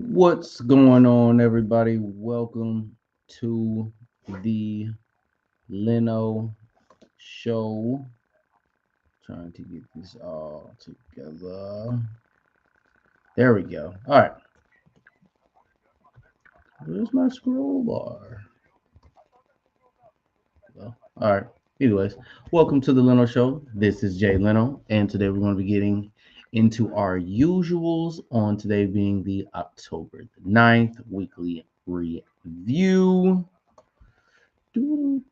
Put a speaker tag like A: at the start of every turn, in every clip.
A: What's going on, everybody? Welcome to the Leno Show. Trying to get this all together. There we go. All right. Where's my scroll bar? Well, all right. Anyways, welcome to the Leno Show. This is Jay Leno, and today we're going to be getting into our usuals on today being the October 9th weekly review. Do.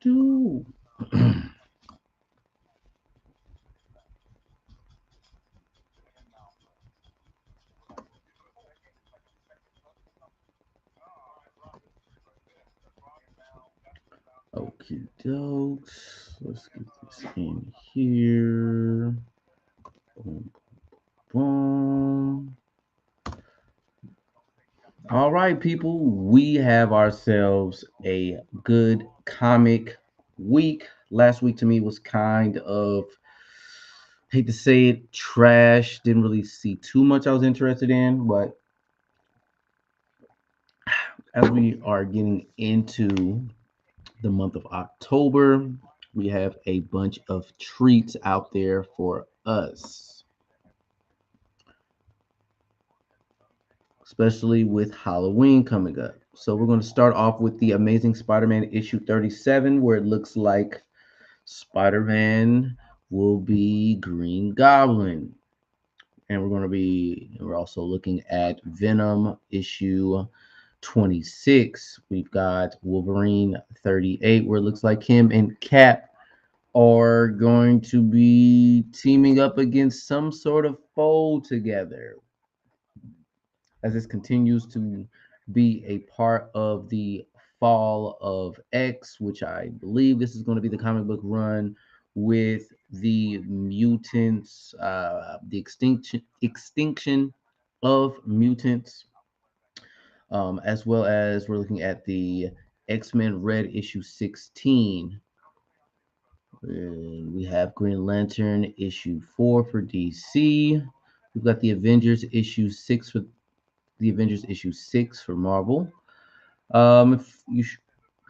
A: Okay, dokes. Let's get this in here. Boom, boom. All right, people. We have ourselves a good comic week. Last week to me was kind of, hate to say it, trash. Didn't really see too much I was interested in, but as we are getting into the month of October, we have a bunch of treats out there for us, especially with Halloween coming up. So we're going to start off with the Amazing Spider-Man issue 37, where it looks like Spider-Man will be Green Goblin. And we're also looking at Venom issue 26. We've got Wolverine 38, where it looks like him and Cap are going to be teaming up against some sort of foe together, as this continues to be a part of the Fall of X, which I believe this is going to be the comic book run with the mutants, the extinction of mutants, as well as we're looking at the X-Men Red issue 16. We have Green Lantern issue 4 for DC. We've got the Avengers issue 6 for Marvel. If you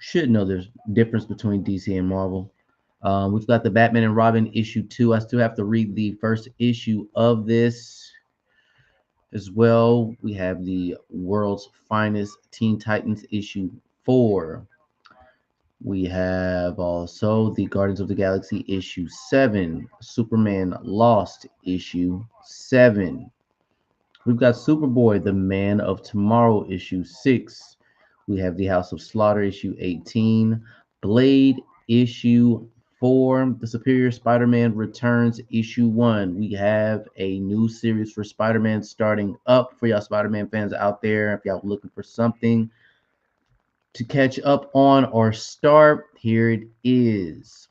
A: should know, there's difference between DC and Marvel. We've got the Batman and Robin issue 2. I still have to read the first issue of this as well. We have the World's Finest Teen Titans issue 4. We have also the Guardians of the Galaxy issue 7, Superman Lost issue 7. We've got Superboy, the Man of Tomorrow issue 6. We have the House of Slaughter issue 18, Blade issue 4, The Superior Spider-Man Returns issue 1. We have a new series for Spider-Man starting up for y'all Spider-Man fans out there. If y'all looking for something to catch up on or start, here it is.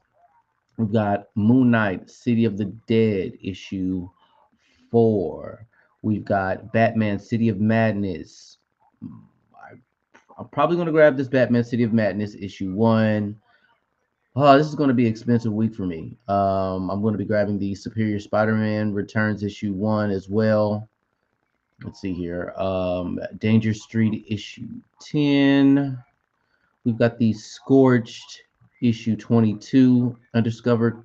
A: We've got Moon Knight, City of the Dead, issue 4. We've got Batman, City of Madness. I'm probably going to grab this Batman, City of Madness, issue 1. Oh, this is going to be an expensive week for me. I'm going to be grabbing the Superior Spider-Man Returns, issue 1 as well. Let's see here. Danger Street, issue 10. We've got the Scorched issue 22, Undiscovered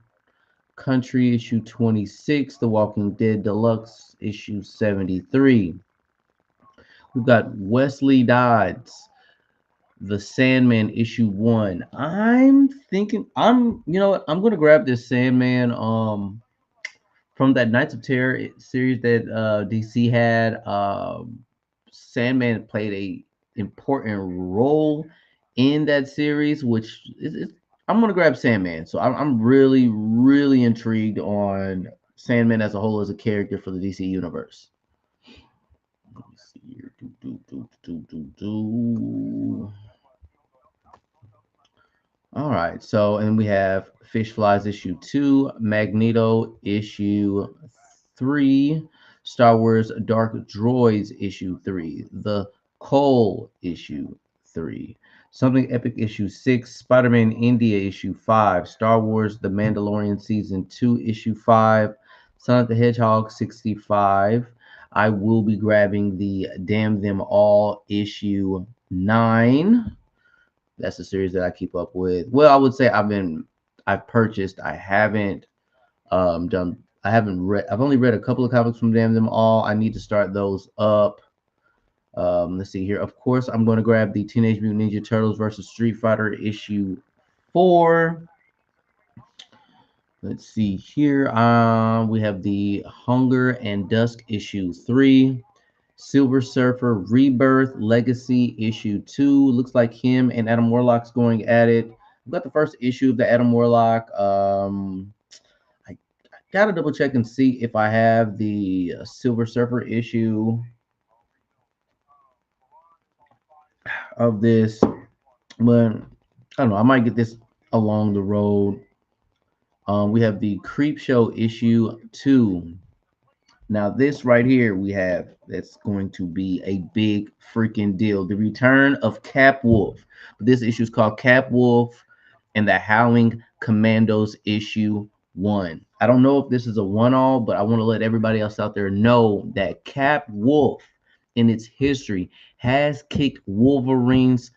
A: Country issue 26, The Walking Dead Deluxe issue 73. We've got Wesley Dodds, The Sandman issue 1. I'm thinking I'm going to grab this Sandman from that Knights of Terror series that DC had, Sandman played a important role in that series, which is I'm gonna grab Sandman. So I'm really really intrigued on Sandman as a whole as a character for the DC universe. Let me see here. All right. So, and we have Fish Flies issue 2, Magneto issue 3, Star Wars Dark Droids issue 3, The Cole issue 3, Something Epic issue 6, Spider-Man India issue 5, Star Wars The Mandalorian season 2 issue 5, Sonic the Hedgehog 65. I will be grabbing the Damn Them All issue 9. That's a series that I keep up with. Well, I would say I've purchased. I haven't done. I haven't read. I've only read a couple of comics from Damn Them All. I need to start those up. Let's see here. Of course, I'm going to grab the Teenage Mutant Ninja Turtles versus Street Fighter issue 4. Let's see here. We have the Hunger and Dusk issue 3. Silver Surfer Rebirth Legacy issue 2. Looks like him and Adam Warlock's going at it. I've got the first issue of the Adam Warlock. I gotta double check and see if I have the Silver Surfer issue of this, but I don't know. I might get this along the road. We have the Creep Show issue 2. Now, this right here we have that's going to be a big freaking deal. The return of Cap Wolf. This issue is called Cap Wolf and the Howling Commandos issue 1. I don't know if this is a one-all, but I want to let everybody else out there know that Cap Wolf in its history has kicked Wolverine's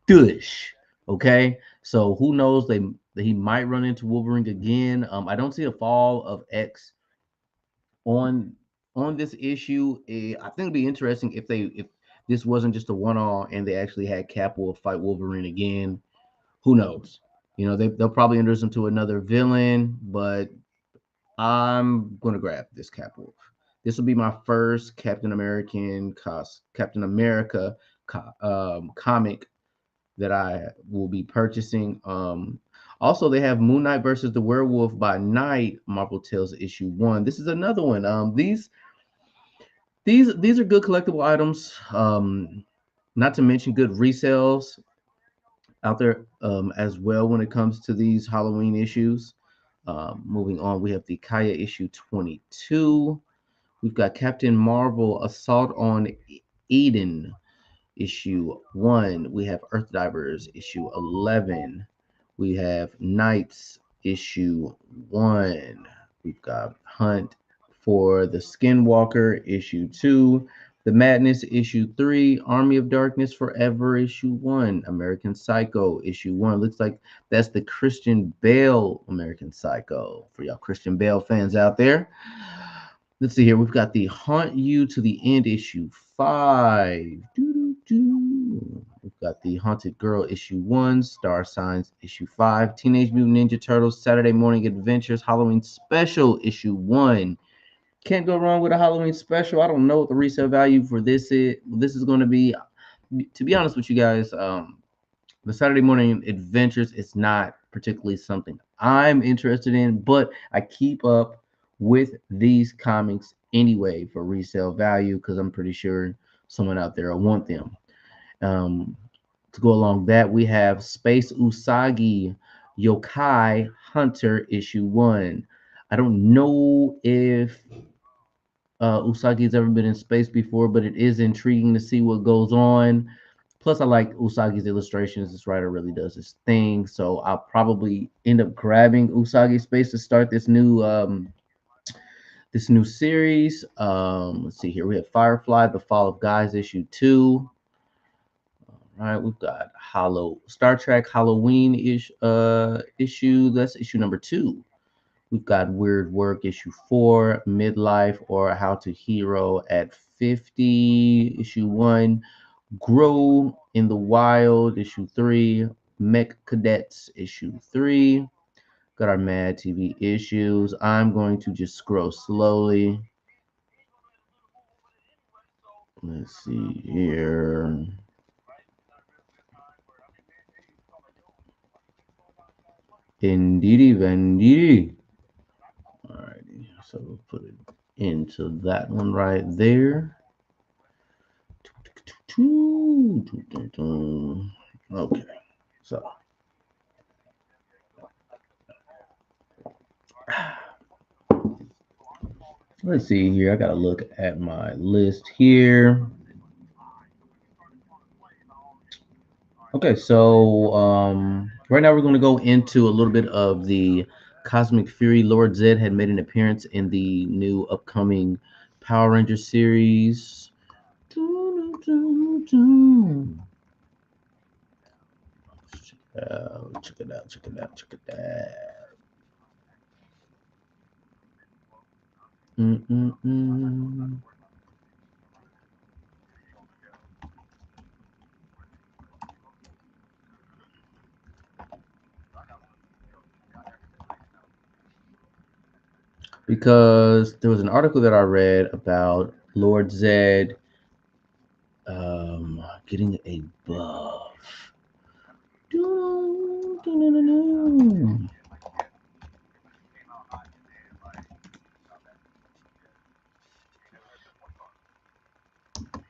A: tush. Okay, so who knows? He might run into Wolverine again. I don't see a fall of X on this issue. I think it'd be interesting if this wasn't just a one-all and they actually had Cap Wolf fight Wolverine again. Who knows? You know, they'll probably introduce him to another villain, but I'm gonna grab this Cap Wolf. This will be my first Captain America comic that I will be purchasing. Also, they have Moon Knight versus the Werewolf by Night, Marvel Tales issue 1. This is another one. These are good collectible items. Not to mention good resales out there as well when it comes to these Halloween issues. Moving on, we have the Kaya issue 22. We've got Captain Marvel Assault on Eden issue 1. We have Earth Divers issue 11. We have Knights issue 1. We've got Hunt for the Skinwalker issue 2. The Madness issue 3. Army of Darkness Forever issue 1. American Psycho issue 1. Looks like that's the Christian Bale American Psycho for y'all Christian Bale fans out there. Let's see here. We've got the Haunt You to the End issue 5. We've got the Haunted Girl issue 1, Star Signs issue 5, Teenage Mutant Ninja Turtles Saturday Morning Adventures Halloween Special issue 1. Can't go wrong with a Halloween special. I don't know what the resale value for this is. This is going to be, to be honest with you guys, the Saturday Morning Adventures is not particularly something I'm interested in, but I keep up with these comics anyway for resale value because I'm pretty sure someone out there will want them. To go along that, we have Space Usagi Yokai Hunter issue 1. I don't know if Usagi's ever been in space before, but it is intriguing to see what goes on. Plus, I like Usagi's illustrations. This writer really does his thing, so I'll probably end up grabbing Usagi Space to start this new series. Let's see here. We have Firefly: The Fall of Guys issue 2. All right, we've got Star Trek Halloween issue. That's issue number 2. We've got Weird Work issue 4, Midlife or How to Hero at 50 issue 1, Grow in the Wild issue 3, Mech Cadets issue 3, Got our Mad TV issues. I'm going to just scroll slowly. Let's see here. Indeedy Vendeedy. Alrighty, so we'll put it into that one right there. Okay, so let's see here. I gotta look at my list here. Okay, so right now we're going to go into a little bit of the Cosmic Fury. Lord Zed had made an appearance in the new upcoming Power Rangers series. Check it out, check it out, check it out. Mm-mm-mm. Because there was an article that I read about Lord Zed getting a buff.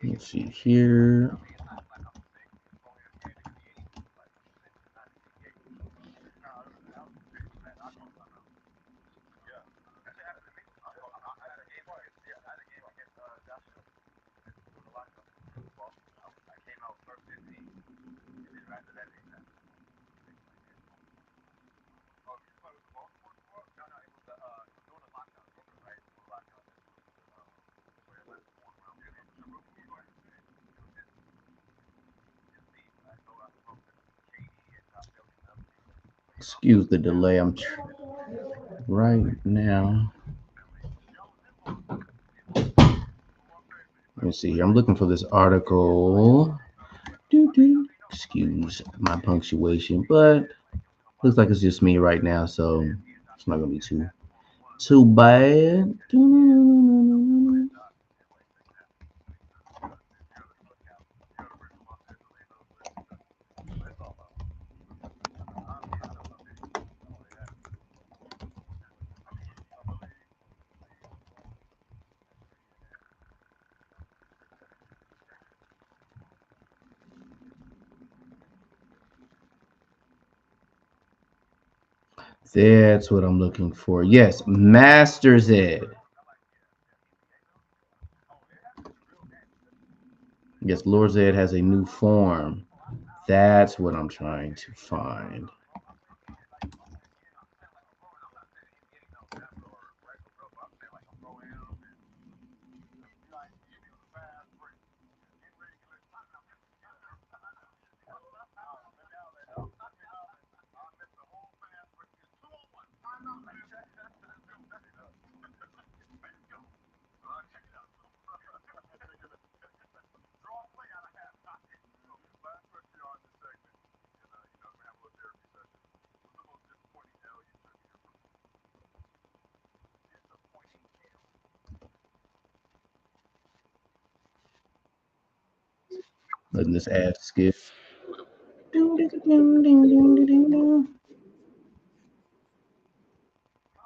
A: Let's see here. Excuse the delay. Right now. Let's see here. I'm looking for this article. Excuse my punctuation, but looks like it's just me right now, so it's not gonna be too bad. That's what I'm looking for. Yes, Master Zed. Yes, Lord Zed has a new form. That's what I'm trying to find. Letting this ad skip.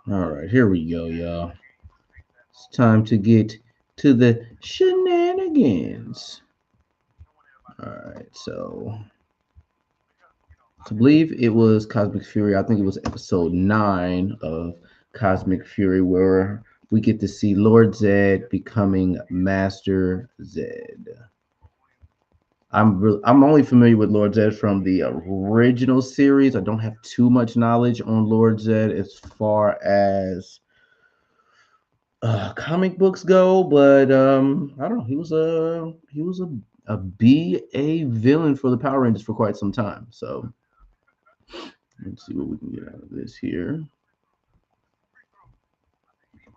A: All right, here we go, y'all. It's time to get to the shenanigans. All right, so to believe it was Cosmic Fury. I think it was episode 9 of Cosmic Fury, where we get to see Lord Zed becoming Master Zed. I'm only familiar with Lord Zed from the original series. I don't have too much knowledge on Lord Zed as far as comic books go, but I don't know. He was a BA villain for the Power Rangers for quite some time. So let's see what we can get out of this here.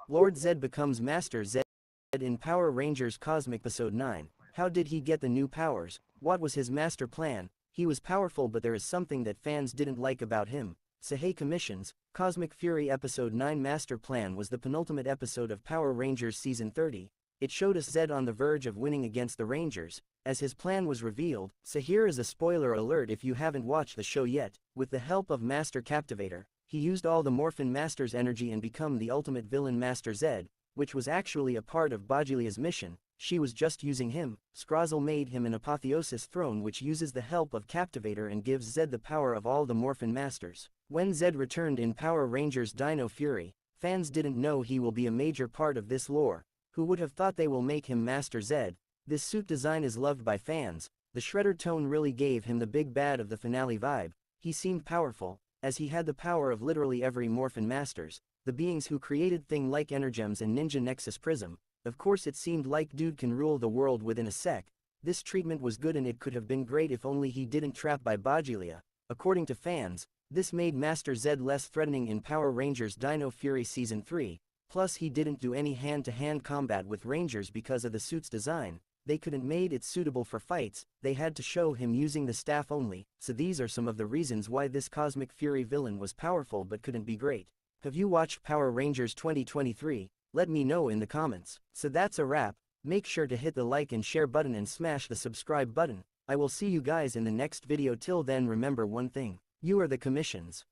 B: Lord Zed becomes Master Zed in Power Rangers Cosmic Episode 9. How did he get the new powers? What was his master plan? He was powerful, but there is something that fans didn't like about him. Sahei commissions, Cosmic Fury Episode 9 Master Plan was the penultimate episode of Power Rangers Season 30. It showed us Zedd on the verge of winning against the Rangers, as his plan was revealed, so here is a spoiler alert if you haven't watched the show yet. With the help of Master Captivator, he used all the Morphin Master's energy and become the ultimate villain Master Zedd, which was actually a part of Bajilia's mission. She was just using him. Scrozzle made him an Apotheosis throne which uses the help of Captivator and gives Zedd the power of all the Morphin Masters. When Zedd returned in Power Rangers Dino Fury, fans didn't know he will be a major part of this lore. Who would have thought they will make him Master Zedd? This suit design is loved by fans. The Shredder tone really gave him the big bad of the finale vibe. He seemed powerful, as he had the power of literally every Morphin Masters, the beings who created things like Energems and Ninja Nexus Prism. Of course it seemed like dude can rule the world within a sec. This treatment was good and it could have been great if only he didn't trap by Bajilia. According to fans, this made Master Zedd less threatening in Power Rangers Dino Fury Season 3. Plus he didn't do any hand-to-hand combat with Rangers because of the suit's design. They couldn't made it suitable for fights, they had to show him using the staff only. So these are some of the reasons why this Cosmic Fury villain was powerful but couldn't be great. Have you watched Power Rangers 2023? Let me know in the comments. So that's a wrap. Make sure to hit the like and share button and smash the subscribe button. I will see you guys in the next video. Till then, remember one thing. You are the commissions.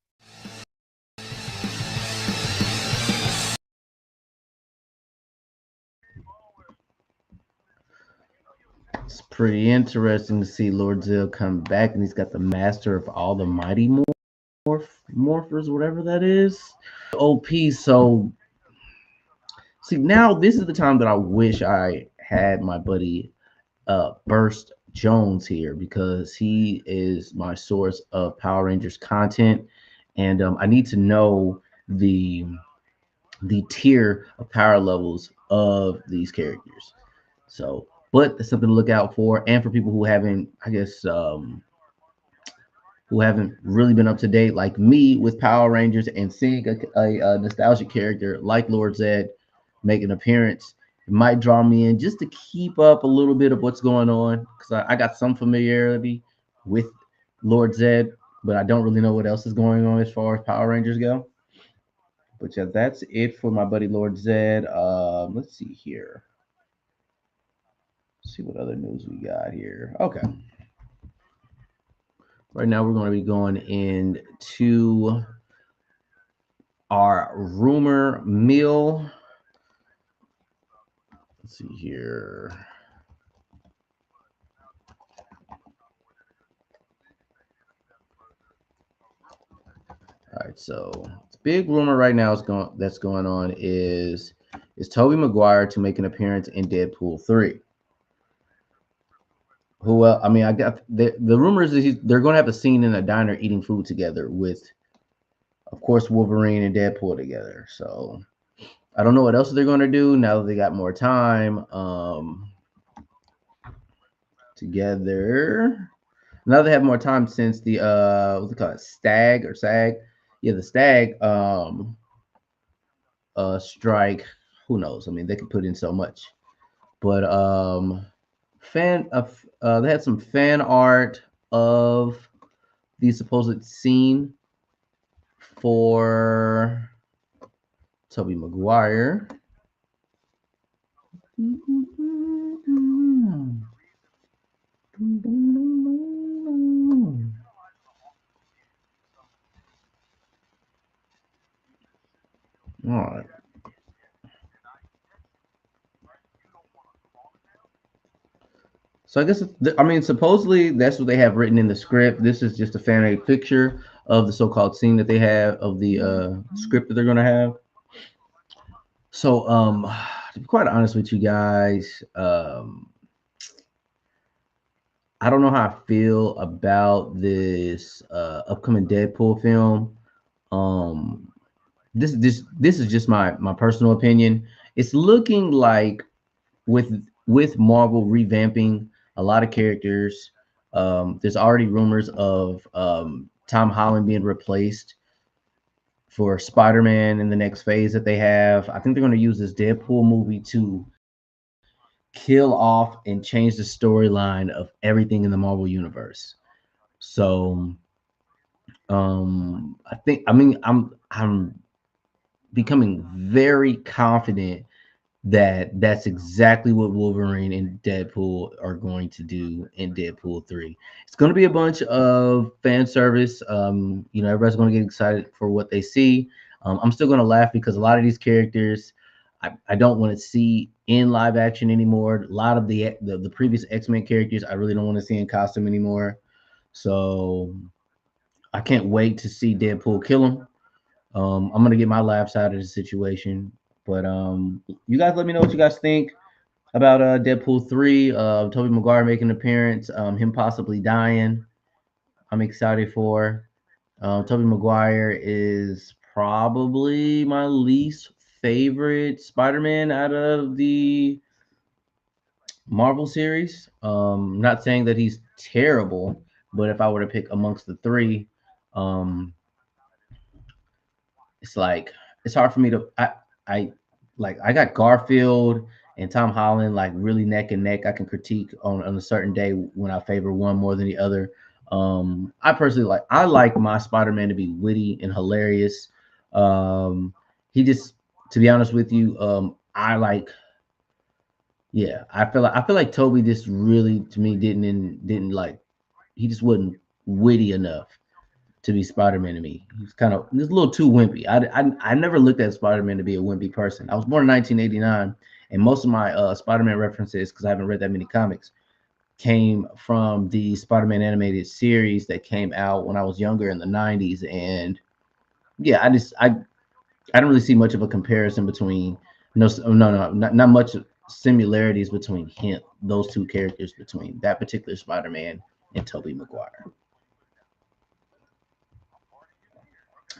A: It's pretty interesting to see Lord Zedd come back, and he's got the master of all the mighty morphers, whatever that is. OP. So see, now this is the time that I wish I had my buddy Burst Jones here, because he is my source of Power Rangers content, and I need to know the tier of power levels of these characters. So, but it's something to look out for, and for people who haven't, I guess, who haven't really been up to date like me with Power Rangers, and seeing a nostalgic character like Lord Zedd make an appearance, it might draw me in just to keep up a little bit of what's going on, because I got some familiarity with Lord Zedd, but I don't really know what else is going on as far as Power Rangers go. But yeah, that's it for my buddy Lord Zedd. Let's see here. See what other news we got here. Okay. Right now we're going to be going into our rumor mill. Let's see here. All right, so the big rumor right now that's going on is Tobey Maguire to make an appearance in Deadpool 3. Who I mean, I got the rumor is that they're going to have a scene in a diner eating food together with, of course, Wolverine and Deadpool together. So I don't know what else they're going to do now that they got more time together. Now they have more time since the what's it called, SAG. Yeah, the SAG strike. Who knows? I mean, they could put in so much. But they had some fan art of the supposed scene for Tobey Maguire. All right. So I guess I mean, supposedly that's what they have written in the script. This is just a fan made picture of the so-called scene that they have of the script that they're going to have. So to be quite honest with you guys, I don't know how I feel about this upcoming Deadpool film. This is just my personal opinion. It's looking like with Marvel revamping a lot of characters. There's already rumors of Tom Holland being replaced for Spider-Man in the next phase that they have. I think they're going to use this Deadpool movie to kill off and change the storyline of everything in the Marvel universe. So I'm becoming very confident that that's exactly what Wolverine and Deadpool are going to do in Deadpool 3. It's going to be a bunch of fan service. Everybody's going to get excited for what they see. I'm still going to laugh because a lot of these characters I don't want to see in live action anymore. A lot of the previous X-Men characters I really don't want to see in costume anymore. So I can't wait to see Deadpool kill him. I'm gonna get my laughs out of the situation. But you guys let me know what you guys think about Deadpool 3, Tobey Maguire making an appearance, him possibly dying. I'm excited for. Tobey Maguire is probably my least favorite Spider-Man out of the Marvel series. Not saying that he's terrible, but if I were to pick amongst the three, um, it's like it's hard for me to I like I got Garfield and Tom Holland like really neck and neck. I can critique on a certain day when I favor one more than the other. I personally like my Spider-Man to be witty and hilarious. He just to be honest with you, I like yeah, I feel like Toby just really to me didn't like he just wasn't witty enough to be Spider-Man to me. He's a little too wimpy. I never looked at Spider-Man to be a wimpy person. I was born in 1989, and most of my Spider-Man references, because I haven't read that many comics, came from the Spider-Man animated series that came out when I was younger in the 90s. And yeah, I don't really see much of a comparison between no, not much similarities between those two characters, between that particular Spider-Man and Tobey Maguire.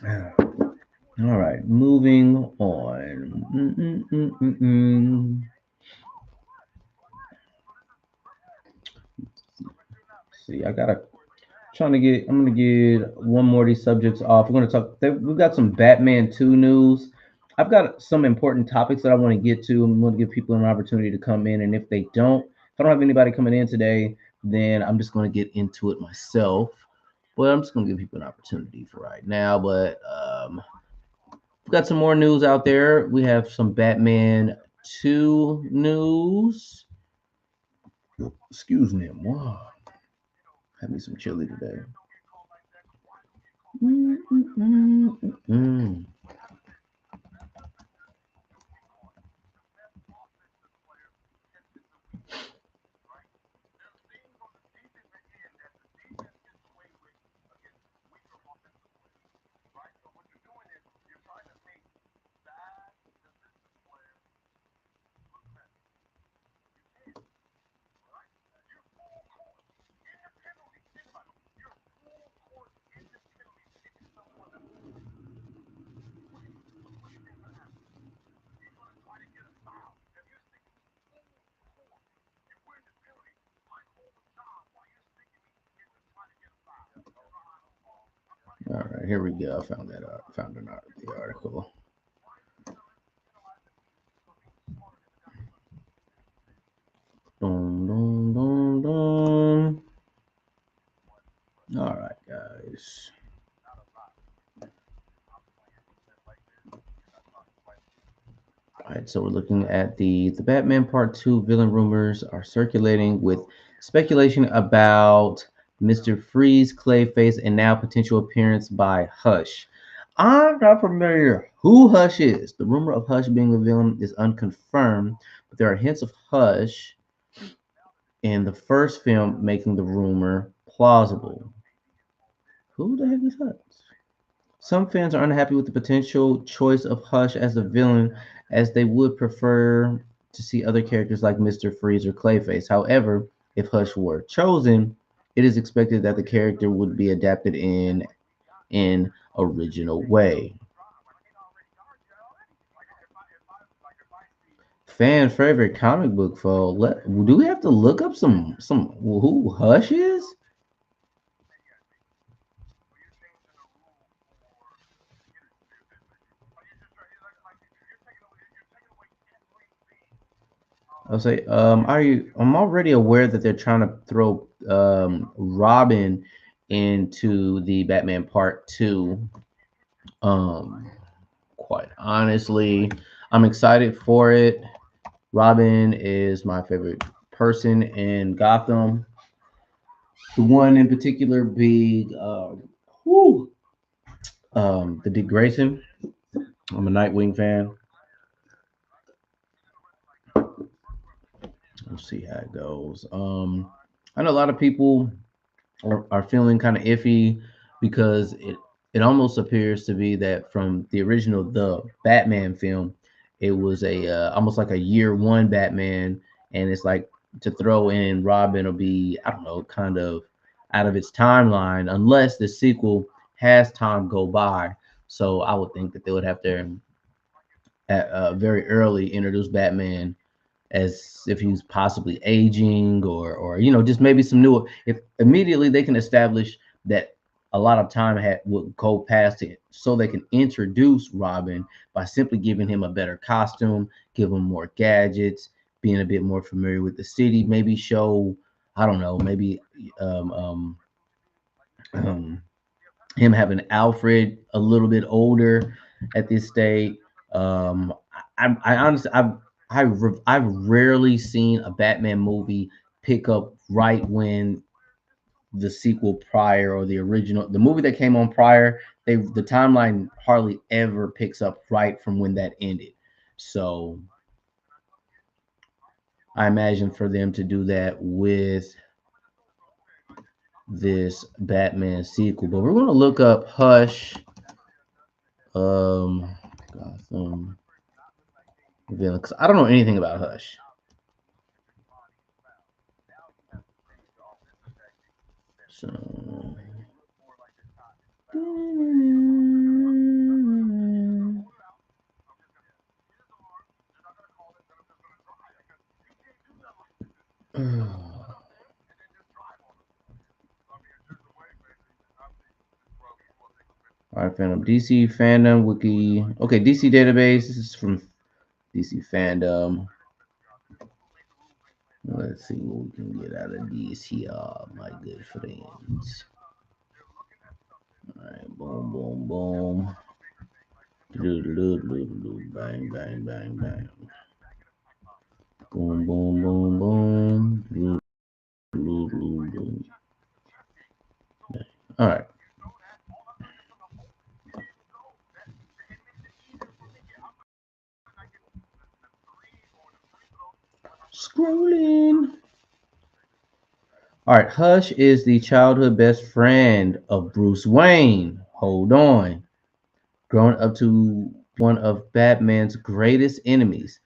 A: All right, moving on. See, I'm gonna get one more of these subjects off. We're gonna talk. We've got some Batman 2 news. I've got some important topics that I want to get to. I'm going to give people an opportunity to come in, and if I don't have anybody coming in today, then I'm just going to get into it myself. Well, I'm just going to give people an opportunity for right now. But we've got some more news out there. We have some Batman 2 news. Excuse me. Wow. Had me some chili today. Mm, mm, mm, mm, mm. All right, here we go. I found that out. Found the article. Dun, dun, dun, dun. All right, guys. All right, so we're looking at the Batman Part Two villain rumors are circulating with speculation about Mr. Freeze, Clayface, and now potential appearance by Hush. I'm not familiar who Hush is. The rumor of Hush being the villain is unconfirmed, but there are hints of Hush in the first film, making the rumor plausible. Who the heck is Hush? Some fans are unhappy with the potential choice of Hush as the villain, as they would prefer to see other characters like Mr. Freeze or Clayface. However, if Hush were chosen, it is expected that the character would be adapted in an original way. Fan favorite comic book foe. Do we have to look up some who Hush is? I'll say, I'm already aware that they're trying to throw Robin into the Batman Part 2. Um, quite honestly, I'm excited for it. Robin is my favorite person in Gotham. The one in particular being whew, the Dick Grayson. I'm a Nightwing fan. We'll see how it goes. I know a lot of people are feeling kind of iffy because it almost appears to be that from the original the Batman film, it was a almost like a year one Batman, and it's like to throw in Robin will be, I don't know, kind of out of its timeline unless the sequel has time go by. So I would think that they would have to very early introduce Batman as if he was possibly aging or just maybe some new, if immediately they can establish that a lot of time had would go past it so they can introduce Robin by simply giving him a better costume, give him more gadgets, being a bit more familiar with the city, maybe show, I don't know, maybe um, um, um, him having Alfred a little bit older at this state. I honestly, I've rarely seen a Batman movie pick up right when the sequel prior or the original, the movie that came on prior, the timeline hardly ever picks up right from when that ended. So I imagine for them to do that with this Batman sequel, but we're gonna look up Hush. Um, Gotham villain, because I don't know anything about Hush. So, all right, fandom DC fandom wiki. Okay, DC database. This is from DC fandom. Let's see what we can get out of these here, my good friends. All right, boom, boom, boom. Bang, bang, bang, bang. Boom, boom, boom, boom. All right. Scrolling. All right. Hush is the childhood best friend of Bruce Wayne. Hold on. Growing up to one of Batman's greatest enemies.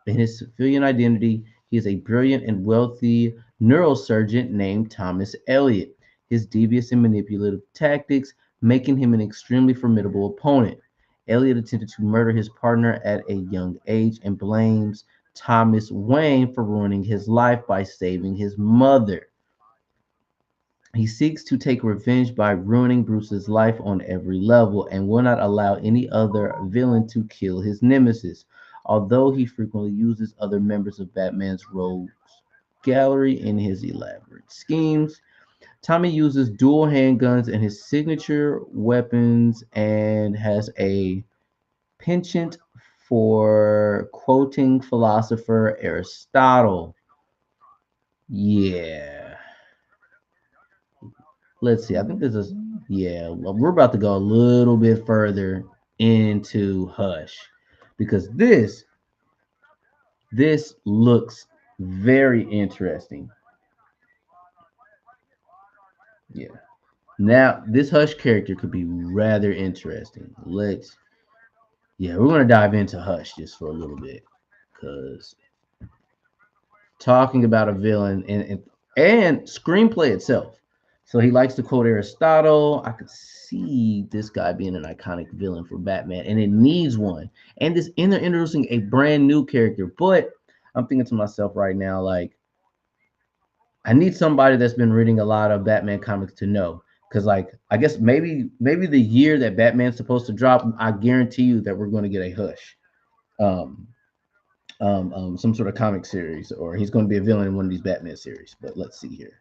A: In his civilian identity, he is a brilliant and wealthy neurosurgeon named Thomas Elliot. His devious and manipulative tactics making him an extremely formidable opponent. Elliot attempted to murder his partner at a young age and blames Thomas Wayne for ruining his life by saving his mother. He seeks to take revenge by ruining Bruce's life on every level and will not allow any other villain to kill his nemesis, although he frequently uses other members of Batman's rogues gallery in his elaborate schemes. Tommy uses dual handguns and his signature weapons and has a penchant for quoting philosopher Aristotle. Yeah. Let's see. I think this is, yeah, well, we're about to go a little bit further into Hush because this looks very interesting. Yeah. Now, this Hush character could be rather interesting. Yeah, we're gonna dive into Hush just for a little bit because talking about a villain and screenplay itself. So he likes to quote Aristotle. I could see this guy being an iconic villain for Batman, and it needs one. And they're introducing a brand new character. But I'm thinking to myself right now, like, I need somebody that's been reading a lot of Batman comics to know. Because, like, I guess maybe the year that Batman's supposed to drop, I guarantee you that we're going to get a Hush. Um, some sort of comic series, or he's going to be a villain in one of these Batman series. But let's see here.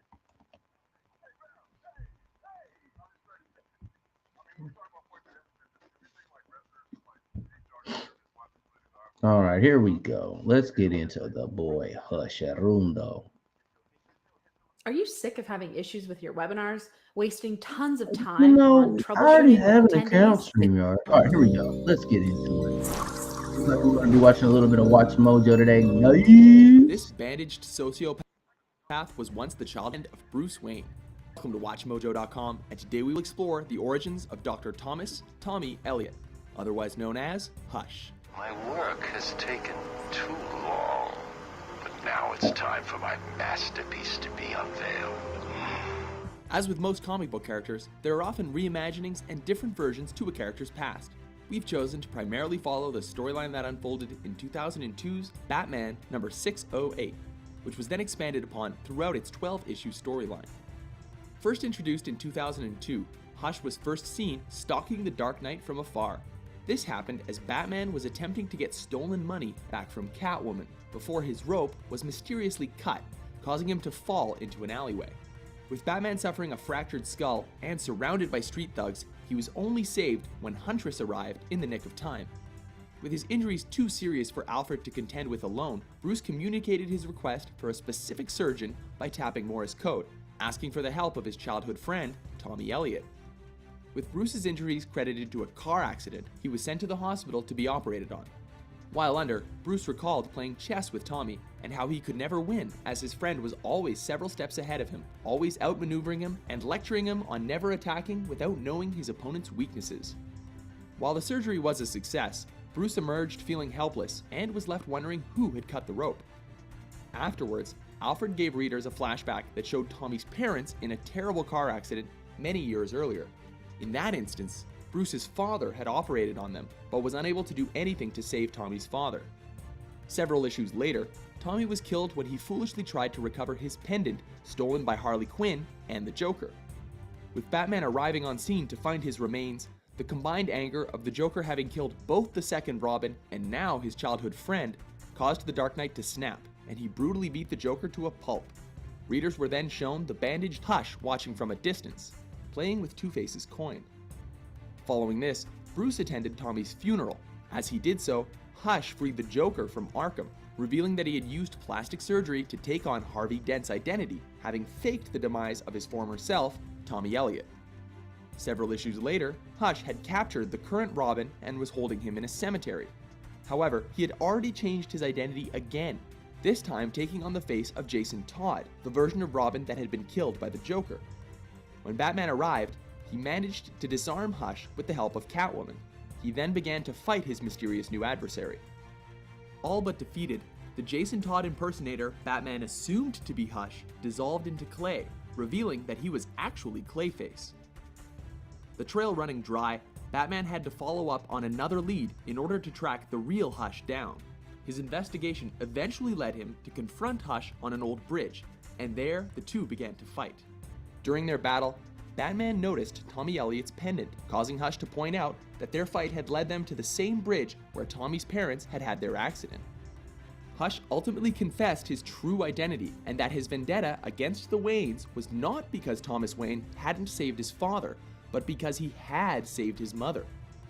A: All right, here we go. Let's get into the boy Husharundo.
C: Are you sick of having issues with your webinars, wasting tons of
A: You
C: time on
A: know, I already
C: troubleshooting with
A: have an account,
C: attendees?
A: StreamYard. All right, here we go. Let's get into it. Looks like we're going to be watching a little bit of Watch Mojo today.
D: This bandaged sociopath was once the child of Bruce Wayne. Welcome to WatchMojo.com, and today we will explore the origins of Dr. Thomas Tommy Elliot, otherwise known as Hush.
E: My work has taken too long, but now it's time for my masterpiece to be unveiled.
D: As with most comic book characters, there are often reimaginings and different versions to a character's past. We've chosen to primarily follow the storyline that unfolded in 2002's Batman number 608, which was then expanded upon throughout its 12-issue storyline. First introduced in 2002, Hush was first seen stalking the Dark Knight from afar. This happened as Batman was attempting to get stolen money back from Catwoman before his rope was mysteriously cut, causing him to fall into an alleyway. With Batman suffering a fractured skull and surrounded by street thugs, he was only saved when Huntress arrived in the nick of time. With his injuries too serious for Alfred to contend with alone, Bruce communicated his request for a specific surgeon by tapping Morse code, asking for the help of his childhood friend, Tommy Elliot. With Bruce's injuries credited to a car accident, he was sent to the hospital to be operated on. While under, Bruce recalled playing chess with Tommy and how he could never win, as his friend was always several steps ahead of him, always outmaneuvering him and lecturing him on never attacking without knowing his opponent's weaknesses. While the surgery was a success, Bruce emerged feeling helpless and was left wondering who had cut the rope. Afterwards, Alfred gave readers a flashback that showed Tommy's parents in a terrible car accident many years earlier. In that instance, Bruce's father had operated on them, but was unable to do anything to save Tommy's father. Several issues later, Tommy was killed when he foolishly tried to recover his pendant stolen by Harley Quinn and the Joker. With Batman arriving on scene to find his remains, the combined anger of the Joker having killed both the second Robin and now his childhood friend caused the Dark Knight to snap, and he brutally beat the Joker to a pulp. Readers were then shown the bandaged Hush watching from a distance, playing with Two-Face's coin. Following this, Bruce attended Tommy's funeral. As he did so, Hush freed the Joker from Arkham, revealing that he had used plastic surgery to take on Harvey Dent's identity, having faked the demise of his former self, Tommy Elliot. Several issues later, Hush had captured the current Robin and was holding him in a cemetery. However, he had already changed his identity again, this time taking on the face of Jason Todd, the version of Robin that had been killed by the Joker. When Batman arrived, he managed to disarm Hush with the help of Catwoman. He then began to fight his mysterious new adversary. All but defeated, the Jason Todd impersonator Batman assumed to be Hush dissolved into clay, revealing that he was actually Clayface. The trail running dry, Batman had to follow up on another lead in order to track the real Hush down. His investigation eventually led him to confront Hush on an old bridge, and there the two began to fight. During their battle, Batman noticed Tommy Elliot's pendant, causing Hush to point out that their fight had led them to the same bridge where Tommy's parents had had their accident. Hush ultimately confessed his true identity and that his vendetta against the Waynes was not because Thomas Wayne hadn't saved his father, but because he had saved his mother.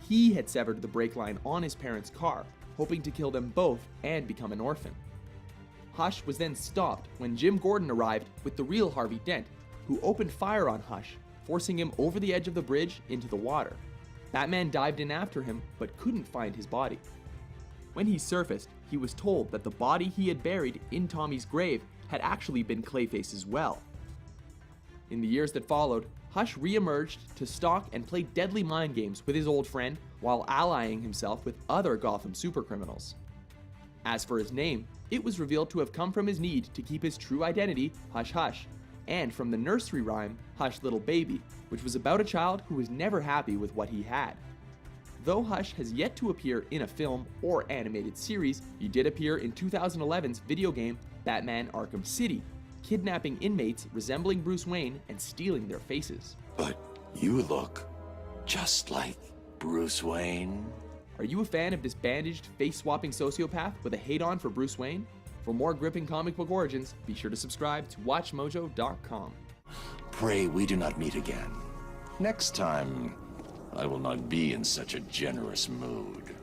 D: He had severed the brake line on his parents' car, hoping to kill them both and become an orphan. Hush was then stopped when Jim Gordon arrived with the real Harvey Dent, who opened fire on Hush, forcing him over the edge of the bridge into the water. Batman dived in after him, but couldn't find his body. When he surfaced, he was told that the body he had buried in Tommy's grave had actually been Clayface as well. In the years that followed, Hush re-emerged to stalk and play deadly mind games with his old friend while allying himself with other Gotham supercriminals. As for his name, it was revealed to have come from his need to keep his true identity hush hush, and from the nursery rhyme Hush Little Baby, which was about a child who was never happy with what he had. Though Hush has yet to appear in a film or animated series, he did appear in 2011's video game Batman Arkham City, kidnapping inmates resembling Bruce Wayne and stealing their faces.
E: But you look just like Bruce Wayne.
D: Are you a fan of this bandaged, face-swapping sociopath with a hate-on for Bruce Wayne? For more gripping comic book origins, be sure to subscribe to WatchMojo.com.
E: Pray we do not meet again. Next time, I will not be in such a generous mood.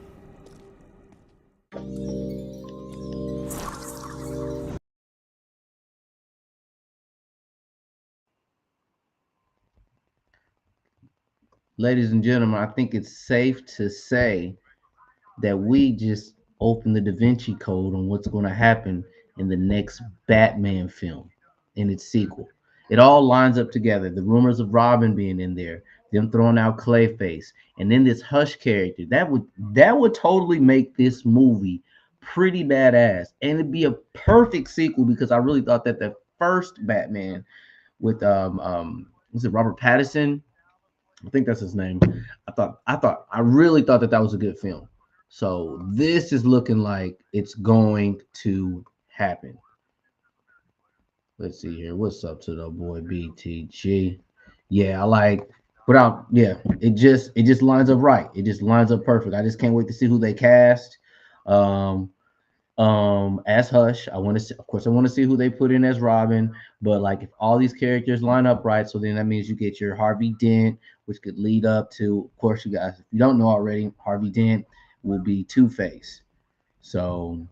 A: ladies and gentlemen, I think it's safe to say that we just opened the Da Vinci Code on what's going to happen in the next Batman film in its sequel. It all lines up together. The rumors of Robin being in there, them throwing out Clayface, and then this Hush character. That would totally make this movie pretty badass, and it'd be a perfect sequel because I really thought that the first Batman with was it Robert Pattinson? I think that's his name. I really thought that that was a good film. So this is looking like it's going to happen. Let's see here. What's up to the boy BTG? Yeah, I like without yeah, it just lines up right. It just lines up perfect. I just can't wait to see who they cast. Um as Hush. I want to see, of course, I want to see who they put in as Robin. But like, if all these characters line up right, so then that means you get your Harvey Dent, which could lead up to, of course, you guys, if you don't know already, Harvey Dent will be Two Face. So,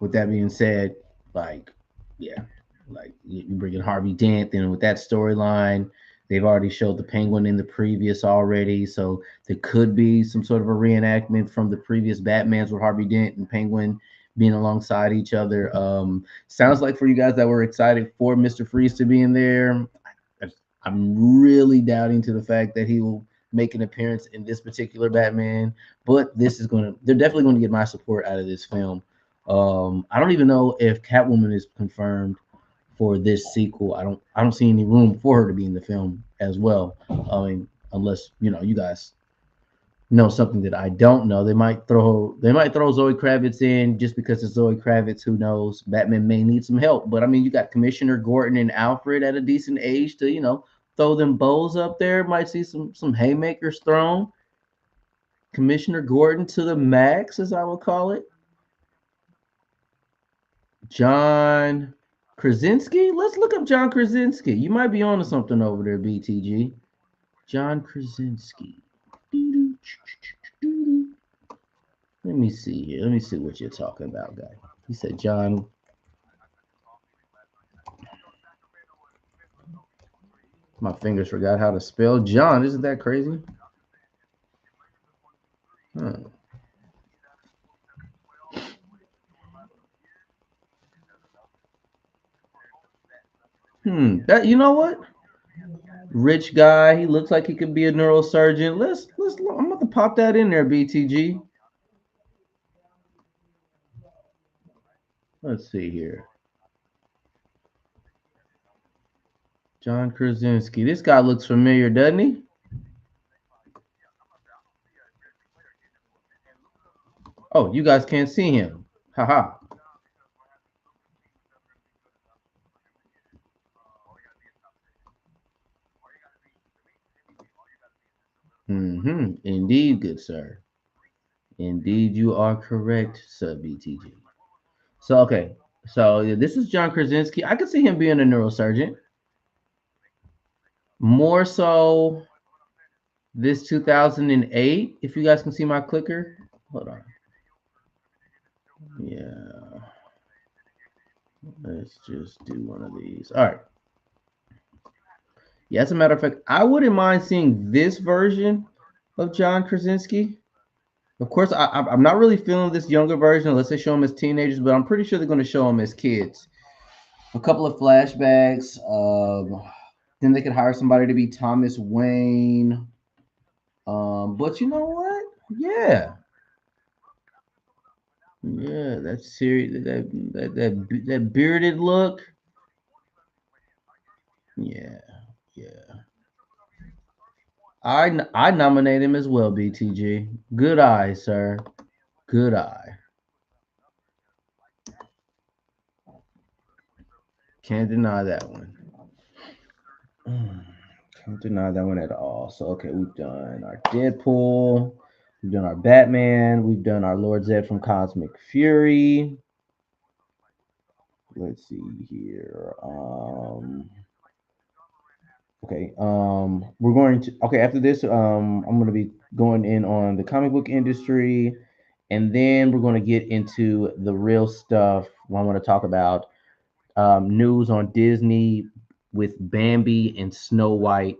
A: with that being said, like, yeah, like you bring in Harvey Dent, then with that storyline, they've already showed the Penguin in the previous already, so there could be some sort of a reenactment from the previous Batmans with Harvey Dent and Penguin being alongside each other. Sounds like for you guys that were excited for Mr. Freeze to be in there, I'm really doubting to the fact that he will make an appearance in this particular Batman, but they're definitely going to get my support out of this film. I don't even know if Catwoman is confirmed for this sequel. I don't see any room for her to be in the film as well. I mean, unless you guys know something that I don't know. They might throw Zoe Kravitz in just because it's Zoe Kravitz. Who knows? Batman may need some help, but I mean, you got Commissioner Gordon and Alfred at a decent age to throw them bows up there. Might see some haymakers thrown. Commissioner Gordon to the max, as I would call it. John Krasinski? Let's look up John Krasinski. You might be on to something over there, BTG. John Krasinski. Let me see here. Let me see what you're talking about, guy. He said John. My fingers forgot how to spell John. Isn't that crazy? Huh. That, you know what? Rich guy. He looks like he could be a neurosurgeon. Let's. I'm about to pop that in there, BTG. Let's see here. John Krasinski. This guy looks familiar, doesn't he? Oh, you guys can't see him. Haha. Indeed, good sir. Indeed, you are correct, sir BTG. So okay. So yeah, this is John Krasinski. I could see him being a neurosurgeon. More so this 2008, if you guys can see my clicker. Hold on. Yeah. Let's just do one of these. All right. Yeah, as a matter of fact, I wouldn't mind seeing this version of John Krasinski. Of course, I'm not really feeling this younger version unless they show him as teenagers, but I'm pretty sure they're going to show him as kids. A couple of flashbacks. Then they could hire somebody to be Thomas Wayne. But you know what? Yeah. Yeah, that's serious. That bearded look. Yeah. I nominate him as well, BTG. Good eye, sir. Good eye. Can't deny that one. Can't deny that one at all. So okay, we've done our Deadpool, we've done our Batman, we've done our Lord Zed from Cosmic Fury. Let's see here. Okay. We're going to after this, I'm going to be going in on the comic book industry, and then we're going to get into the real stuff. I want to talk about news on Disney with Bambi and Snow White.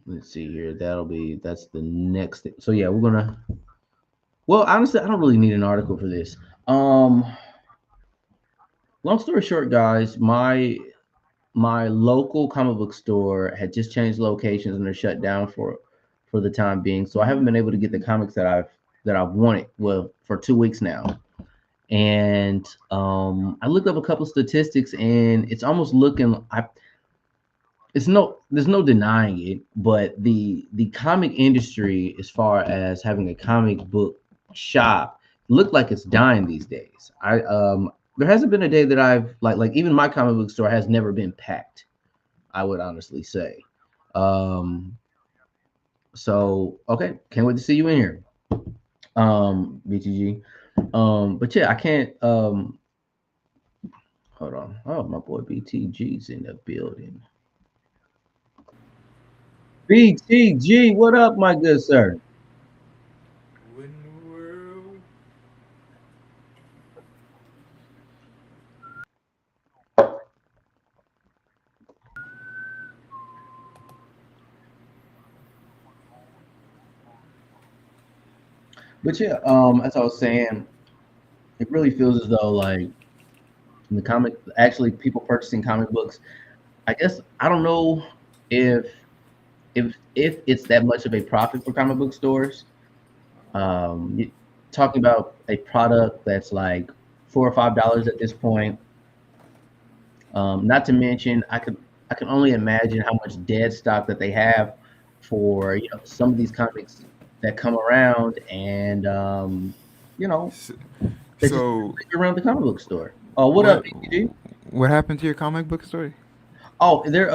A: Let's see here. That's the next thing. So yeah, we're gonna. Well, honestly, I don't really need an article for this. Long story short, guys, my local comic book store had just changed locations and they're shut down for the time being. So I haven't been able to get the comics that I've wanted, well, for 2 weeks now. And I looked up a couple statistics and it's almost looking there's no denying it, but the comic industry, as far as having a comic book shop, look like it's dying these days. There hasn't been a day that I've like even my comic book store has never been packed, I would honestly say. So okay, can't wait to see you in here. BTG. But yeah, I can't hold on. Oh, my boy BTG's in the building. BTG, what up, my good sir?
F: What in the world?
A: But yeah, as I was saying, it really feels as though like actually people purchasing comic books. I guess I don't know if if it's that much of a profit for comic book stores. Talking about a product that's like $4 or $5 at this point. Not to mention, I can only imagine how much dead stock that they have for some of these comics that come around, and you know they
F: So,
A: just around the comic book store. Oh, what up,
F: what
A: BTG?
F: what happened to your comic book story?
A: Oh, they're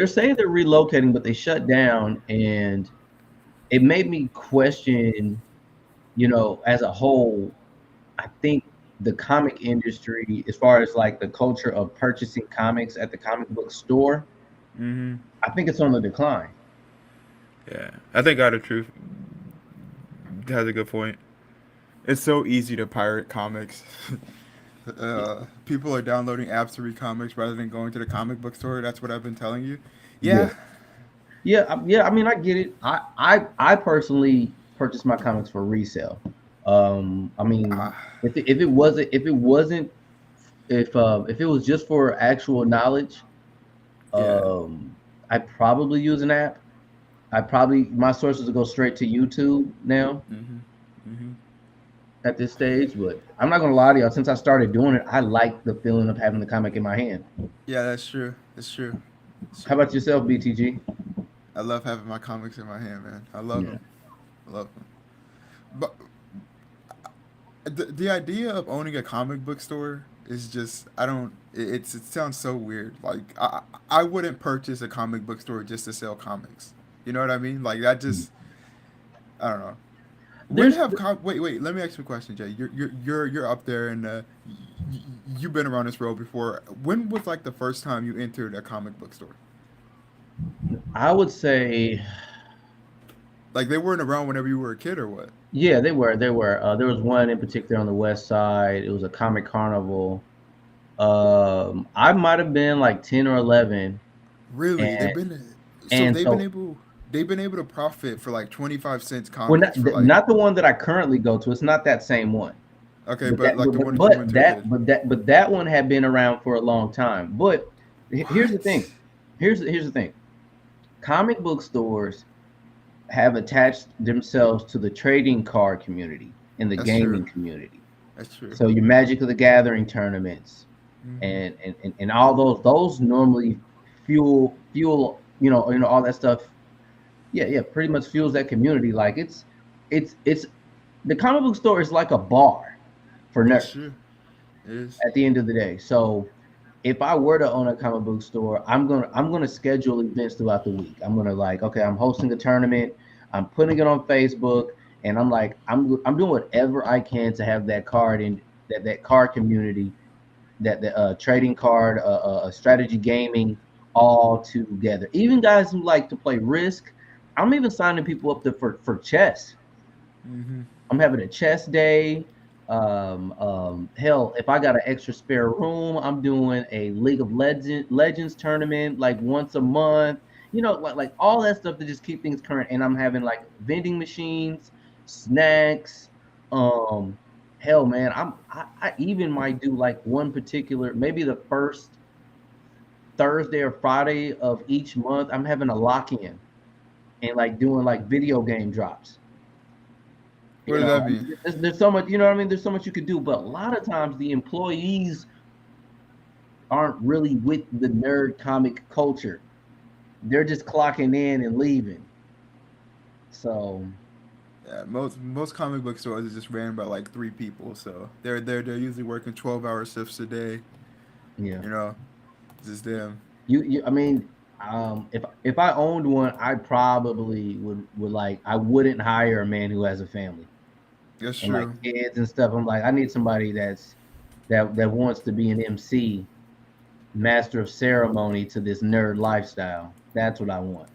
A: saying they're relocating, but they shut down, and it made me question, as a whole, I think the comic industry, as far as like the culture of purchasing comics at the comic book store,
F: Mm-hmm.
A: I think it's on the decline.
F: Yeah, I think God of Truth has a good point. It's so easy to pirate comics. People are downloading apps to read comics rather than going to the comic book store. That's what I've been telling you.
A: Yeah,
F: Yeah.
A: yeah, yeah. I mean, I get it. I personally purchase my comics for resale. I mean,
F: Ah,
A: if it was just for actual knowledge,
F: yeah.
A: I probably use an app. My sources will go straight to YouTube now
F: Mm-hmm. Mm-hmm.
A: at this stage. But I'm not gonna lie to y'all. Since I started doing it, I like the feeling of having the comic in my hand.
F: Yeah, that's true. That's true. That's
A: How
F: true.
A: about yourself, BTG?
F: I love having my comics in my hand, man. I love
A: Yeah.
F: them. I love them. But the idea of owning a comic book store is just I don't it sounds so weird. Like I wouldn't purchase a comic book store just to sell comics. You know what I mean? Like that just I don't know. When
A: There's
F: have wait, let me ask you a question, Jay. You're up there and you've been around this road before. When was like the first time you entered a comic book store?
A: I would say,
F: Like they weren't around whenever you were a kid or what?
A: yeah, they were. There was one in particular on the west side. It was a comic carnival. I might have been like 10 or 11,
F: Really?
A: and
F: So
A: and so
F: they've been able to profit for like 25 cents
A: well,
F: comics for like
A: not the one that I currently go to. It's not that same one.
F: okay,
A: But
F: but
A: that
F: like the one that you went to as a kid.
A: but that one had been around for a long time. But here's the thing.
F: What?
A: Here's the thing. Comic book stores have attached themselves to the trading card community and the
F: That's true.
A: gaming community.
F: That's true.
A: So your Magic of the Gathering tournaments
F: Hmm.
A: and all those normally fuel all that stuff. Yeah, pretty much fuels that community. Like it's the comic book store is like a bar for
F: That's
A: nerds
F: true. It is.
A: at the end of the day. So if I were to own a comic book store, I'm gonna schedule events throughout the week. I'm gonna like, okay, I'm hosting a tournament, I'm putting it on Facebook, and I'm like, I'm doing whatever I can to have that card in that card community, that the trading card, strategy gaming, all together. Even guys who like to play Risk, I'm even signing people up for chess.
F: Hmm.
A: I'm having a chess day. Hell, if I got an extra spare room, I'm doing a League of Legends tournament like once a month. You know, like all that stuff to just keep things current. And I'm having like vending machines, snacks. Hell, man, I even might do like one particular, maybe the first Thursday or Friday of each month. I'm having a lock in and like doing like video game drops.
F: What
A: You
F: does
A: know,
F: that mean?
A: there's so much, you know what I mean? There's so much you could do, but a lot of times the employees aren't really with the nerd comic culture. They're just clocking in and leaving. So,
F: Yeah, most comic book stores is just ran by like 3 people, so they're usually working 12-hour shifts a day.
A: yeah.
F: You know, just them.
A: I mean, if I owned one, I probably would like, I wouldn't hire a man who has a family
F: That's
A: and like
F: true.
A: kids and stuff. I'm like, I need somebody that wants to be an MC, master of ceremony to this nerd lifestyle. That's what I want.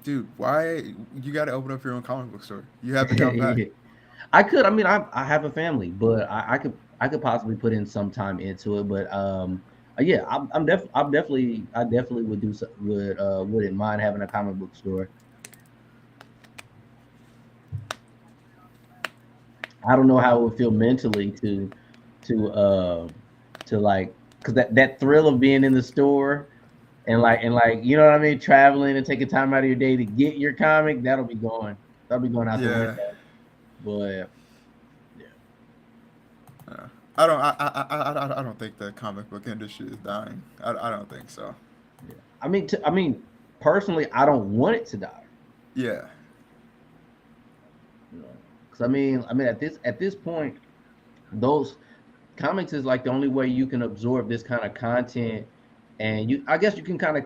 F: Dude, why you got to open up your own comic book store? You have to come back.
A: I could. I mean, I have a family, but I could possibly put in some time into it. But yeah, I definitely would wouldn't mind having a comic book store. I don't know how it would feel mentally to like, because that thrill of being in the store and like you know what I mean, traveling and taking time out of your day to get your comic, that'll be going out the
F: Yeah.
A: window. But
F: I don't. I don't think the comic book industry is dying. I don't think so.
A: yeah. I mean, personally, I don't want it to die.
F: Yeah.
A: You know, because I mean, at this point, those comics is like the only way you can absorb this kind of content, and I guess you can kind of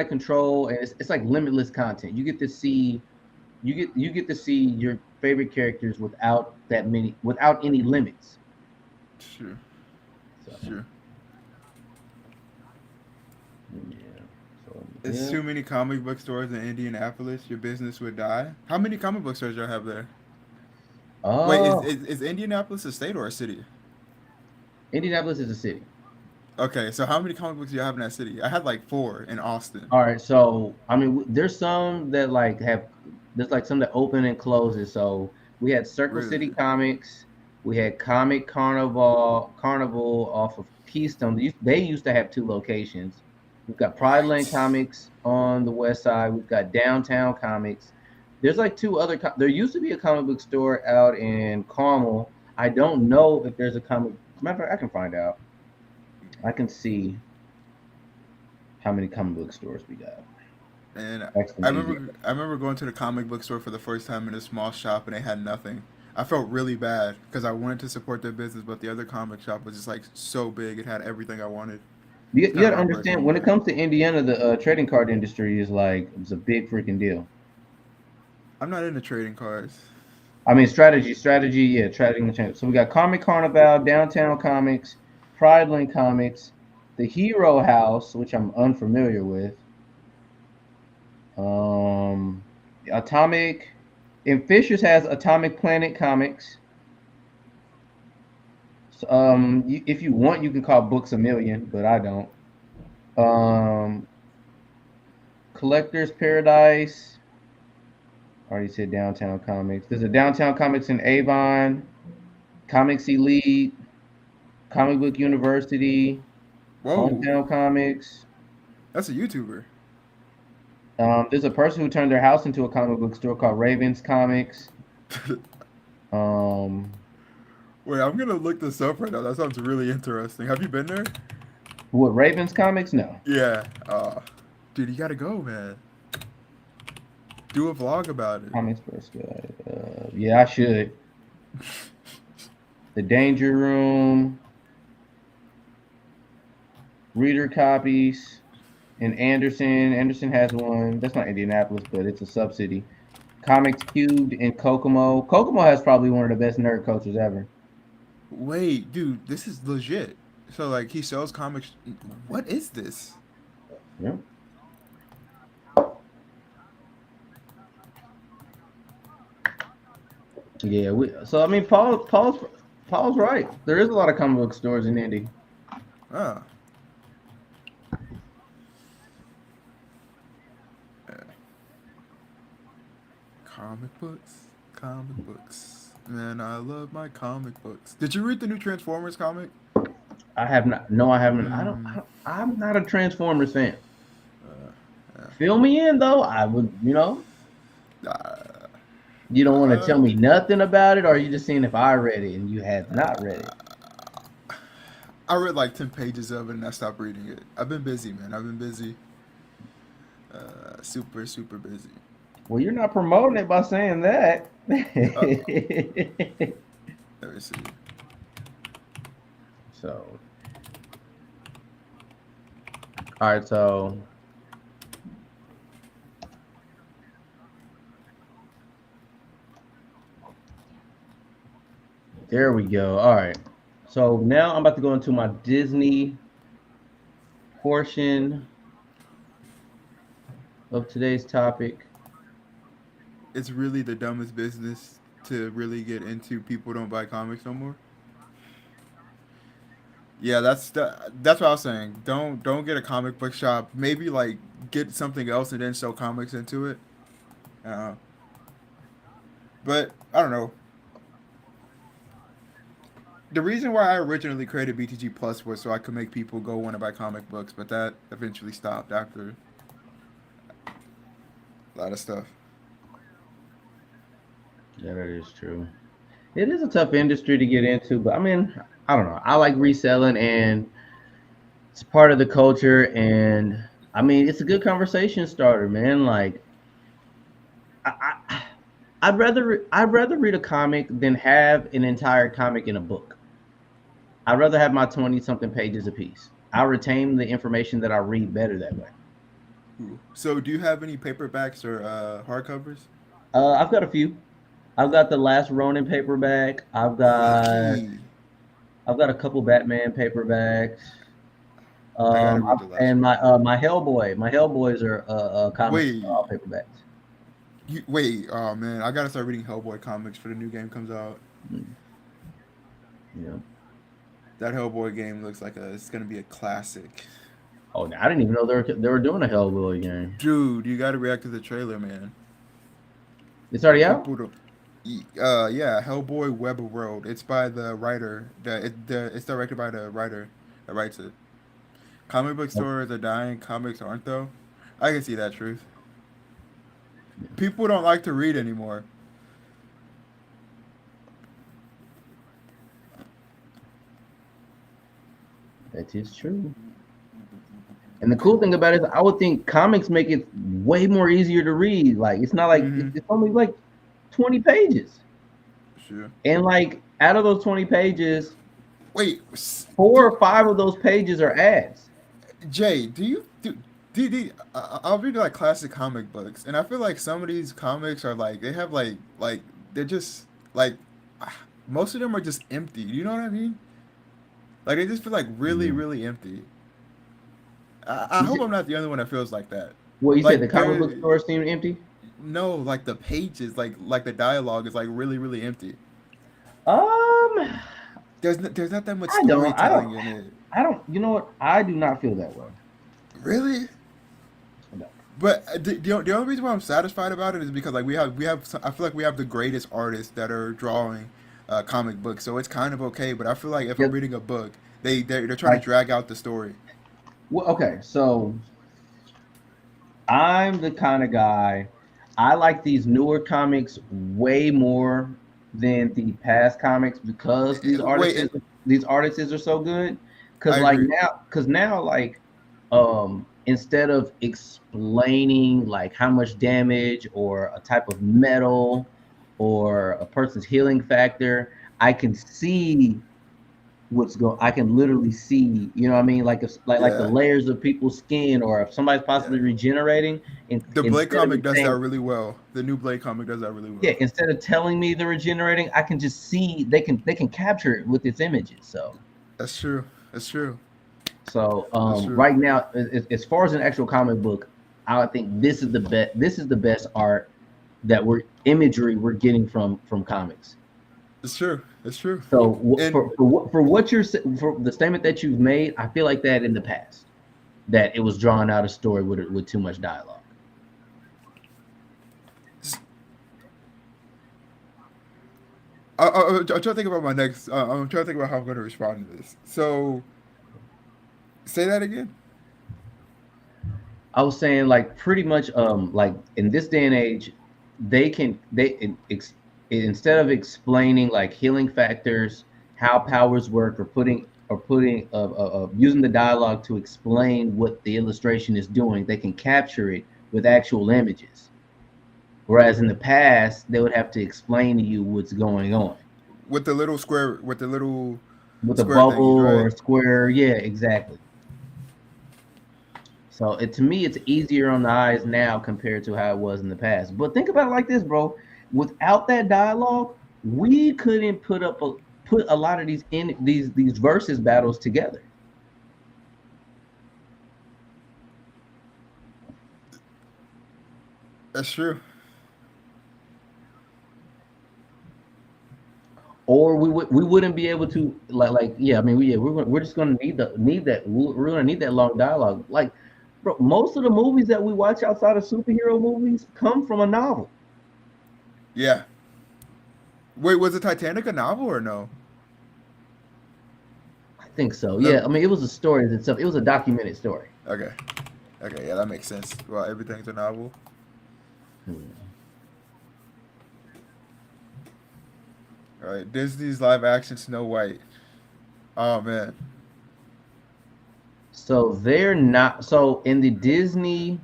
A: control, and it's like limitless content. You get to see, you get to see your favorite characters without any limits.
F: Sure.
A: So
F: Sure.
A: yeah, so
F: It's
A: yeah.
F: too many comic book stores in Indianapolis. Your business would die. How many comic book stores y'all have there? Wait,
A: Oh,
F: is Indianapolis a state or a city?
A: Indianapolis is a city.
F: Okay, so how many comic books do you have in that city? I had like 4 in Austin.
A: All right, so I mean, there's some that like there's like some that open and closes. So we had Circle City
F: Really?
A: Comics, we had Comic Carnival off of Keystone. They used to have 2 locations. We've got Pride Lane
F: What?
A: Comics on the west side. We've got Downtown Comics. There's like 2 other. There used to be a comic book store out in Carmel. I don't know if there's a comic. As a matter of fact, I can find out. I can see how many comic book stores we got.
F: And
A: Actually,
F: I remember going to the comic book store for the first time in a small shop and they had nothing. I felt really bad because I wanted to support their business, but the other comic shop was just like so big. It had everything I wanted.
A: You,
F: It's
A: you
F: kind
A: got
F: of
A: to understand
F: heartbreaking.
A: when it comes to Indiana, the trading card industry is like it's a big freaking deal.
F: I'm not into trading cards.
A: I mean, strategy, yeah, trading. So we got Comic Carnival, Downtown Comics, Pride Link Comics, the Hero House, which I'm unfamiliar with. Um, Atomic, and Fishers has Atomic Planet Comics. So, if you want, you can call Books a Million, but I don't. Um, Collector's Paradise. I already said Downtown Comics. There's a Downtown Comics in Avon, Comics Elite, Comic Book University,
F: Whoa,
A: Hometown Comics.
F: that's a YouTuber.
A: There's a person who turned their house into a comic book store called Ravens Comics. Um,
F: Wait, I'm gonna look this up right now. That sounds really interesting. Have you been there?
A: what Ravens Comics? No.
F: Yeah. Dude, you gotta go, man. Do a vlog about it.
A: Comics First Guide. Yeah, I should. The Danger Room, Reader Copies, in Anderson. Anderson has one. That's not Indianapolis, but it's a sub-city. Comics Cubed in Kokomo. Kokomo has probably one of the best nerd cultures ever.
F: Wait, dude, this is legit. So like he sells comics. What is this?
A: Yeah. Yeah, so I mean, Paul's Paul's right. There is a lot of comic book stores in Indy.
F: Ah. Comic books. Man, I love my comic books. Did you read the new Transformers comic?
A: I have not. No, I haven't. I'm not a Transformers fan. Fill me in though. I would. You know. You don't want to tell me nothing about it, or are you just seeing if I read it and you have not read it?
F: I read like 10 pages of it and I stopped reading it. I've been busy, man. I've been busy. Super, super busy.
A: Well, you're not promoting it by saying that.
F: Let me see.
A: So, all right. So, there we go. All right. So now I'm about to go into my Disney portion of today's topic.
F: It's really the dumbest business to really get into. People don't buy comics no more. Yeah, that's what I was saying. Don't get a comic book shop. Maybe like get something else and then sell comics into it. But I don't know. The reason why I originally created BTG Plus was so I could make people go want to buy comic books, but that eventually stopped after a lot of stuff.
A: Yeah, that is true. It is a tough industry to get into, but I mean, I don't know. I like reselling, and it's part of the culture, and I mean, it's a good conversation starter, man. Like, I'd rather read a comic than have an entire comic in a book. I'd rather have my 20-something pages a piece. I retain the information that I read better that way.
F: So, do you have any paperbacks or hardcovers?
A: I've got a few. I've got the Last Ronin paperback. I've got a couple Batman paperbacks. And my Hellboy. My Hellboys are comics paperbacks.
F: Wait, oh man, I gotta start reading Hellboy comics for the new game comes out.
A: Yeah.
F: That Hellboy game looks like it's gonna be a classic.
A: Oh, I didn't even know they were doing a Hellboy game.
F: Dude, you gotta react to the trailer, man.
A: It's already out?
F: Yeah, Hellboy Web of World. It's by the writer. It's directed by the writer that writes it. Comic book stores are dying. Comics aren't, though. I can see that truth. People don't like to read anymore.
A: That is true. And the cool thing about it is I would think comics make it way more easier to read. Like, it's not like it's only like 20 pages.
F: Sure.
A: And like out of those 20 pages,
F: wait,
A: 4 or 5 of those pages are ads.
F: Jay, I'll read like classic comic books, and I feel like some of these comics are like they have like they're just like most of them are just empty. You know what I mean? Like they just feel like really, really empty. I hope I'm not the only one that feels like that.
A: Well, you said the comic book stores seem empty?
F: No, like the pages, like the dialogue is like really, really empty. There's not that much storytelling in it.
A: You know what? I do not feel that way.
F: Really?
A: No.
F: But the only reason why I'm satisfied about it is because like we have I feel like we have the greatest artists that are drawing comic books, so it's kind of okay. But I feel like if I'm reading a book, they're trying to drag out the story.
A: Well, okay, so I'm the kind of guy, I like these newer comics way more than the past comics because these artists are so good. Because now, instead of explaining like how much damage or a type of metal or a person's healing factor, I can see I can literally see, you know what I mean? Like like the layers of people's skin, or if somebody's possibly regenerating.
F: The Blade comic does that really well. The new Blade comic does that really well.
A: Yeah, instead of telling me they're regenerating, I can just see they can capture it with its images. So
F: that's true. That's true.
A: So right now, as far as an actual comic book, I think this is the best. This is the best art that imagery we're getting from comics.
F: It's true. It's true.
A: So
F: And
A: for what for the statement that you've made, I feel like that in the past, that it was drawn out a story with too much dialogue.
F: I'm trying to think about my next. I'm trying to think about how I'm going to respond to this. So, say that again.
A: I was saying like pretty much like in this day and age, instead of explaining like healing factors, how powers work, or putting using the dialogue to explain what the illustration is doing, they can capture it with actual images. Whereas in the past, they would have to explain to you what's going on
F: With the little square, with the little
A: with a
F: square thingies,
A: bubble or
F: right?
A: a square. Yeah, exactly. So to me, it's easier on the eyes now compared to how it was in the past. But think about it like this, bro. Without that dialogue, we couldn't put a lot of these versus battles together.
F: That's true.
A: Or we wouldn't be able to like yeah. I mean we're just gonna need that we're gonna need that long dialogue. Like, bro, most of the movies that we watch outside of superhero movies come from a novel.
F: Yeah. Wait, was the Titanic a novel or no?
A: I think so.
F: No.
A: Yeah, I mean it was a story itself. It was a documented story.
F: Okay. Okay, yeah, that makes sense. Well, everything's a novel. All right, Disney's live action Snow White. Oh man.
A: So they're not. So in the Disney,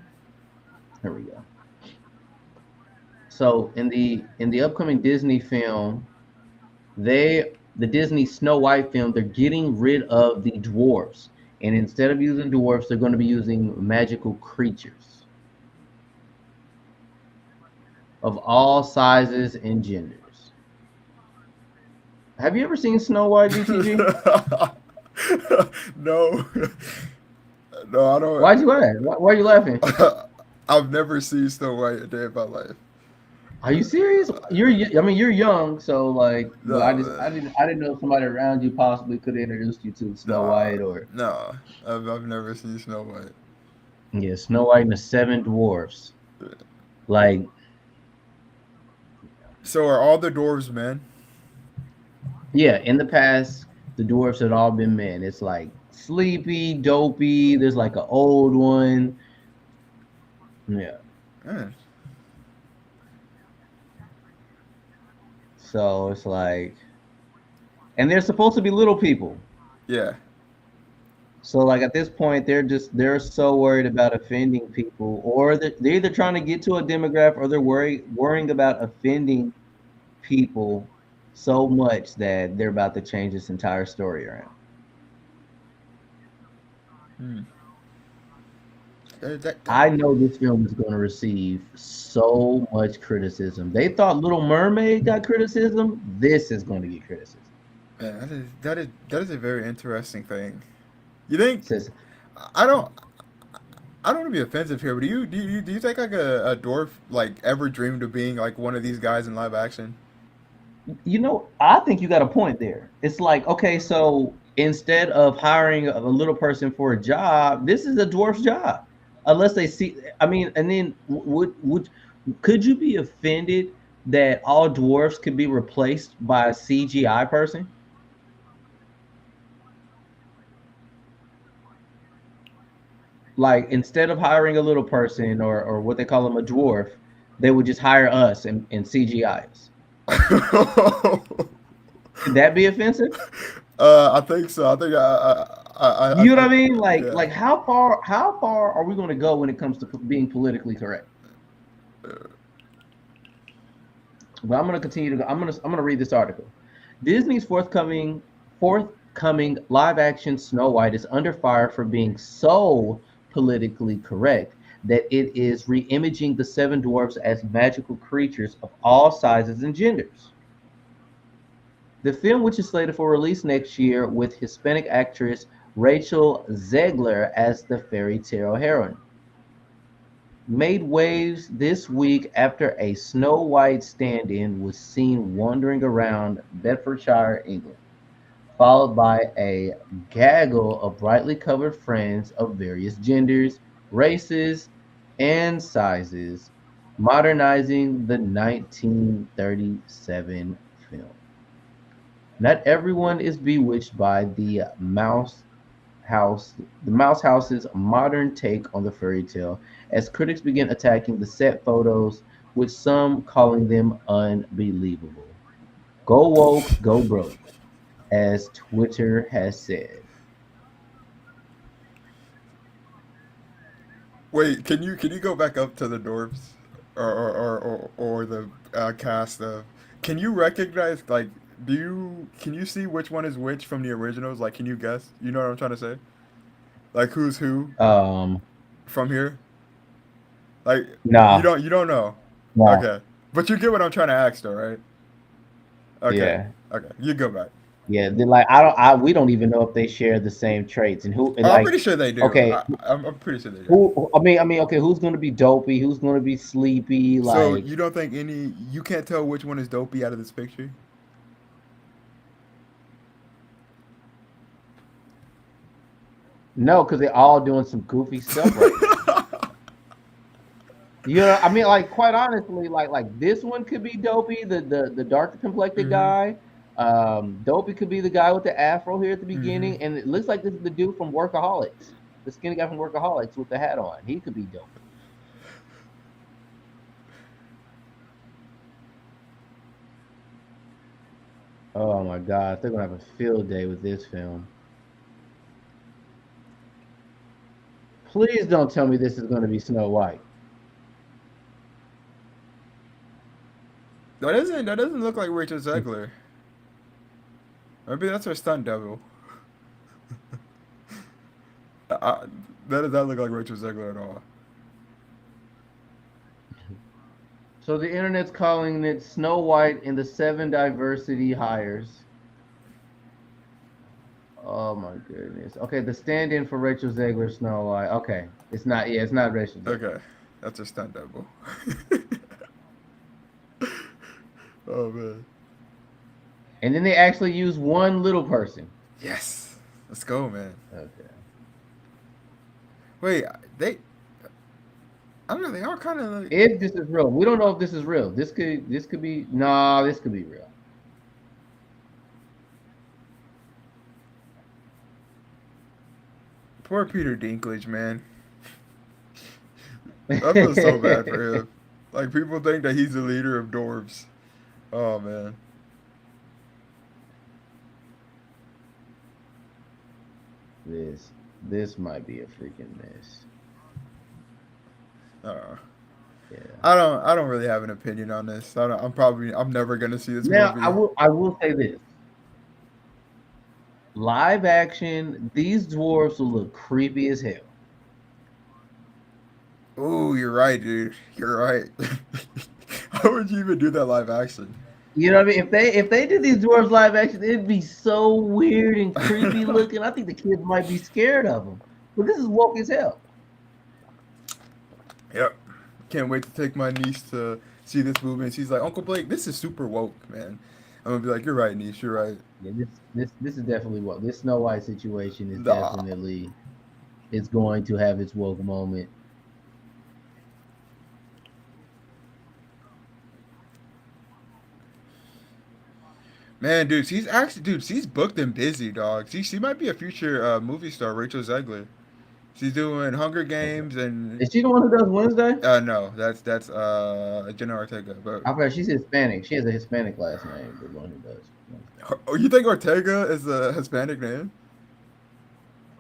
A: here we go. So in the upcoming Disney film, the Disney Snow White film, they're getting rid of the dwarfs, and instead of using dwarfs, they're going to be using magical creatures of all sizes and genders. Have you ever seen Snow White, BTG?
F: No. No, I don't.
A: Why'd you laugh? Why are you laughing?
F: I've never seen Snow White a day in my life.
A: Are you serious? I mean, you're young, so like,
F: No,
A: but I
F: man.
A: didn't know if somebody around you possibly could have introduced you to Snow
F: No,
A: White or
F: no, I've never seen Snow White.
A: yeah, Snow White and the Seven Dwarfs. Like,
F: So are all the dwarves men?
A: yeah, in the past, the dwarfs had all been men. It's like Sleepy, Dopey. There's like an old one. Yeah.
F: Man.
A: So it's like, and they're supposed to be little people.
F: Yeah.
A: So like at this point, they're so worried about offending people, or they're either trying to get to a demographic, or they're worrying about offending people so much that they're about to change this entire story around.
F: Hmm.
A: I know this film is going to receive so much criticism. They thought Little Mermaid got criticism. This is going to get criticism.
F: Man, that is a very interesting thing. You think?
A: Says,
F: I don't want to be offensive here, but do you think like a dwarf like ever dreamed of being like one of these guys in live action?
A: you know, I think you got a point there. It's like, okay, so instead of hiring a little person for a job, this is a dwarf's job. Unless they see, I mean, and then could you be offended that all dwarfs could be replaced by a CGI person? Like instead of hiring a little person or what they call them a dwarf, they would just hire us and CGI us. Could that be offensive?
F: I think so. I think
A: You know what I mean?
F: yeah.
A: Like how far are we going to go when it comes to being politically correct? But I'm going to continue to go. I'm going to read this article. Disney's forthcoming live action Snow White is under fire for being so politically correct that it is re-imaging the seven dwarfs as magical creatures of all sizes and genders. The film, which is slated for release next year with Hispanic actress Rachel Zegler as the fairy tale heroine. made waves this week after a Snow White stand-in was seen wandering around Bedfordshire, England, followed by a gaggle of brightly covered friends of various genders, races, and sizes, modernizing the 1937 film. Not everyone is bewitched by House, the Mouse House's modern take on the fairy tale, as critics begin attacking the set photos, with some calling them unbelievable. Go woke, go broke, as Twitter has said.
F: Wait, can you go back up to the dwarves, or the cast of? Can you recognize like? Can you see which one is which from the originals? Like, can you guess? You know what I'm trying to say? Like, who's who
A: Um,
F: from here? Like,
A: nah,
F: you don't know.
A: nah,
F: Okay, but you get what I'm trying to ask, though, right? Okay,
A: yeah,
F: okay, you go back.
A: yeah. They're like we don't even know if they share the same traits and who and
F: Oh, I'm
A: like,
F: pretty sure they do.
A: okay,
F: I'm pretty sure they do.
A: who? I mean, okay, who's gonna be dopey? Who's gonna be sleepy?
F: So
A: Like,
F: you don't think you can't tell which one is dopey out of this picture?
A: no, because they're all doing some goofy stuff right now. You know, I mean, like quite honestly, like this one could be Dopey, the darker complected
F: hmm
A: guy. Dopey could be the guy with the afro here at the
F: hmm
A: beginning, and it looks like this is the dude from Workaholics, the skinny guy from Workaholics with the hat on. He could be Dopey. Oh my God, they're gonna have a field day with this film. Please don't tell me this is gonna be Snow White.
F: That doesn't look like Rachel Zegler. Maybe that's her stunt double. I, that does not look like Rachel Zegler at all.
A: So the internet's calling it Snow White in the Seven Diversity Hires. Oh my goodness. Okay, the stand-in for Rachel Zegler, Snow White. Okay, it's not. Yeah, it's not Rachel Zegler.
F: Okay, that's her stunt double. Oh man.
A: And then they actually use one little person.
F: Yes. Let's go, man.
A: Okay.
F: Wait, I don't know, they are kind of like.
A: If this is real, we don't know if this is real. This could be. Nah, this could be real.
F: Poor Peter Dinklage, man. I feel so bad for him. Like, people think that he's the leader of dwarves. Oh man.
A: This might be a freaking mess.
F: Uh,
A: Yeah.
F: I don't really have an opinion on this. I'm never gonna see this
A: Now
F: movie.
A: I will say this. Live action, these dwarves will look creepy as hell.
F: Oh, you're right, dude. You're right. How would you even do that live action?
A: You know what I mean? If they did these dwarves live action, it'd be so weird and creepy looking. I think the kids might be scared of them. But this is woke as hell.
F: Yep. Can't wait to take my niece to see this movie, and she's like, Uncle Blake, this is super woke, man. I'm gonna be like, you're right, niece. You're right.
A: Yeah, this is definitely woke. This Snow White situation is
F: Nah.
A: definitely it's going to have its woke moment.
F: Man, dude, she's booked and busy, dog. She might be a future movie star, Rachel Zegler. She's doing Hunger Games and
A: Is she the one who does Wednesday?
F: no, that's Jenna Ortega. But
A: I forgot she's Hispanic. She has a Hispanic last name, the one who does Wednesday.
F: oh, you think Ortega is a Hispanic name?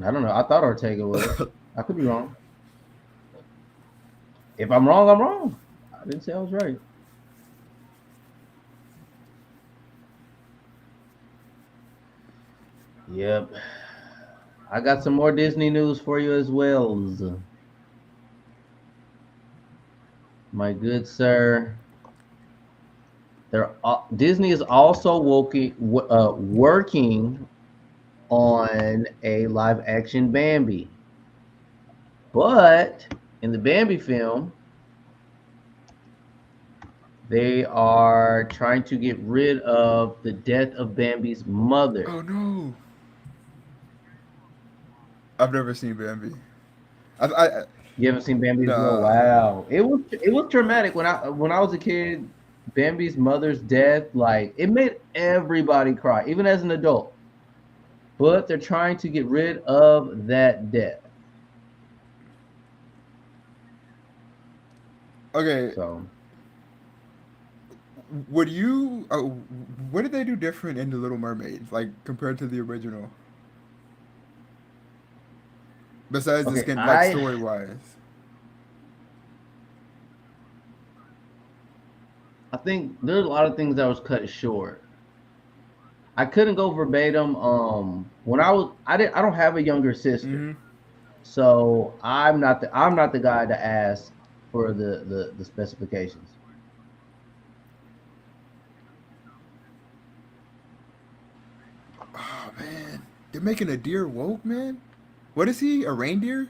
A: I don't know. I thought Ortega was. I could be wrong. If I'm wrong, I'm wrong. I didn't say I was right. Yep. I got some more Disney news for you as well. My good sir. Disney is also working on a live action Bambi. But in the Bambi film, They are trying to get rid of the death of Bambi's mother.
F: Oh no! I've never seen Bambi. I
A: You haven't seen Bambi's? Oh
F: nah.
A: wow, it was traumatic when I was a kid. Bambi's mother's death, like it made everybody cry, even as an adult. But they're trying to get rid of that death.
F: Okay,
A: So
F: would you? What did they do different in the Little Mermaid, like compared to the original? Besides the
A: okay,
F: skin, like
A: I
F: story wise.
A: I think there's a lot of things that was cut short. I couldn't go verbatim. When I don't have a younger sister,
F: Mm-hmm.
A: so I'm not the guy to ask for the specifications.
F: Oh man, they're making a deer woke, man. What is he? A reindeer?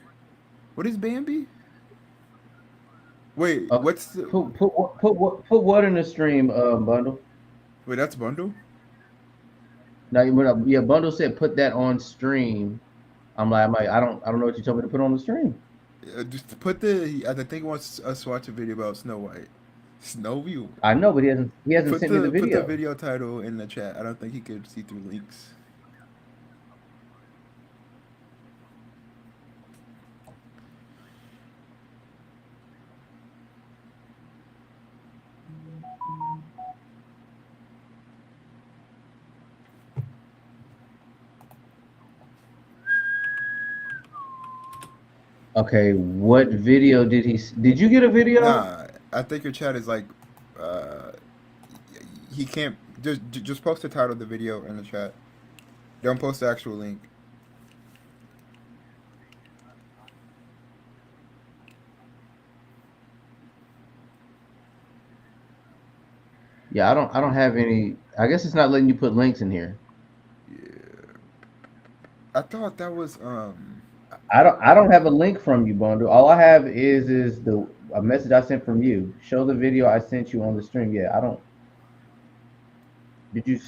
F: What is Bambi? Wait,
A: Okay,
F: what's the?
A: put what in the stream, bundle.
F: Wait, that's Bundle.
A: Now, yeah, bundle said put that on stream. I'm like, I don't know what you told me to put on the stream.
F: Just put the. I think he wants us to watch a video about Snow White. Snow View.
A: I know, but he hasn't
F: Put
A: sent me the
F: the
A: video.
F: video title in the chat. I don't think he could see through links.
A: Okay, what video did you get a video?
F: Nah, I think your chat is like, uh, he can't just post the title of the video in the chat. Don't post the actual link.
A: Yeah, I don't have any. I guess it's not letting you put links in here.
F: Yeah, I thought that was
A: I don't have a link from you, bundle. All I have is the a message I sent from you. Show the video I sent you on the stream. Yeah, I don't. Did you?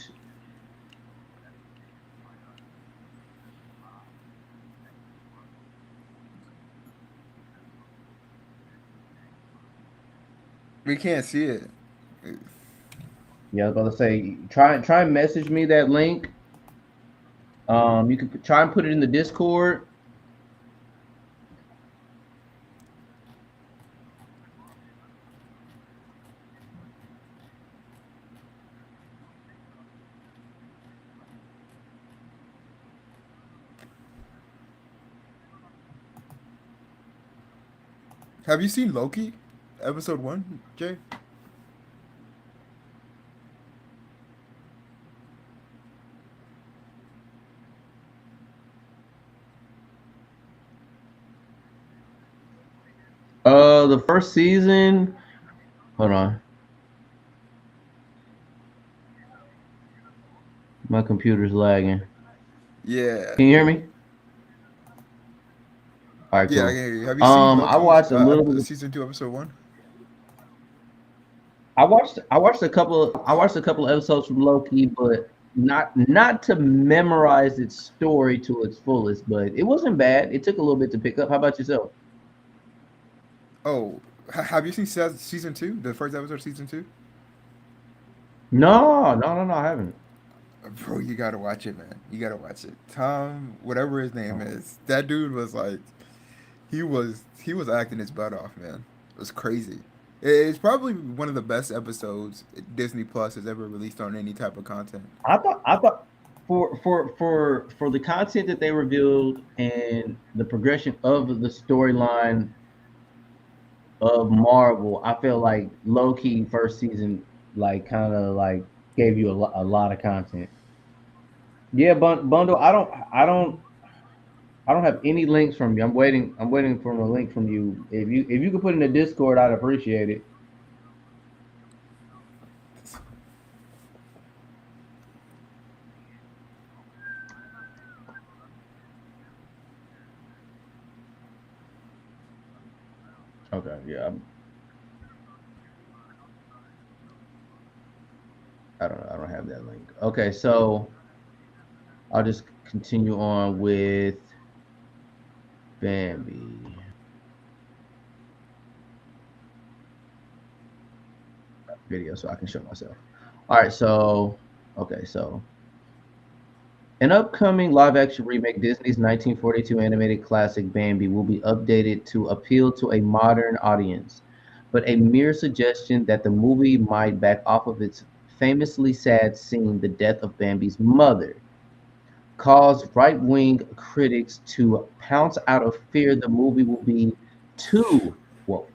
F: we can't see it.
A: Yeah, I was about to say try and message me that link. You can try and put it in the Discord.
F: Have you seen Loki, episode 1, Jay?
A: The first season. Hold on. My computer's lagging.
F: Yeah.
A: Can you hear me? All right,
F: Yeah, I
A: cool.
F: can hear you. Have you seen
A: I
F: Loki,
A: watched a little bit.
F: season 2, episode 1?
A: I watched a couple of episodes from Loki, but not to memorize its story to its fullest. But it wasn't bad. It took a little bit to pick up. How about yourself?
F: Oh, have you seen season 2? The first episode of season 2?
A: No, no, no, no. I haven't.
F: Bro, you gotta watch it, man. You gotta watch it. Tom, whatever his name
A: Oh.
F: is, that dude was like, he was acting his butt off, man. It was crazy. It's probably one of the best episodes Disney Plus has ever released on any type of content.
A: I thought for the content that they revealed and the progression of the storyline of Marvel, I feel like low key first season like kind of like gave you a lot of content. Yeah, bundle. I don't have any links from you. I'm waiting for a link from you. If you could put in the Discord, I'd appreciate it. Okay, yeah. have that link. Okay, so I'll just continue on with Bambi. Video so I can show myself. All right, so okay, so an upcoming live-action remake, Disney's 1942 animated classic Bambi, will be updated to appeal to a modern audience. But a mere suggestion that the movie might back off of its famously sad scene, the death of Bambi's mother, caused right-wing critics to pounce out of fear the movie will be too woke.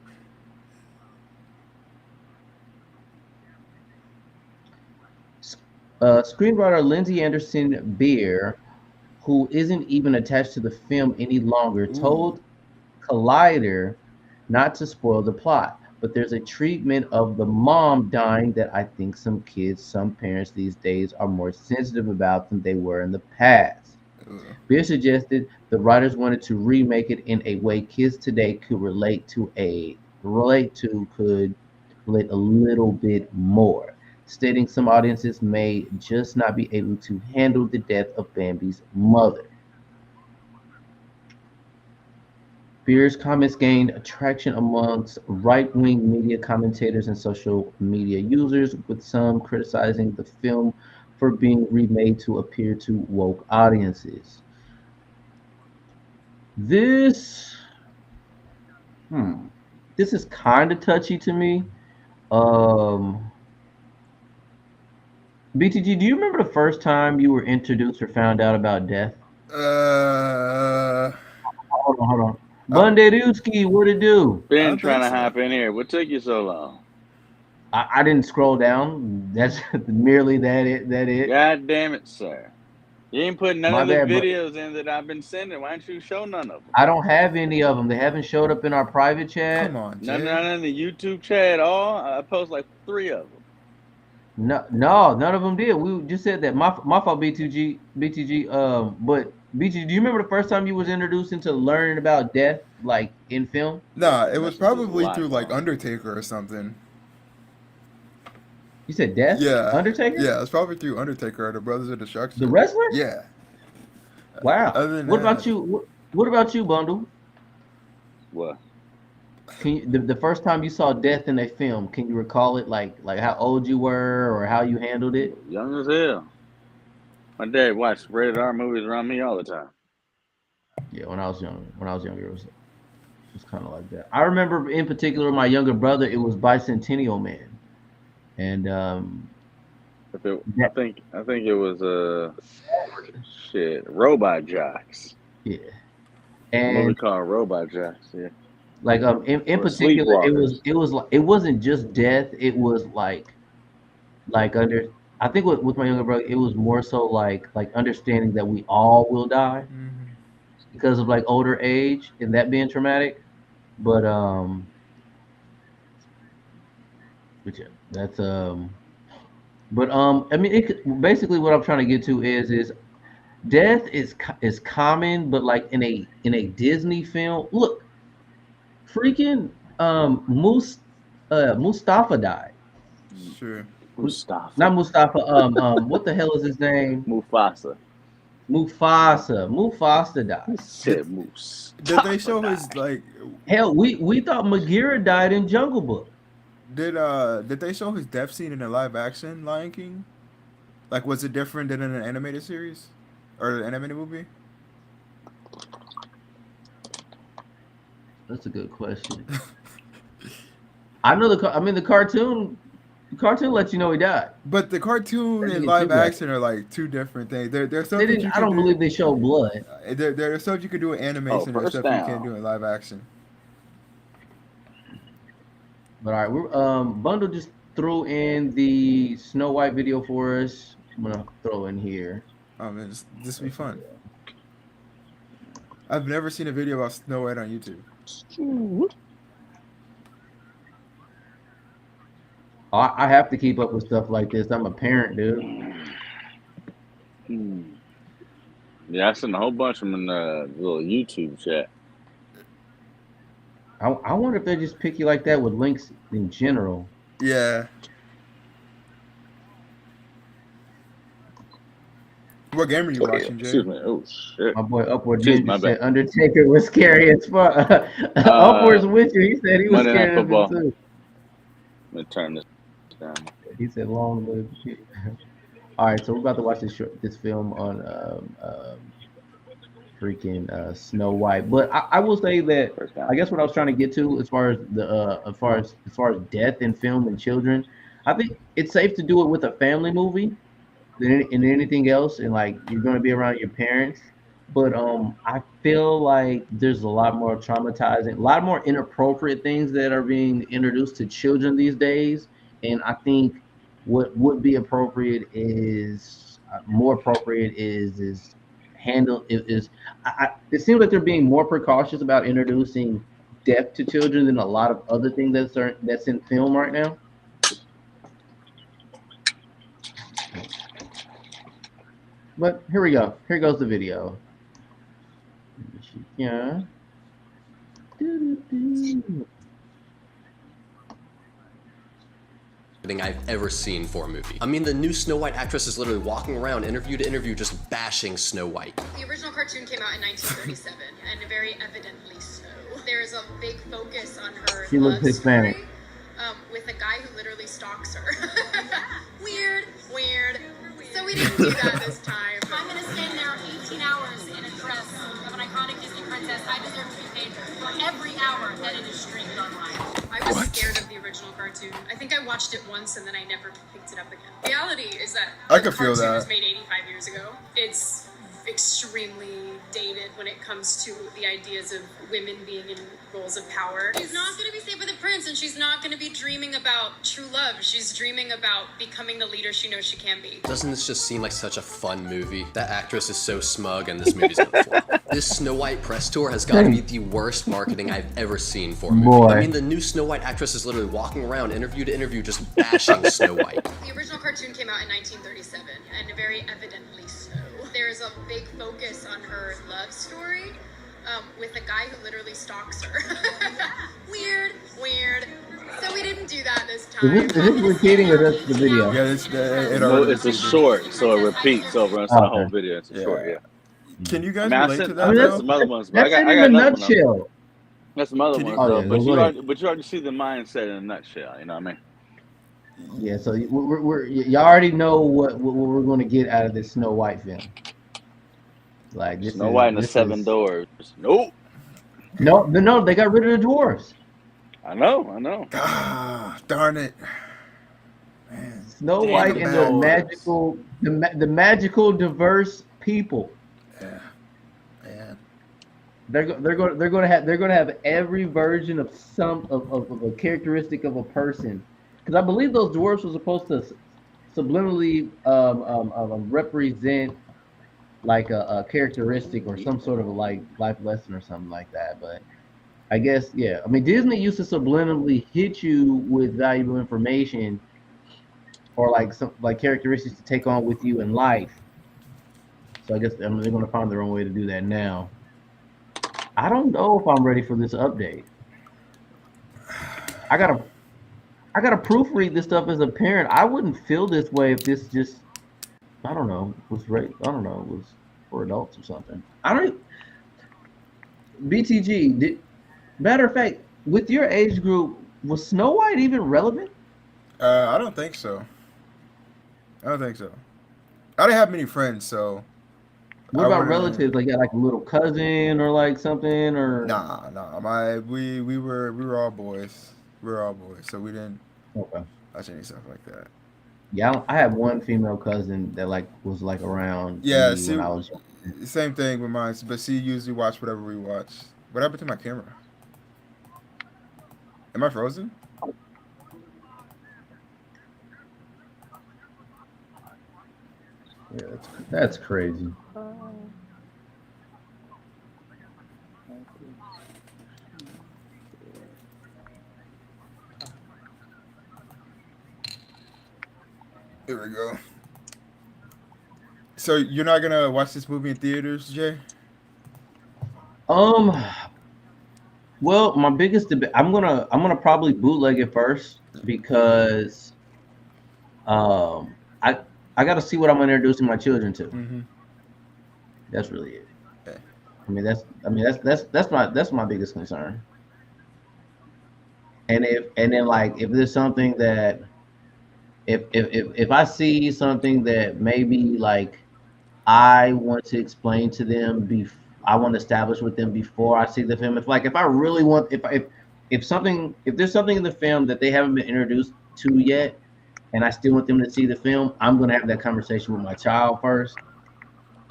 A: Screenwriter Lindsay Anderson Beer, who isn't even attached to the film any longer, told Collider not to spoil the plot. But there's a treatment of the mom dying that I think some parents these days are more sensitive about than they were in the past. Beer suggested the writers wanted to remake it in a way kids today could relate a little bit more, stating some audiences may just not be able to handle the death of Bambi's mother. Beer's comments gained traction amongst right-wing media commentators and social media users, with some criticizing the film for being remade to appeal to woke audiences. This is kind of touchy to me. BTG, do you remember the first time you were introduced or found out about death? Hold on. Bunderuski, what it do?
G: Been trying to hop in here. What took you so long?
A: I didn't scroll down. That's merely that it.
G: God damn it, sir. You ain't putting none
A: My
G: of the
A: bad,
G: videos in that I've been sending. Why don't you show none of them?
A: I don't have any of them. They haven't showed up in our private chat.
F: Come on, Jay.
G: None in the YouTube chat at all. I post like 3 of them.
A: No, none of them did. We just said that. My fault, BTG. But BTG, do you remember the first time you was introduced into learning about death, like in film?
F: Nah, it was probably through like Undertaker or something.
A: You said death?
F: Yeah.
A: Undertaker?
F: Yeah, it was probably through Undertaker or the Brothers of Destruction.
A: The wrestler?
F: Yeah.
A: Wow.
F: Other than
A: What
F: that-
A: about you? What about you, Bundle?
G: What?
A: Can you, the first time you saw death in a film, can you recall it, like how old you were or how you handled it?
G: Young as hell. My dad watched rated R movies around me all the time.
A: Yeah, when I was younger, it was kind of like that. I remember in particular my younger brother, it was Bicentennial Man, and
G: I think it was Robot Jocks.
A: yeah,
G: A movie
A: and
G: called Robot Jocks. Yeah.
A: like in
G: Or
A: particular,
G: Sleepwalkers.
A: it wasn't just death. It was like under. I think with my younger brother, it was more so like understanding that we all will die because of like older age and that being traumatic. But yeah, that's but I mean, basically what I'm trying to get to is death is common, but like in a Disney film, look, freaking Mustafa died.
F: Sure.
G: Mustafa.
A: Not Mustafa. What the hell is his name?
G: Mufasa.
A: Mufasa died.
G: He said Moose.
F: Did they show his like?
A: Hell, we thought Bagheera died in Jungle Book.
F: Did they show his death scene in the live action Lion King? Like, was it different than in an animated series or an animated movie?
A: That's a good question. I know the cartoon. The cartoon lets you know he died.
F: But the cartoon
A: They
F: and
A: didn't
F: live
A: do that.
F: action are like two different things. There's stuff
A: They
F: that you
A: didn't. I
F: can
A: don't
F: do.
A: believe they show blood.
F: There's stuff you can do in animation and
G: first
F: stuff
G: down.
F: you can't do in live action.
A: But all right, we're Bundle just threw in the Snow White video for us. I'm gonna throw in here.
F: Oh man, this will be fun. I've never seen a video about Snow White on YouTube.
A: I have to keep up with stuff like this. I'm a parent, dude.
G: Yeah, I sent a whole bunch of them in the little YouTube chat.
A: I wonder if they just pick you like that with links in general.
F: Yeah. What game are you
G: Oh, yeah.
F: watching, Jay?
G: Excuse me. Oh shit.
A: My boy Upward
G: Excuse
A: Ninja
G: my
A: said
G: bad.
A: Undertaker was scary as fuck. Upward's with you. He said he was
G: Monday Night
A: scared of him
G: Football.
A: too.
G: Let me turn this down.
A: He said long live shit. All right, so we're about to watch this film on freaking Snow White. But I will say that
G: First down.
A: I guess what I was trying to get to as far as the as far as death in film and children, I think it's safe to do it with a family movie than anything else, and like you're going to be around your parents. But I feel like there's a lot more traumatizing, a lot more inappropriate things that are being introduced to children these days, and I think what would be appropriate is more appropriate is handle is it seems like they're being more precautious about introducing death to children than a lot of other things that's in film right now. But here we go. Here goes the video. Yeah.
H: Thing I've ever seen for a movie. I mean, the new Snow White actress is literally walking around interview to interview just bashing Snow White.
I: The original cartoon came out in 1937, and very evidently so. There's a big focus on her
A: She looks
I: love
A: Hispanic.
I: story, with a guy who literally stalks her. Weird. So we didn't do that this time. If I'm gonna stand there 18 hours in a dress of an iconic Disney princess, I deserve to be paid for every hour that it is streamed online. I was scared of the original cartoon. I think I watched it once and then I never picked it up again. Reality is that
F: I
I: the
F: could feel
I: cartoon
F: that.
I: was made 85 years ago. It's extremely dated when it comes to the ideas of women being in roles of power. She's not going to be saved by the prince, and she's not going to be dreaming about true love. She's dreaming about becoming the leader she knows she can be.
H: Doesn't this just seem like such a fun movie? That actress is so smug and this movie's gonna flop. This Snow White press tour has got to be the worst marketing I've ever seen for a movie.
A: Boy.
H: I mean, the new Snow White actress is literally walking around interview to interview just bashing Snow White.
I: The original cartoon came out in 1937, and very evidently so. There's a big focus on her love story, with a guy who literally stalks her. Weird. So we didn't do that this time.
A: Is this repeating or just the video?
F: Yeah, it
G: No,
F: already
G: it's a short, so it repeats, so it runs the whole video. It's a short, yeah.
F: Can you guys
G: I mean, I
F: relate
G: said-
F: to
G: I
F: that?
G: mean,
F: though?
G: that's some other ones, but
A: That's
G: I
A: in
G: got
A: a
G: another one.
A: nutshell.
G: That's some other
F: Can
G: ones,
F: you-
G: though.
A: yeah,
G: But
A: go
G: you
A: ahead.
G: already see the mindset in a nutshell. You know what I mean?
A: Yeah, so y'all already know what we're going to get out of this Snow White film. Like this
G: Snow
A: is-
G: White and the
A: this
G: Seven
A: is-
G: Doors. Nope.
A: No, they got rid of the dwarves.
G: I know.
F: Ah, darn it. Man.
A: Snow
F: Damn
A: White
F: the
A: and the
F: dwarves.
A: magical, the magical diverse people.
F: Yeah. Man.
A: They're going to have every version of of a characteristic of a person, because I believe those dwarfs were supposed to subliminally represent like a characteristic or some sort of like life lesson or something like that. But I guess yeah, I mean Disney used to subliminally hit you with valuable information or like some like characteristics to take on with you in life. So I guess they're going to find their own way to do that now. I don't know if I'm ready for this update. I gotta proofread this stuff as a parent. I wouldn't feel this way if this just was for adults or something. BTG matter of fact, with your age group, was Snow White even relevant?
F: I don't think so. I didn't have many friends, so.
A: What
F: I
A: about
F: wouldn't-
A: relatives? Like, you got like a little cousin or like something or?
F: Nah. We were all boys. So we didn't
A: Okay.
F: watch any stuff like that.
A: Yeah, I had one female cousin that like was like around
F: Yeah,
A: me
F: see,
A: when I was.
F: same thing with mine, but she usually watch whatever we watch. What happened to my camera? Am I frozen?
A: Yeah, that's crazy.
F: Here we go. So you're not gonna watch this movie in theaters, Jay?
A: Well, my biggest debate. I'm gonna probably bootleg it first because, I got to see what I'm introducing my children to.
F: Mm-hmm.
A: That's really it.
F: Okay.
A: That's my biggest concern. And if there's something that if I see something that maybe like I want to explain to them I want to establish with them before I see the film. If I really want if there's something in the film that they haven't been introduced to yet, and I still want them to see the film, I'm gonna have that conversation with my child first.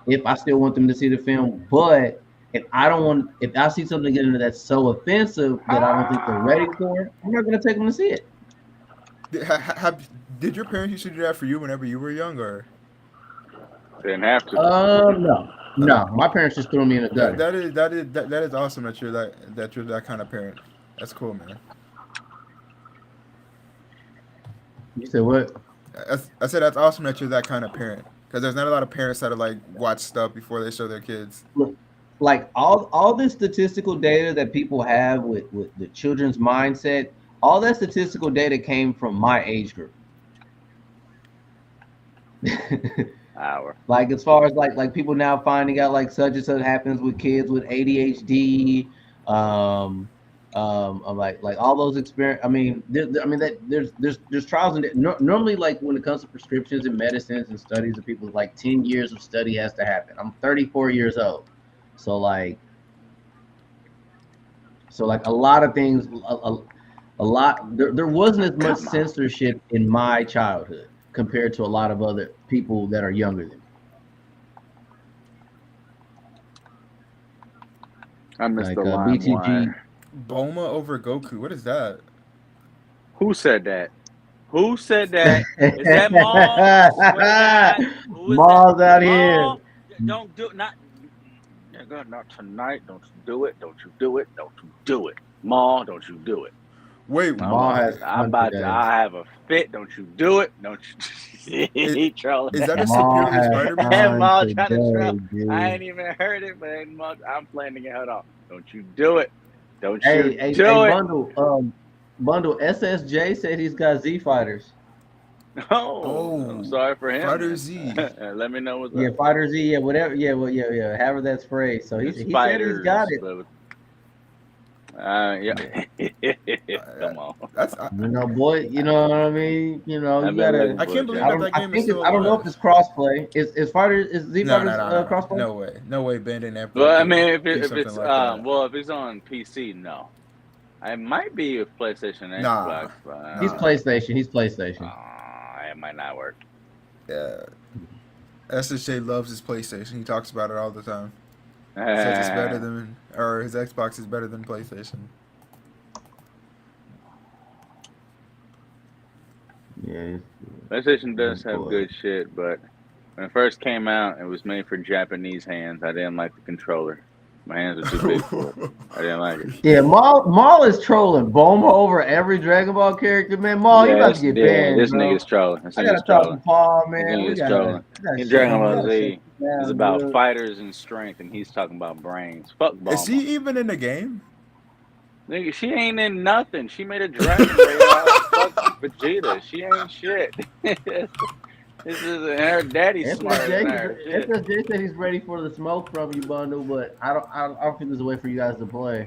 A: If I still want them to see the film, but if I see something in there that's so offensive that I don't think they're ready for it, I'm not gonna take them to see it.
F: Did your parents used to do that for you whenever you were young, or?
G: Didn't have to.
A: No. My parents just threw me in the gutter.
F: That is awesome that you're that kind of parent. That's cool, man.
A: You said what?
F: I said that's awesome that you're that kind of parent, because there's not a lot of parents that are like watch stuff before they show their kids.
A: Look, like all this statistical data that people have with the children's mindset, all that statistical data came from my age group. Like as far as like people now finding out like such and such happens with kids with ADHD, like all those experience. I mean, there's trials and normally like when it comes to prescriptions and medicines and studies of people, like 10 years of study has to happen. I'm 34 years old, so like a lot of things, there wasn't as much censorship in my childhood compared to a lot of other people that are younger than me.
G: I missed
A: Like
G: the line.
A: BTG.
F: Bulma over Goku. What is that?
G: Who said that? Who said that? Is that Maul? I swear to God. Who is
A: Maul's
G: that?
A: out here.
G: Maul? Don't do it. Not tonight. Don't you do it. Don't you do it. Don't you do it. Maul, don't you do it.
F: Wait,
A: Maul has
G: I'm about to. I have a fit. Don't you do it. Don't you? He trolling.
F: Is that a
A: Maul
F: Superior
A: has
F: Spider-Man?
A: time
G: Maul
A: to
G: trying to
A: go,
G: troll.
A: dude.
G: I ain't even heard it, but Maul, I'm planning it. Hold on. Don't you do it. Don't you
A: Hey,
G: do it.
A: Bundle. SSJ said he's got Z fighters.
G: Oh, I'm sorry for him.
F: Fighter Z.
G: Let me know what's
A: Yeah,
G: up.
A: Fighter Z. Yeah, whatever. Yeah, well, yeah. However that's phrased. So he said he's got it.
G: Yeah. Come on.
F: That's
A: You know, boy. You know what I mean. You know, you gotta.
F: I can't believe
A: I don't.
F: that
A: I
F: game is
A: think
F: still
A: I don't know if
F: alive.
A: it's crossplay. Is Fighter is Z
F: No,
A: Fighters crossplay?
F: No way. Bandai Namco.
G: Well, I
F: could
G: mean, if
F: do
G: it's
F: something like that.
G: well, if it's on PC, no. It might be with PlayStation and
F: Nah.
G: Xbox. But,
A: He's PlayStation.
G: It might not work.
F: Yeah. SSJ loves his PlayStation. He talks about it all the time. Says it's better than, or his Xbox is better than PlayStation.
A: Yeah.
G: PlayStation does have
A: Boy.
G: good shit, but when it first came out, it was made for Japanese hands. I didn't like the controller. My hands are too big for it. I didn't like it.
A: Yeah, Maul is trolling Bulma over every Dragon Ball character, man. Maul, you about to get banned,
G: this
A: bro.
G: nigga's trolling. This
A: I gotta
G: nigga's
A: talk to
G: trolling.
A: Paul, man.
G: This
A: We
G: nigga's
A: gotta
G: trolling.
A: shut
G: In Dragon Ball
A: him
G: Z
A: down,
G: is about
A: dude.
G: fighters and strength, and he's talking about brains. Fuck Bulma.
F: Is he even in the game?
G: Nigga, she ain't in nothing. She made a dragon raid out of fuck Vegeta. She ain't shit. This is her daddy's smarter than her. Shit.
A: SSJ said he's ready for the smoke from you, Bundle, but I don't think there's a way for you guys to play.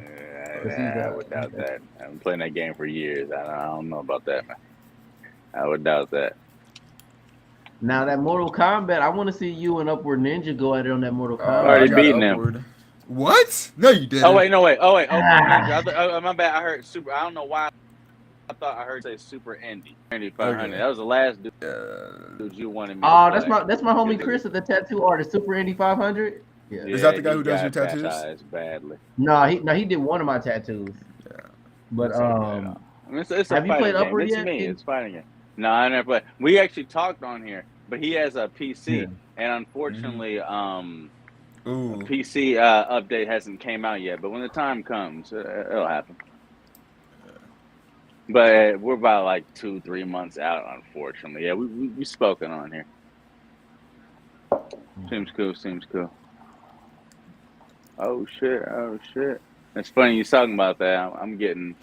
G: I would doubt that. I've been playing that game for years. I don't know about that, man. I would doubt that.
A: Now that Mortal Kombat, I want to see you and Upward Ninja go at it on that Mortal Kombat.
G: already
F: I got
G: beaten him.
F: Upward. What? No, you didn't.
G: Oh wait. My bad. I heard super. I don't know why. I thought I heard say Super Indy 500.
F: Okay.
G: That was the last dude you wanted me to
A: Oh,
G: play.
A: that's my homie Chris, the tattoo artist, Super Indy 500. Yeah.
F: Is that the guy
G: he
F: who does your
G: got
F: tattoos?
G: baptized badly.
A: No, he did one of my tattoos.
F: Yeah.
A: But
G: I mean, it's a
A: have you
G: fighting
A: played
G: game.
A: Upward
G: It's
A: yet?
G: me. It's fighting game. No, I never played. We actually talked on here, but he has a PC,
A: Yeah.
G: and unfortunately,
F: Ooh.
G: PC update hasn't came out yet. But when the time comes, it'll happen. But we're about like 2-3 months out, unfortunately. Yeah, we spoken on here. Seems cool. Oh shit. It's funny you talking about that. I'm getting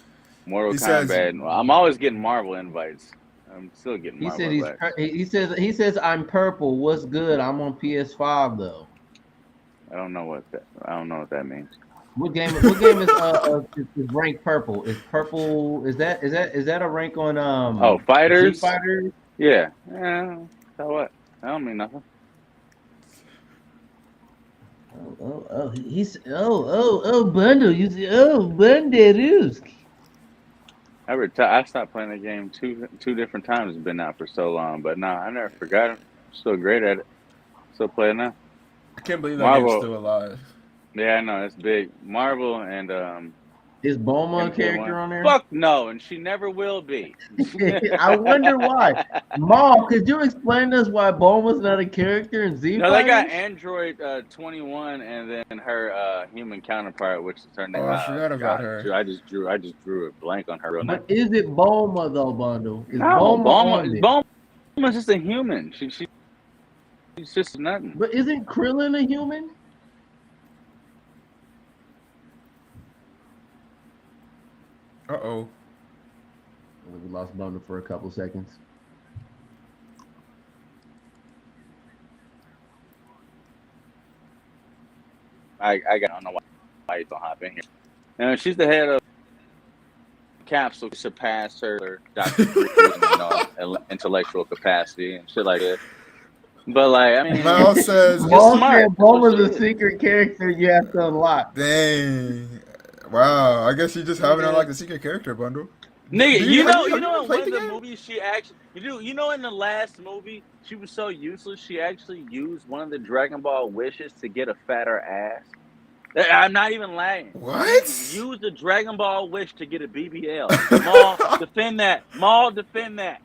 G: Mortal
F: He says-
G: Kombat. Well, I'm always getting Marvel invites. I'm still getting
A: he
G: Marvel
A: said
G: invites.
A: he says I'm purple. What's good? I'm on PS5 though.
G: I don't know what that means.
A: What game is ranked purple? Is purple is that a rank on
G: Fighters?
A: G Fighters?
G: Yeah. So what? That don't mean nothing.
A: Bundle. You see, Bunderusk.
G: I stopped playing the game two different times. It's been out for so long, but no, I never forgot it. Still great at it. Still playing now.
F: I can't believe that game's still alive.
G: Yeah, I know, it's big. Marvel and
A: is Bulma a character on there?
G: Fuck no, and she never will be.
A: I wonder why. Mom, could you explain to us why Bulma's not a character in Z?
G: No, they got Android 21 and then her human counterpart, which is her name.
F: Oh, I forgot about her.
G: I just drew a blank on her real name.
A: But is it Bulma though, Bundle? Is
G: No,
A: Bulma's
G: just a human. She's just nothing.
A: But isn't Krillin a human?
F: Uh-oh.
A: We lost Bundle for a couple seconds.
G: I don't know why you don't hop in here. And she's the head of Capsule, surpassed her Dr. Intellectual capacity and shit like that. But like, I mean,
F: Mal says
A: Bulma's a secret character you have to unlock.
F: Dang. Wow, I guess you just haven't unlocked the secret character, Bundle.
G: Nigga, you know in one of the movies she actually in the last movie she was so useless she actually used one of the Dragon Ball wishes to get a fatter ass. I'm not even lying.
F: What?
G: Use the Dragon Ball wish to get a BBL. Maul, defend that. Maul, defend that.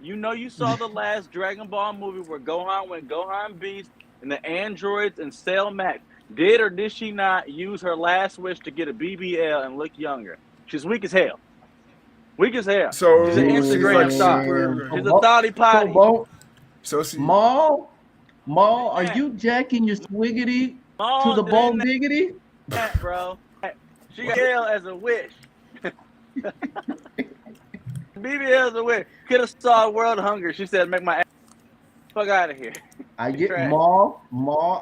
G: You know you saw the last Dragon Ball movie where Gohan went Gohan Beast and the androids and Cell Max. Did or did she not use her last wish to get a BBL and look younger? She's weak as hell. Weak as hell.
F: So
G: she's an Instagram star. She's a thotty potty.
A: Maul, are you jacking your swiggity to the bone diggity?
G: Yeah, bro. She got hell as a wish. BBL as a wish. Could have saw world hunger. She said, "Make my ass fuck out of here."
A: I get Maul.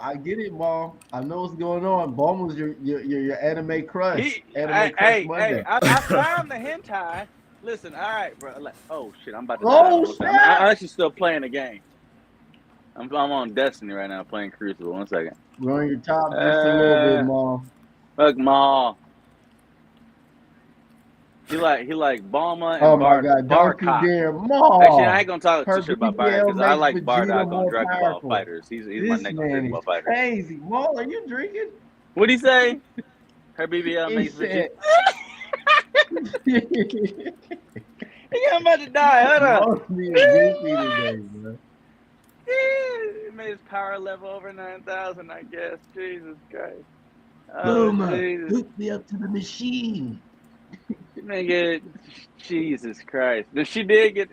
A: I get it, Maul. I know what's going on. Bulma's your anime crush.
G: Hey, I found the hentai. Listen, all right, bro. Oh shit, I'm about to. I'm actually still playing the game. I'm on Destiny right now, playing Crucible. 1 second.
A: We're on your top just a little bit, Maul.
G: Fuck Maul. He like Bulma and
A: oh my God, don't you dare, Maul.
G: Actually, I ain't gonna talk shit about Bardock because I like Bardock on Dragon Ball Fighters. He's my next Dragon Ball Fighter.
A: Crazy, Maul. Are you drinking?
G: What'd he say? Her BBL makes Vegeta. I'm about to die. Hold on. He made his power level over 9,000, I guess. Jesus Christ.
A: Bulma, hook me up to the machine.
G: Nigga, Jesus Christ. She did get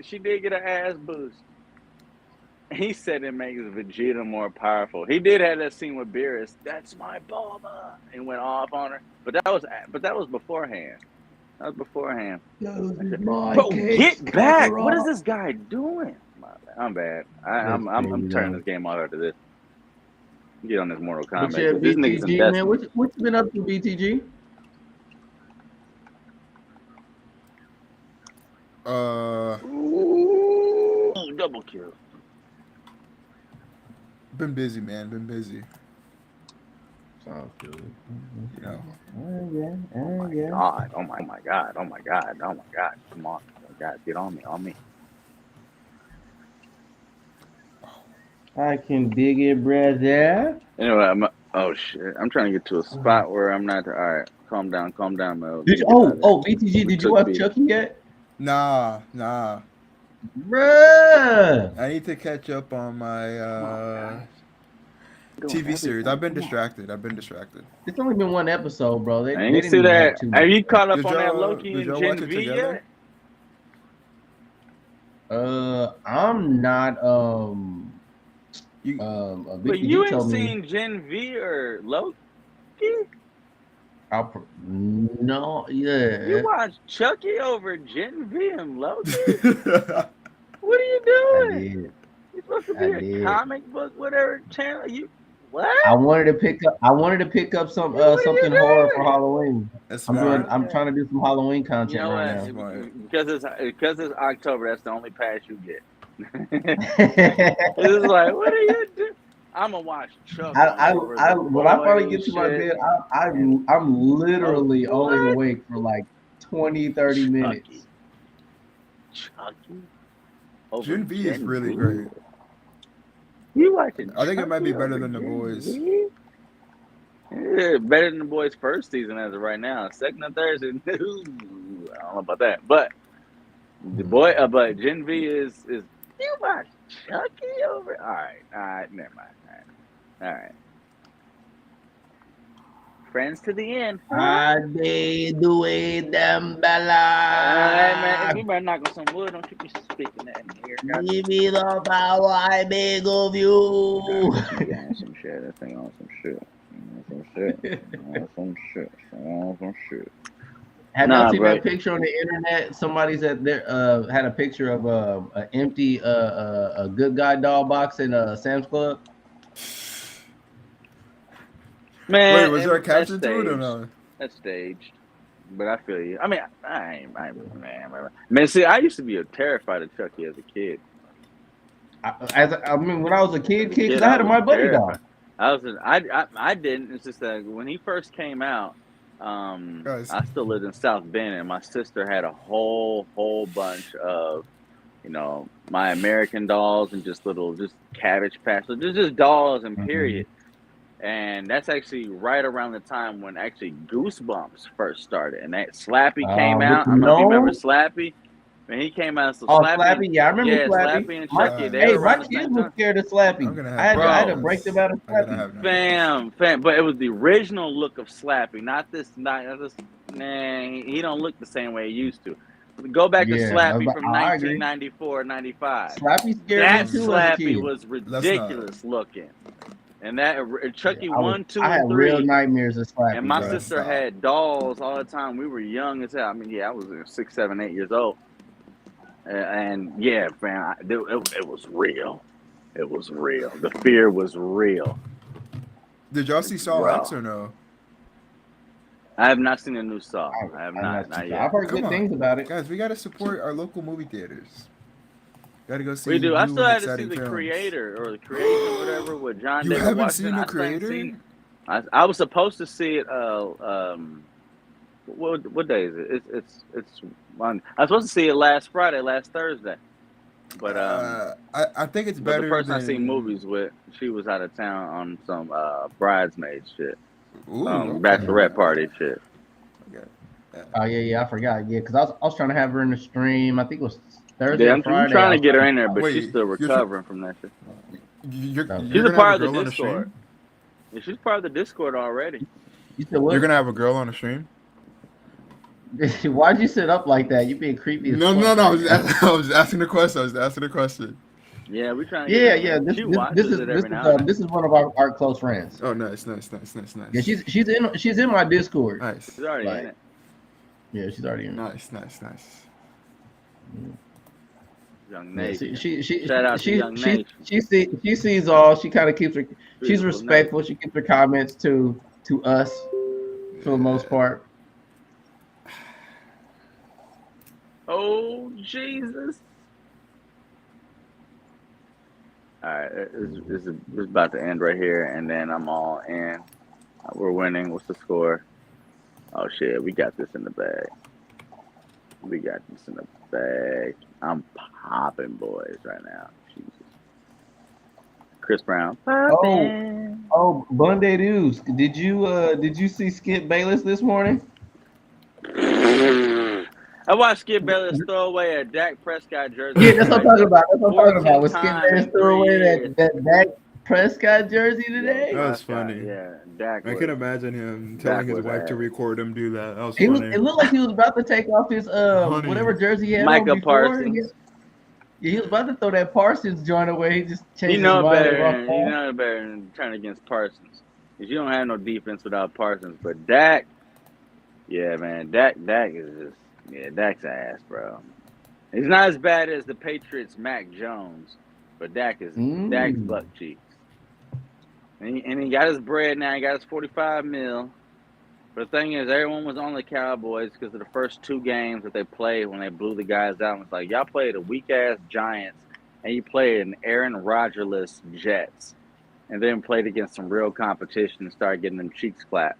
G: an ass boost. He said it makes Vegeta more powerful. He did have that scene with Beerus. That's my Bulma. And went off on her. But that was beforehand. Bro, get back! What is this guy doing? I'm bad. I'm turning this game off after this. Get on this Mortal Kombat. These niggas
A: BTG, man. What you been up to, BTG?
G: Ooh, double kill.
F: Been busy, man. Been busy.
A: Sounds good.
F: You know.
G: Oh my god. Come on. Guys, get on me.
A: I can dig it, brother.
G: Anyway, oh shit. I'm trying to get to a spot where I'm not. All right, calm down, Mo.
A: BTG, did you watch Chucky yet?
F: Nah.
A: Bruh.
F: I need to catch up on my TV series. I've been distracted.
A: It's only been one episode, bro.
G: I ain't see that. Have you caught up on that Loki and Gen V yet?
A: I'm not.
G: But you ain't seen Gen V or Loki?
A: No, yeah.
G: You watch Chucky over Gen V and Loki? What are you doing?
A: I did.
G: You're supposed to be a comic book, whatever channel. What?
A: I wanted to pick up some something horror for Halloween.
F: That's
A: I'm
F: smart.
A: trying to do some Halloween
G: You
A: content
G: know
A: right
G: what?
A: now.
G: Because it's October. That's the only pass you get. It's like, what are you doing? I'm gonna watch Chucky over the
A: when I finally get
G: boys
A: to my
G: shit.
A: bed, I'm literally only
G: what?
A: awake for like 20, 30 minutes.
G: Chucky. Over
F: Gen V is
G: Gen
F: really
G: V?
F: great.
G: You watching?
F: I think it might be
G: Chucky
F: better
G: over
F: than The
G: Gen
F: Boys.
G: V? Yeah, better than The Boys' first season as of right now. Second and third season, I don't know about that. But but Gen V is you watch Chucky over? All right, never mind. All right. Friends to the end.
A: I did do it, them
G: Hey,
A: Bella.
G: man, we better knock on some wood. Don't you be speaking that in here.
A: Give me the power, I beg of you.
G: Yeah, some shit. That thing on some shit. Some shit.
A: Have
G: Nah,
A: y'all seen
G: bro.
A: that picture on the internet? Somebody's at there had a picture of an empty a Good Guy doll box in Sam's Club.
G: Man,
F: Wait, was there a
G: that's
F: caption to it or
G: staged.
F: no?
G: That's staged. But I feel you. I mean, man, see, I used to be terrified of Chucky as a kid.
A: I mean, when I was a kid, because
G: Kid,
A: I had
G: was
A: my buddy doll.
G: terrified. I didn't. It's just that when he first came out,
F: Guys.
G: I still lived in South Bend, and my sister had a whole bunch of, my American dolls and just Cabbage Patch, so just dolls and period. And that's actually right around the time when actually Goosebumps first started, and that Slappy came out. I don't know if you remember Slappy. When he came out, so
A: Slappy, yeah, I remember Slappy.
G: Slappy and Chucky.
A: Hey, my kids were scared of Slappy. I had to break them out of Slappy.
G: Fam, but it was the original look of Slappy, not this. He don't look the same way he used to. Go back to Slappy from 1994, 95.
A: Slappy scared
G: that
A: me too.
G: Slappy was ridiculous looking. And that Chucky 1, 2,
A: I had
G: and 3.
A: real nightmares of Slappy.
G: And my sister had dolls all the time. We were young as hell. I mean, I was 6, 7, 8 years old. And yeah, man, it was real. It was real. The fear was real.
F: Did y'all see Saw X or no?
G: I have not seen a new Saw. I have not yet.
A: I've heard good things about it.
F: Guys, we got to support our local movie theaters. Got to go see.
G: We do. I
F: new
G: still
F: and
G: had to see
F: exciting
G: The
F: films.
G: Creator or The Creation, whatever, with John
F: You
G: David
F: haven't
G: Washington.
F: seen The Creator?
G: I was supposed to see it. What day is it? It's Monday. I was supposed to see it last Thursday. But
F: I think it's better.
G: The person
F: than...
G: I seen movies with, she was out of town on some bridesmaid shit, bachelorette party shit.
A: Oh yeah, I forgot. Yeah, because I was trying to have her in the stream. I think it was Thursday.
G: Yeah, I'm
A: Friday.
G: trying to get her in there, but she's still recovering from that shit. She's a part of the Discord. Yeah, she's part of the Discord already.
A: You said what?
F: You're gonna have a girl on the stream?
A: Why'd you sit up like that? You being creepy.
F: No. I was asking the question.
G: Yeah, we trying to.
A: Yeah. This is one of our close friends.
F: Oh, nice.
A: Yeah, she's in my Discord.
F: Nice.
G: She's already in it.
A: Yeah, she's already in it.
F: Nice.
G: Young Nation.
A: Shout
G: out to Young Nation.
A: She sees all. She kind of keeps her. She's respectful. She keeps her comments to us for the most part.
G: Oh Jesus! All right, this is about to end right here, and then I'm all in. We're winning. What's the score? Oh shit, we got this in the bag. I'm popping, boys, right now. Jesus. Chris Brown.
A: Oh, Bunday News. Did you see Skip Bayless this morning?
G: I watched Skip Bayless throw away a Dak Prescott jersey.
A: Yeah, that's what I'm talking about. Was Skip
G: 14
A: Bayless throw away that Dak Prescott jersey today?
F: That was funny.
G: Yeah, Dak.
F: I can imagine him telling his wife to record him do that. That was
A: It
F: funny.
A: looked like he was about to take off his whatever jersey he had
G: Micah
A: on before.
G: Parsons.
A: He was about to throw that Parsons joint away. He just changed his
G: better
A: mind.
G: than turn against Parsons. Because you don't have no defense without Parsons. But Dak, yeah, man, Dak is just, Dak's ass, bro. He's not as bad as the Patriots' Mac Jones, but Dak's butt cheeks. And he got his bread now. He got his 45 mil. But the thing is, everyone was on the Cowboys because of the first 2 games that they played when they blew the guys out. It's like, y'all played a weak-ass Giants, and you played an Aaron Rodgers-less Jets, and then played against some real competition and started getting them cheeks clapped.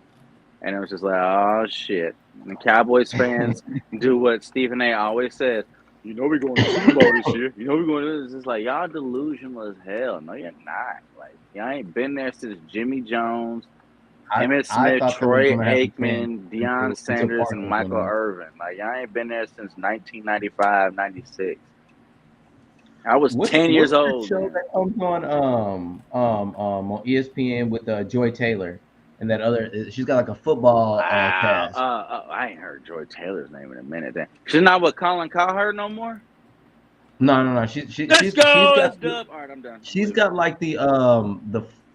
G: And it was just like, oh, shit. And the Cowboys fans do what Stephen A. always says. You know we're going to Super Bowl this year. You know we're going to do this. It's like, y'all delusional as hell. No, you're not. Like, y'all ain't been there since Jimmy Jones, Emmitt Smith, Troy Aikman, Deion Sanders, and Michael Irvin. Like, y'all ain't been there since 1995, 96. I was 10 years old.
A: Show that comes on ESPN with Joy Taylor and that other. She's got like a football cast.
G: I ain't heard Joy Taylor's name in a minute. Then she's not with Colin Cowherd no more.
A: No. She's got.
G: All right, I'm done.
A: She's got like the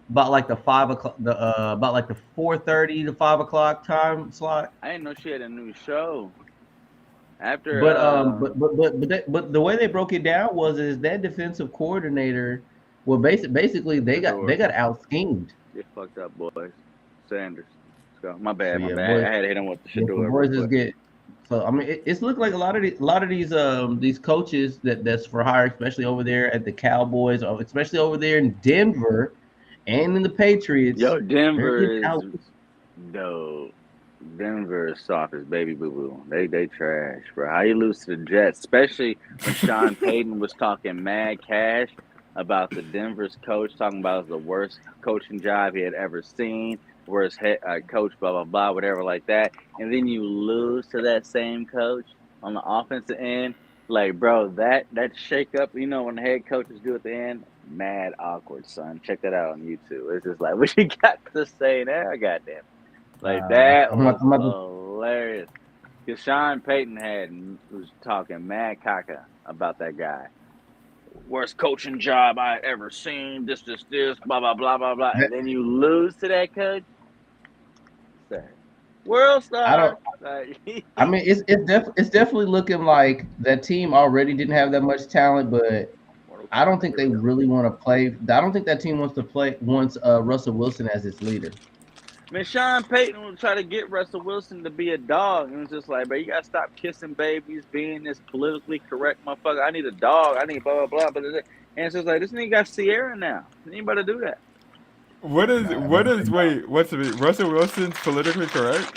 A: about like the 5 o'clock, about like the 4:30 to 5 o'clock time slot.
G: I didn't know she had a new show. After,
A: but the way they broke it down is that defensive coordinator. Well, basically they got out schemed.
G: Get fucked up, boys. Sanders. Let's go. My bad.
A: Boys,
G: I had to hit him with the shit.
A: So I mean, it's looked like a lot of these coaches that's for hire, especially over there at the Cowboys, or especially over there in Denver, and in the Patriots.
G: Yo, Denver is soft as baby boo boo. They trash, bro. How you lose to the Jets, especially when Sean Payton was talking mad cash about the Denver's coach, talking about it was the worst coaching job he had ever seen, worst head coach, blah blah blah, whatever like that, and then you lose to that same coach on the offensive end. Like, bro, that shake up, you know, when the head coaches do at the end, mad awkward, son. Check that out on YouTube. It's just like, what you got to say there? Goddamn. Like, that was hilarious. Because Sean Payton was talking mad caca about that guy. Worst coaching job I ever seen. This, blah, blah, blah, blah, blah. And then you lose to that coach. World star.
A: I mean, it's definitely looking like that team already didn't have that much talent, but I don't think they really want to play. I don't think that team wants Russell Wilson as its leader.
G: Man, Sean Payton would try to get Russell Wilson to be a dog. And it was just like, bro, you got to stop kissing babies, being this politically correct motherfucker. I need a dog. I need blah, blah, blah. And it's just like, this nigga got Sierra now. Anybody do that?
F: What's Russell Wilson's politically correct?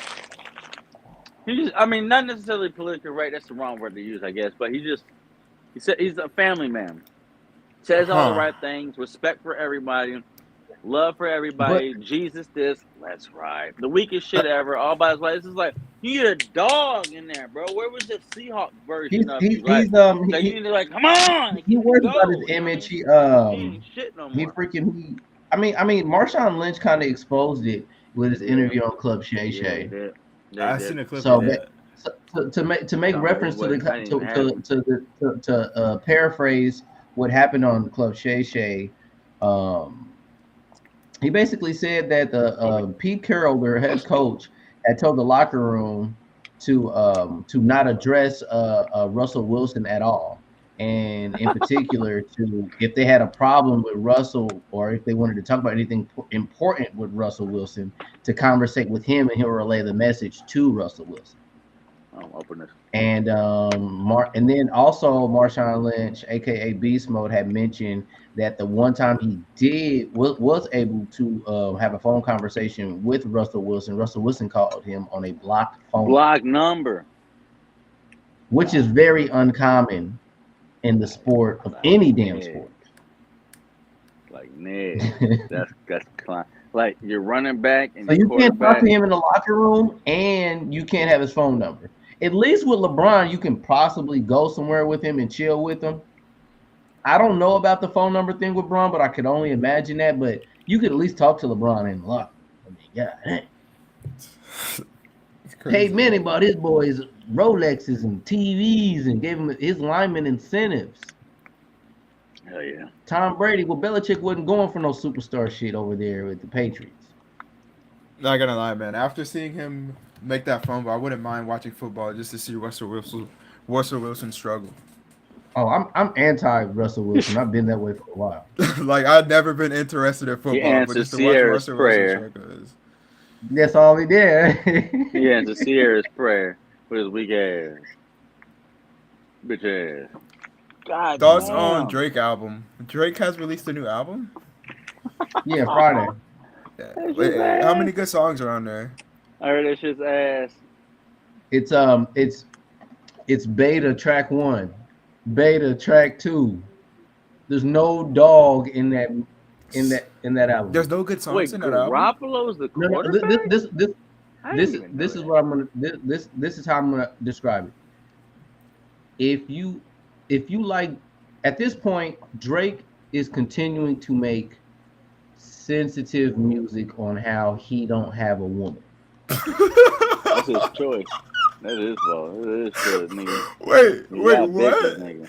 G: Not necessarily politically right. That's the wrong word to use, I guess. But he said he's a family man. Says all the right things, respect for everybody. Love for everybody. Jesus this. That's right. The weakest shit ever. All by his way. This is like, you need a dog in there, bro. Where was the Seahawk version of you? You need to, like, come on.
A: He worries about his image. He ain't shit no more. Marshawn Lynch kind of exposed it with his interview on Club Shay Shay.
F: I seen a clip
A: of
F: that.
A: To make reference to paraphrase what happened on Club Shay Shay, he basically said that Pete Carroll, their head coach, had told the locker room to not address Russell Wilson at all, and in particular to if they had a problem with Russell or if they wanted to talk about anything important with Russell Wilson, to conversate with him and he'll relay the message to Russell Wilson. And then also Marshawn Lynch, aka Beast Mode, had mentioned that the one time he was able to have a phone conversation with Russell Wilson called him on a blocked
G: number,
A: which is very uncommon in the sport of any damn sport.
G: Like, that's like you're running back and
A: so you can't talk to him in the locker room and you can't have his phone number. At least with LeBron, you can possibly go somewhere with him and chill with him. I don't know about the phone number thing with LeBron, but I could only imagine that. But you could at least talk to LeBron in the locker room. God damn. Paid Manny bought his boys Rolexes and TVs and gave him his lineman incentives.
G: Hell yeah.
A: Tom Brady, Belichick wasn't going for no superstar shit over there with the Patriots.
F: Not gonna lie, man. After seeing him make that fumble, I wouldn't mind watching football just to see Russell Wilson struggle.
A: Oh, I'm anti Russell Wilson. I've been that way for a while.
F: Like I've never been interested in
G: He
F: football, but
G: answered
F: just to watch
G: Sierra's
F: Russell Wilson
G: prayer.
F: is
A: That's all he did.
G: He answered Sierra's prayer with his weak ass. Bitch ass. God
F: thoughts
G: damn.
F: on Drake album. Drake has released a new album.
A: Yeah, Friday.
F: Yeah.
G: That's
F: Wait,
G: just
F: how
G: ass.
F: many good songs are on there?
G: I heard that shit's ass.
A: It's beta track 1, beta track 2. There's no dog in that album.
F: There's no good songs
G: Wait,
F: in that album.
G: Garoppolo's the
A: No,
G: quarterback?
A: this
G: I didn't even know
A: is
G: that.
A: what I'm gonna this is how I'm gonna describe it. If you like, at this point, Drake is continuing to make sensitive music on how he don't have a woman.
G: That's his choice. That's his fault. That's his choice, nigga.
F: Wait,
G: You
F: wait,
G: got
F: what?
G: bitches,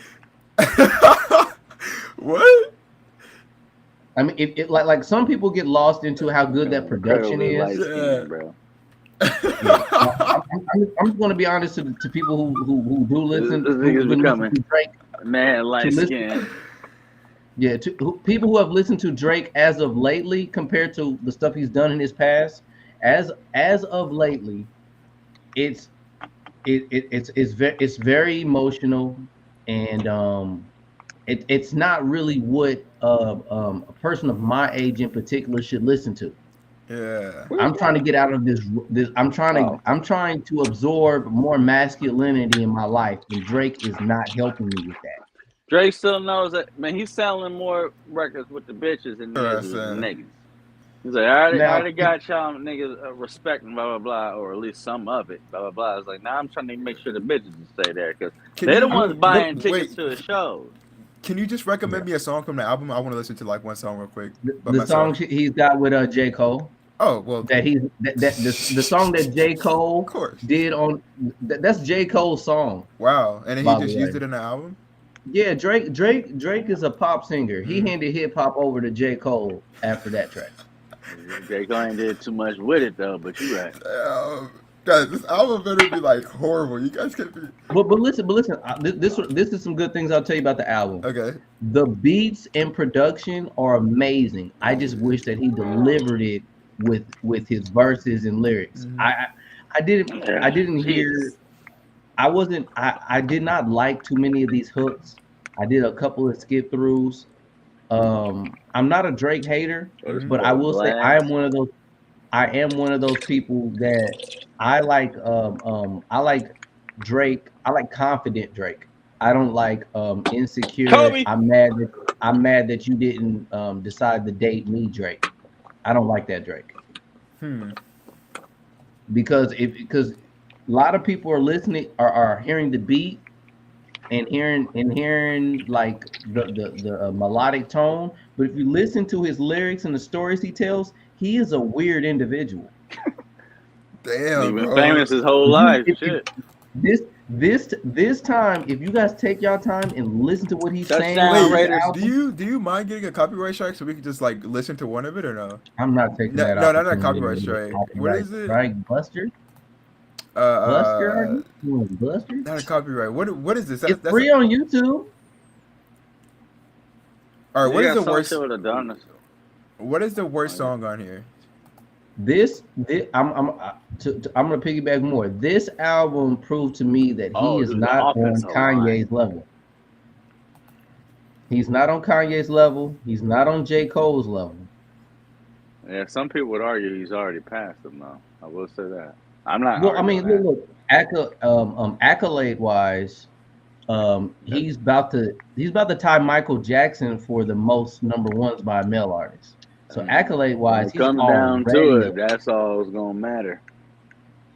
G: nigga.
F: What?
A: I mean, it like some people get lost into how good that production
G: Incredibly
A: is.
G: light-skinned, bro.
A: I'm going to be honest to people who do listen.
G: This
A: who've
G: nigga's
A: been
G: becoming
A: listening to Drake.
G: man light
A: listen-
G: skin.
A: Yeah, people who have listened to Drake as of lately compared to the stuff he's done in his past, as of lately, it's very emotional, and it's not really what a person of my age in particular should listen to.
F: Yeah.
A: I'm trying to get out of this. I'm trying to absorb more masculinity in my life, and Drake is not helping me with that.
G: Drake still knows that, man. He's selling more records with the bitches than he is with the
F: Listen.
G: niggas. He's like, I
A: Now-
G: already got y'all niggas respecting blah blah blah, or at least some of it blah blah blah. It's like, now I'm trying to make sure the bitches stay there because
F: Can
G: they're the
F: you-
G: ones buying
F: wait,
G: tickets to the shows.
F: Can you just recommend me a song from the album? I want to listen to like one song real quick. by
A: The
F: myself.
A: song he's got with J. Cole.
F: Oh well,
A: The song that J. Cole
F: of course.
A: did on that's J. Cole's song.
F: Wow, and then
A: By
F: he
A: the
F: just
A: way.
F: used it in the album.
A: Yeah, Drake is a pop singer. He
F: Mhm.
A: handed hip hop over to J. Cole after that track.
G: Drake ain't did too much with it though, but you right.
F: Guys, this album better be like horrible. You guys can't be
A: But listen, this is some good things I'll tell you about the album.
F: okay.
A: The beats and production are amazing. I just wish that he delivered it with his verses and lyrics.
F: Mhm.
A: I didn't hear.
G: Jesus.
A: I did not like too many of these hooks. I did a couple of skip throughs. I'm not a Drake hater, but I will say I am one of those people that I like Drake. I like confident Drake. I don't like insecure.
G: Kobe.
A: I'm mad that you didn't decide to date me, Drake. I don't like that Drake. Because a lot of people are listening are hearing the beat and hearing like the melodic tone, but if you listen to his lyrics and the stories he tells, he is a weird individual.
F: Damn,
G: He's been
F: bro.
G: famous his whole life.
A: If-
G: Shit.
A: This time, if you guys take y'all time and listen to what he's saying,
G: Touchdown,
A: on this
G: Raiders.
A: album,
F: Do you mind getting a copyright strike so we can just like listen to one of it or no?
A: I'm not taking
F: No,
A: that.
F: no, not a
A: opportunity
F: copyright
A: to
F: strike.
A: copyright
F: What is it?
A: Strike Buster? Buster? Buster?
F: Not a copyright. What is this?
A: It's free on YouTube.
F: All right, what is the
G: Some
F: worst?
G: shit with a dinosaur.
F: What is the worst song on here?
A: I'm gonna piggyback more. This album proved to me that he is
G: the
A: not on
G: offensive
A: Kanye's level. He's not on Kanye's level. He's not on J. Cole's level.
G: Yeah, some people would argue he's already passed him though. I will say that. I'm not.
A: Well, I mean,
G: arguing
A: look, accolade wise, he's about to tie Michael Jackson for the most number ones by a male artist. So accolade
G: that.
A: wise,
G: When it
A: he's
G: comes down to
A: already-
G: it, that's all that's gonna matter.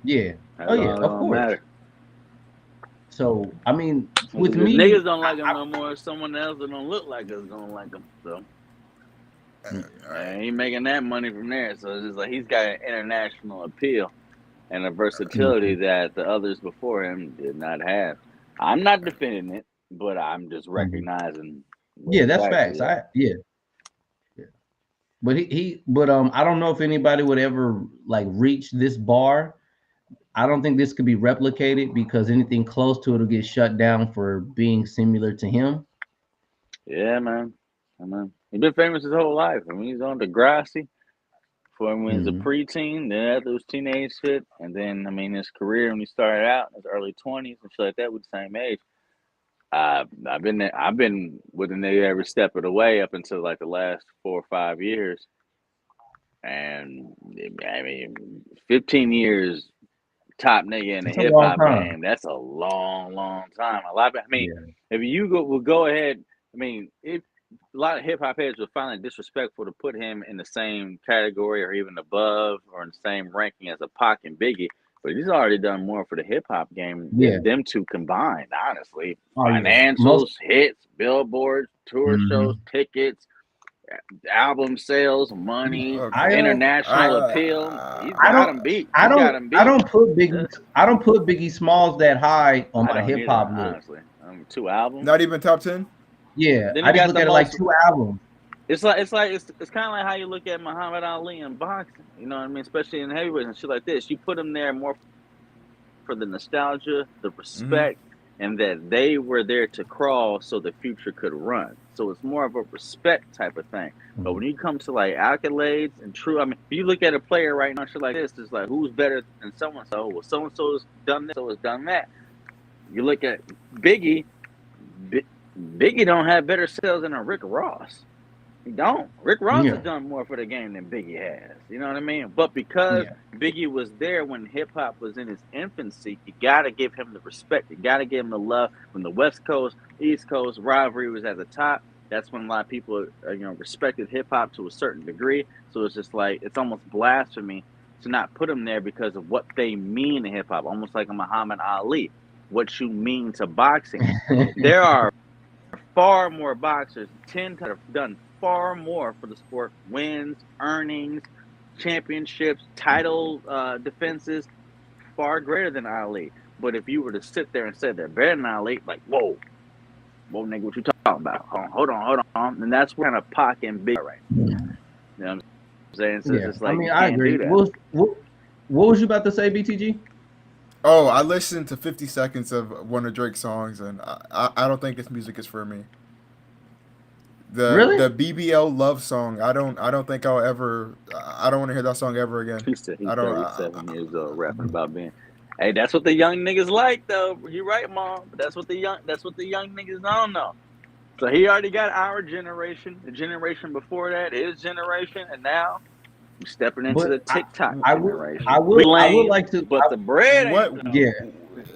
A: Yeah.
G: That's
A: Oh yeah,
G: all
A: of
G: gonna
A: course.
G: matter.
A: So I mean, with
G: If
A: me,
G: niggas don't like him no more. Someone else that don't look like us gonna like him. So and he making that money from there. So it's just like he's got an international appeal and a versatility that the others before him did not have. I'm not defending it, but I'm just recognizing. what
A: yeah,
G: the
A: that's
G: fact
A: facts.
G: is.
A: Yeah. But I don't know if anybody would ever like reach this bar. I don't think this could be replicated because anything close to it will get shut down for being similar to him.
G: Yeah, man. He's been famous his whole life. I mean, he's on Degrassi for when he was a preteen, then after his teenage shit, and then I mean his career when he started out in his early 20s and shit like that with the same age. I've been there, I've been with the nigga every step of the way up until like the last 4 or 5 years. And I mean 15 years top nigga in the
A: It's a
G: hip
A: long
G: hop
A: time.
G: game. That's a long time. A lot of, I mean, if you will go ahead, I mean, a lot of hip hop heads will find it disrespectful to put him in the same category or even above or in the same ranking as a Pac and Biggie. But he's already done more for the hip hop game than them two combined, honestly.
A: Oh, yeah.
G: Financials, hits, billboards, tour shows, tickets, album sales, money, international appeal. He's got him beat.
A: I don't put Biggie Smalls that high on my hip hop list.
G: Honestly, 2 albums.
F: Not even top 10.
A: Yeah, I just look at it like 2 albums.
G: It's kind of like how you look at Muhammad Ali in boxing. You know what I mean? Especially in heavyweights and shit like this. You put him there more for the nostalgia, the respect, and that they were there to crawl so the future could run. So it's more of a respect type of thing. But when you come to like accolades and true, I mean, if you look at a player right now, shit like this, it's like who's better than so and so? Well, so and so has done this, so has done that. You look at Biggie. Biggie don't have better sales than a Rick Ross. He don't. Rick Ross has done more for the game than Biggie has. You know what I mean? But because Biggie was there when hip hop was in its infancy, you gotta give him the respect. You gotta give him the love. When the West Coast, East Coast rivalry was at the top, that's when a lot of people, respected hip hop to a certain degree. So it's just like it's almost blasphemy to not put him there because of what they mean to hip hop. Almost like a Muhammad Ali, what you mean to boxing. There are far more boxers, 10 that have done far more for the sport, wins, earnings, championships, title defenses, far greater than Ali. But if you were to sit there and say they're better than Ali, like, whoa, nigga, what you talking about? Hold on. And that's where kind of Pac and Big right now. You know what I'm saying? So it's like,
A: I agree. What was you about to say, BTG?
F: Oh, I listened to 50 seconds of one of Drake's songs, and I don't think this music is for me. The BBL love song. I don't think I'll ever. I don't want to hear that song ever again.
G: He's 37 years old, rapping about being. Hey, that's what the young niggas like, though. You're right, Mom. But that's what the young niggas don't know. So he already got our generation, the generation before that, his generation, and now he's stepping into the TikTok generation.
A: I would like to.
G: But the bread.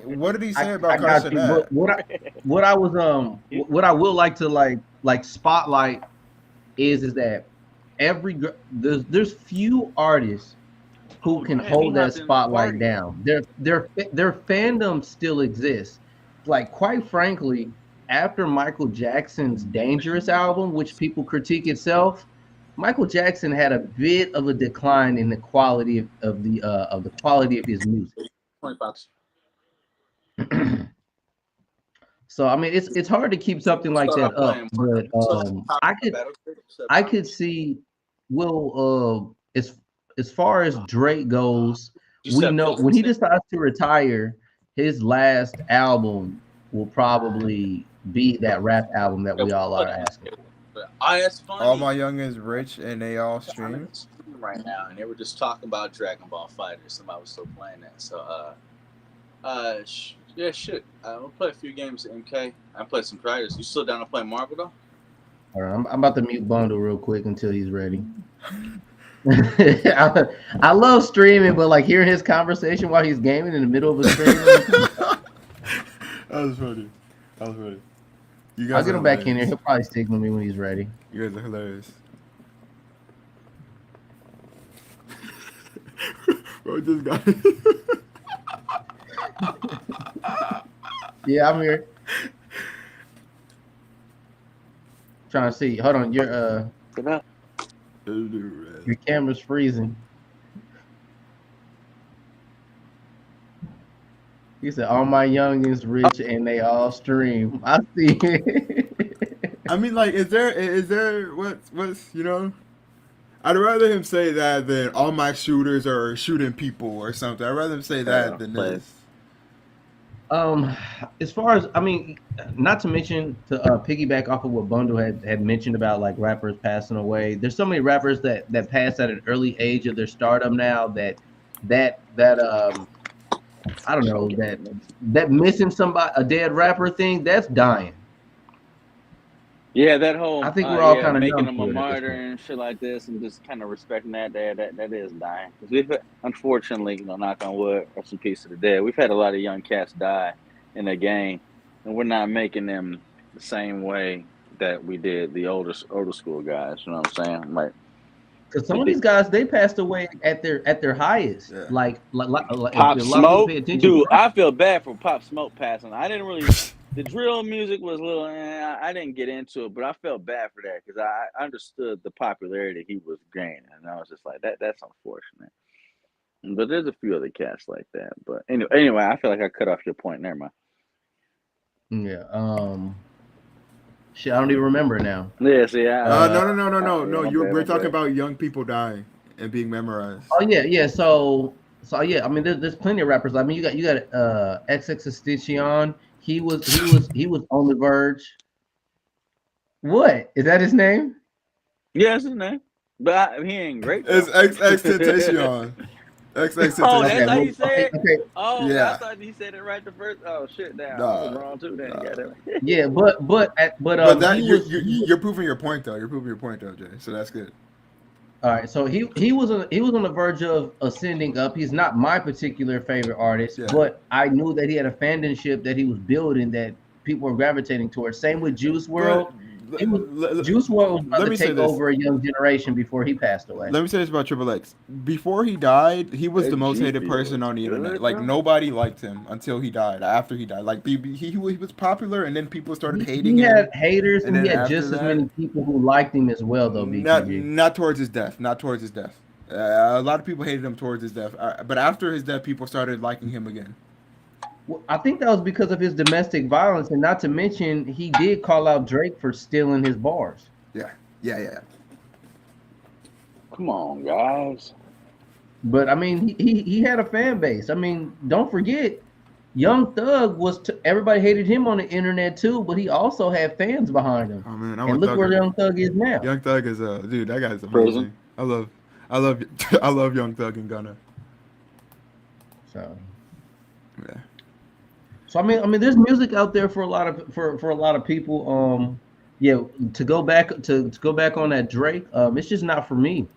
F: What did he say about Carson?
A: What I would like to like spotlight is that there's few artists who can hold that spotlight down. Their fandom still exists. Like, quite frankly, after Michael Jackson's Dangerous album, which people critique itself, Michael Jackson had a bit of a decline in the quality of the quality of his music.
G: $20.
A: So I mean, it's hard to keep something like that up, but I could see as far as Drake goes, we know when he decides to retire, his last album will probably be that rap album that we all are asking for.
F: All My Youngins Rich and they all stream
J: right now, and they were just talking about Dragon Ball FighterZ. Somebody was still playing that, so yeah, shit. We'll play a few games at MK. I play some Fighters. You still down to play Marvel though?
A: All right, I'm about to mute Bundle real quick until he's ready. I love streaming, but like hearing his conversation while he's gaming in the middle of a stream.
F: That was funny. You guys
A: I'll get him back in here. He'll probably signal me when he's ready.
F: You guys are hilarious. Bro, this guy.
A: Yeah, I'm here. Trying to see. Hold on, your camera's freezing. He said, "All my youngins rich and they all stream." I see.
F: I mean, like, is there what's I'd rather him say that than all my shooters are shooting people or something. I'd rather him say that than this.
A: As far as not to mention to piggyback off of what Bundle had mentioned about like rappers passing away. There's so many rappers that pass at an early age of their stardom now that I don't know, that missing somebody, a dead rapper thing, that's dying.
G: Yeah, that whole
A: I think we're all kind of
G: making
A: numb
G: them a
A: to it at this
G: martyr
A: point.
G: and shit like this, and just kind of respecting that is dying. 'Cause we've unfortunately, knock on wood, rest in peace to the dead. We've had a lot of young cats die in the game, and we're not making them the same way that we did the older school guys. You know what I'm saying? Like,
A: Because some of these guys, they passed away at their highest.
F: Yeah.
A: Like
G: Pop
A: if a lot of people
G: Smoke,
A: pay attention.
G: dude. I feel bad for Pop Smoke passing. I didn't really. The drill music was a little. I didn't get into it, but I felt bad for that because I understood the popularity he was gaining, and I was just like, that's unfortunate. But there's a few other cats like that. But anyway, I feel like I cut off your point. Never mind.
A: Yeah. Shit, I don't even remember it now.
G: Yeah. See,
F: No. We're talking about young people dying and being memorized.
A: Oh yeah. So yeah. I mean, there's plenty of rappers. I mean, you got XXXTentacion. He was on the verge. What is that his name?
G: Yeah, that's his name. But he ain't great.
F: It's XXXTentacion. XXXTentacion.
G: Oh, that's how you say it.
A: Okay.
G: Oh,
F: Yeah.
G: I thought he said it right the first. Oh shit, damn, I was wrong too. Then
A: Yeah, but
F: that
A: he was,
F: you're proving your point though. You're proving your point though, Jay. So that's good.
A: all right. So he was on the verge of ascending up. He's not my particular favorite artist,
F: Yeah.
A: but I knew that he had a fandomship that he was building that people were gravitating towards. Same with Juice WRLD. Juice WRLD was about
F: let
A: to
F: me say
A: take
F: this.
A: over a young generation before he passed away.
F: Let me say this about Triple X. Before he died, he was the most hated person on the internet. Like nobody liked him until he died. After he died, like he was popular, and then people started hating
A: He
F: him.
A: had haters, and
F: then
A: he had
F: after
A: just as
F: that-
A: many people who liked him as well, though. BKG.
F: Not towards his death. Not towards his death. A lot of people hated him towards his death, but after his death, people started liking him again.
A: Well, I think that was because of his domestic violence, and not to mention he did call out Drake for stealing his bars.
F: Yeah.
G: Come on, guys.
A: But I mean, he had a fan base. I mean, don't forget, Young Thug everybody hated him on the internet too, but he also had fans behind him.
F: Oh man,
A: And look where Young Thug is now.
F: Young Thug is dude. That guy's amazing.
G: Prison.
F: I love Young Thug and Gunna.
A: So
F: Yeah.
A: I mean, there's music out there for a lot of people. Yeah, to go back on that Drake, it's just not for me.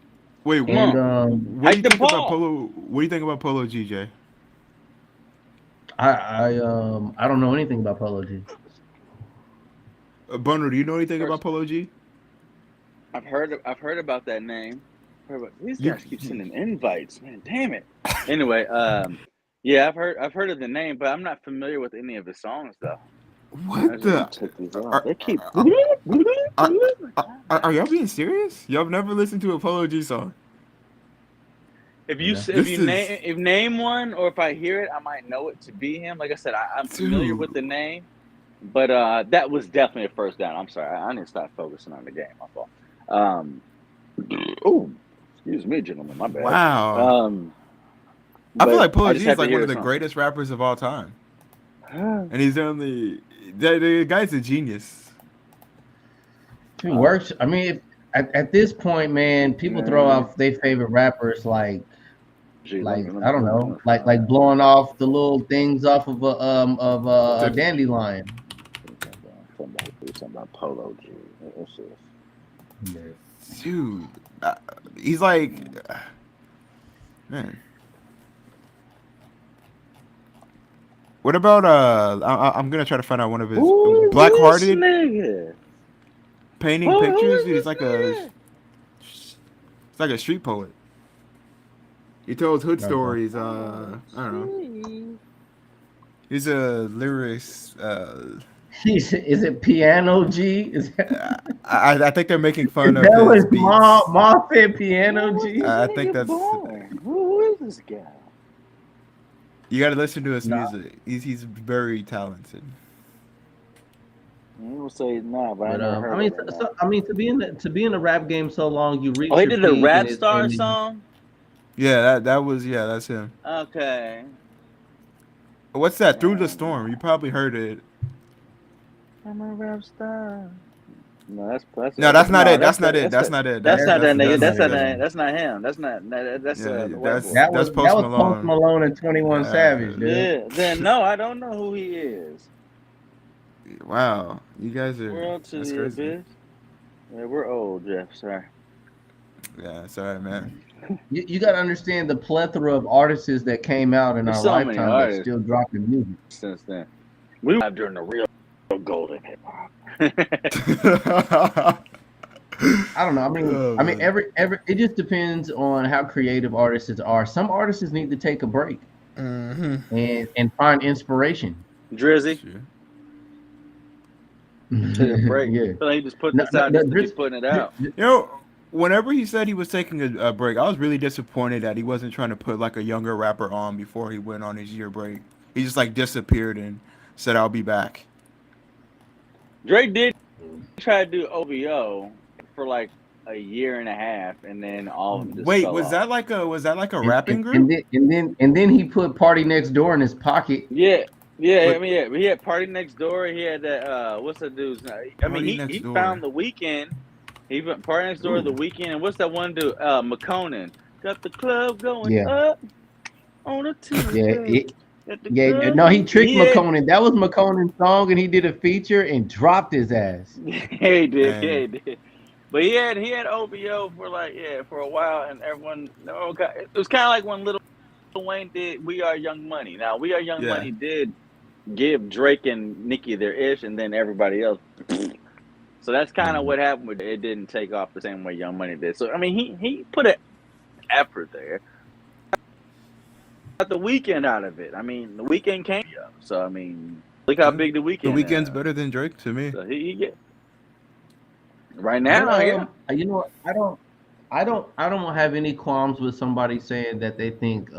F: Wait,
A: And
F: what do you think about
G: ball.
F: Polo? What do you think about Polo GJ?
A: I don't know anything about Polo G.
F: Bunner, do you know anything about Polo G?
G: I've heard about that name. These
F: You-
G: guys keep sending invites, man. Damn it. Anyway, yeah, I've heard of the name, but I'm not familiar with any of his songs though. I
F: What
G: just
F: the?
G: check these out.
F: Are-
G: They keep.
F: Are y'all being serious? Y'all have never listened to a Polo G song?
G: If you name one, or if I hear it, I might know it to be him. Like I said, I'm familiar
F: Dude.
G: with the name, but that was definitely a first down. I'm sorry, I need to stop focusing on the game. My fault. Oh, excuse me, gentlemen. My bad.
F: Wow. I feel
G: but
F: like Polo
G: I
F: G
G: just
F: is
G: have to
F: like
G: hear
F: one of
G: a
F: the
G: song.
F: greatest rappers of all time, and he's the guy's a genius.
A: He works. I mean, at this point, man, people throw out their favorite rappers like I don't know, like blowing off the little things off of a dandelion.
G: Something about Polo G. What's this?
F: Dude, he's like, man. What about I'm gonna try to find out one of his Black Hearted
G: Nigga?
F: painting pictures. Dude, it's like a street poet. He tells hood stories. I don't know. He's a lyricist.
A: Is it Piano G? Is that,
F: I think they're making fun of
A: that
F: his
A: was
F: beats.
A: Ma said Piano G?
F: I think that's.
G: Who is this guy?
F: You got to listen to his music. He's very talented.
G: You would say nah, but I
A: But
G: never heard
A: I mean,
G: of it.
A: I mean, to be in the rap game so long, you reach
G: Oh, he
A: your
G: did the
A: peak,
G: Rap
A: and
G: Star
A: and
G: song.
F: Yeah, that's him.
G: Okay.
F: What's that? Through the Storm. You probably heard it.
G: I'm a rap star. No,
F: that's not it. That's not it. That's not it.
G: That's not that nigga.
F: That's
G: That's not him. That's not. That's
F: Yeah,
G: the white boy.
A: that was
F: Post
A: Post
F: Malone.
A: Malone and 21 Savage, dude.
G: Yeah. Then no, I don't know who he is.
F: Wow, you guys are.
G: World to
F: That's
G: the
F: crazy.
G: abyss. Yeah, we're old, Jeff. Sorry.
F: Yeah, it's alright, man.
A: You got to understand the plethora of artists that came out in
G: There's
A: our
G: so many
A: lifetime
G: artists.
A: that's still dropping music.
G: Since then, we were during the real golden hip hop.
A: I don't know. I mean,
F: man.
A: every it just depends on how creative artists are. Some artists need to take a break and find inspiration.
G: Drizzy.
F: Sure.
G: Take a break.
A: Yeah.
G: So he just put this out just to be putting it out.
F: You know, whenever he said he was taking a break, I was really disappointed that he wasn't trying to put like a younger rapper on before he went on his year break. He just like disappeared and said, "I'll be back."
G: Drake did try to do OVO for like a year and a half, and then all of them just
F: Wait,
G: fell
F: was
G: off.
F: that like a rapping group?
A: And then he put Party Next Door in his pocket.
G: Yeah.
F: But-
G: I mean, yeah, he had Party Next Door. He had that. What's that dude's name? I mean,
F: Party Next
G: he
F: Door.
G: found the Weekend. He put Party Next Door, the Weekend, and what's that one dude? McConan. Got the club going up on a Tuesday.
A: No, he tricked McConan. That was McConan's song, and he did a feature and dropped his ass.
G: He did. But he had OVO for a while, and everyone. It was kind of like when Lil Wayne did We Are Young Money. Now We Are Young Money did give Drake and Nicki their ish, and then everybody else. So that's kind of what happened with it. It didn't take off the same way Young Money did. So I mean, he put an effort there. Got the Weekend out of it. I mean, the Weekend came up. So I mean, look how big the Weekend.
F: The Weekend's better than Drake to me.
G: So he get right now.
A: You know what? I don't have any qualms with somebody saying that they think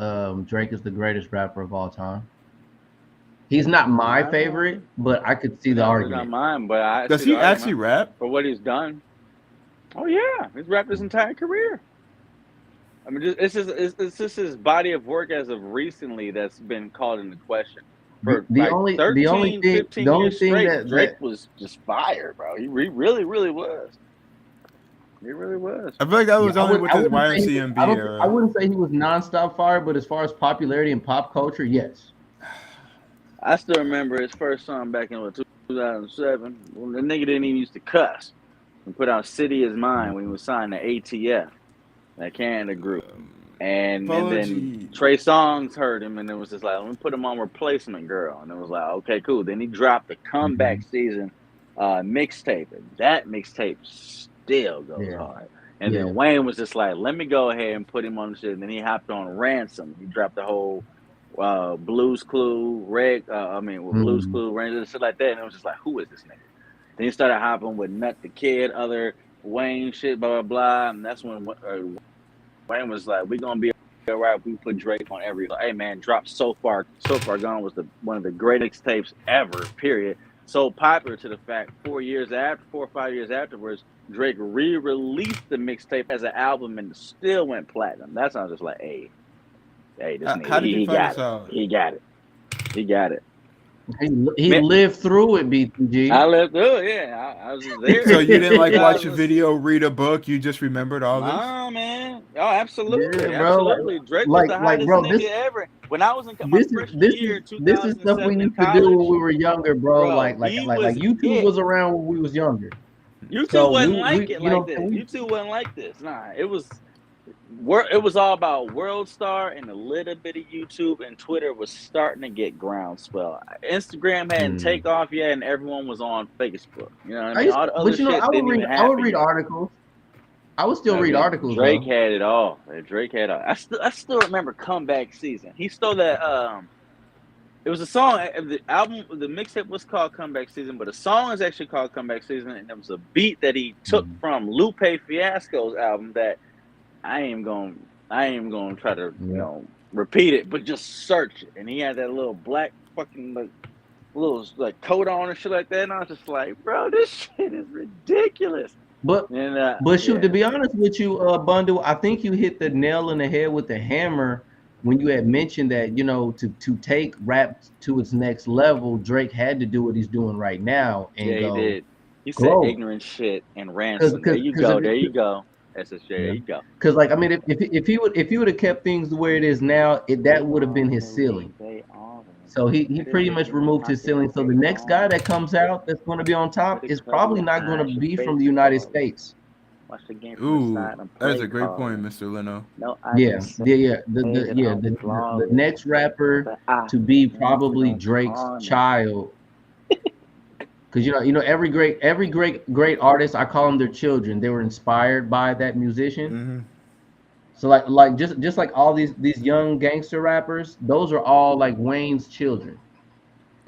A: Drake is the greatest rapper of all time. He's not my favorite, but I could see the argument.
G: Not mine, but I
F: Does
G: see
F: he
G: the
F: actually
G: argument
F: rap?
G: for what he's done? Oh yeah, he's rapped his entire career. I mean, it's just his body of work as of recently that's been called into question. For
A: The
G: like
A: only
G: 13,
A: thing
G: 15
A: the only
G: years
A: thing
G: straight,
A: that
G: Drake was just fire, bro. He really, really was. He really was.
F: I feel like that was only with his
A: wouldn't say
F: YMCMB
A: I
F: era.
A: wouldn't say he was nonstop fire, but as far as popularity and pop culture, yes.
G: I still remember his first song back in 2007 when the nigga didn't even used to cuss. He put out "City Is Mine" when he was signed to ATF, that Canada group, and then Trey Songz heard him and it was just like, let me put him on Replacement Girl, and it was like, okay, cool. Then he dropped the Comeback Season mixtape, and that mixtape still goes hard. And then Wayne was just like, let me go ahead and put him on the shit. And then he hopped on Ransom. He dropped the whole Blues Clue, Blues Clue, Ranger, shit like that. And it was just like, who is this nigga? Then he started hopping with Nut the Kid, other Wayne shit, blah, blah, blah. And that's when Wayne was like, we going to be all right. We put Drake on every, hey man, drop So Far Gone was one of the greatest tapes ever, period. So popular to the fact 4 or 5 years afterwards, Drake re-released the mixtape as an album and still went platinum. That sounds just like, hey, this nigga,
F: how did you find this out?
G: He got it.
A: He lived through it, BTG.
G: I lived through it, yeah. I was just there.
F: So you didn't like watch a video, read a book, you just remembered all this?
G: Nah, man. Oh, absolutely.
A: Yeah, bro.
G: Absolutely. Drake was the hottest nigga ever. When I was in my freshman year, 2007
A: this is stuff we used to do when we were younger, bro. Like YouTube was around when we was younger.
G: YouTube wasn't like this. YouTube wasn't like this. Nah, it was all about World Star and a little bit of YouTube, and Twitter was starting to get groundswell. Instagram hadn't take off yet, and everyone was on Facebook. You know what I mean? All the other shit didn't even happen.
A: I would read articles. I would still read articles.
G: Drake had it all. Drake had it all. I still remember Comeback Season. He stole that. It was a song. The album, the mixtape was called Comeback Season, but the song is actually called Comeback Season, and it was a beat that he took from Lupe Fiasco's album that I ain't gonna try to repeat it, but just search it. And he had that little black fucking little like coat on and shit like that, and I was just like, bro, this shit is ridiculous.
A: But
G: And
A: shoot,
G: yeah,
A: to be honest with you, Bundle, I think you hit the nail on the head with the hammer when you had mentioned that, you know, to take rap to its next level, Drake had to do what he's doing right now and
G: yeah, he
A: go
G: did. He said
A: grow.
G: ignorant shit and
A: Cause,
G: ransom.
A: cause,
G: There you
A: cause,
G: go.
A: of
G: There
A: it-
G: you go. SSJ.
A: yeah.
G: There you go.
A: Cause like I mean, if he would have kept things the way it is now, that would have been his ceiling. So he pretty much removed his ceiling. So the next guy that comes out that's going to be on top is probably not going to be from the United States.
G: Watch the game from
F: Ooh,
G: the side and
F: that is
G: play
F: a great
G: call.
F: point, Mr. Leno.
G: No,
A: Yeah. The next rapper to be probably Drake's child. Because you know every great artist, I call them their children. They were inspired by that musician.
F: Mm-hmm.
A: So like just like all these young gangster rappers, those are all like Wayne's children.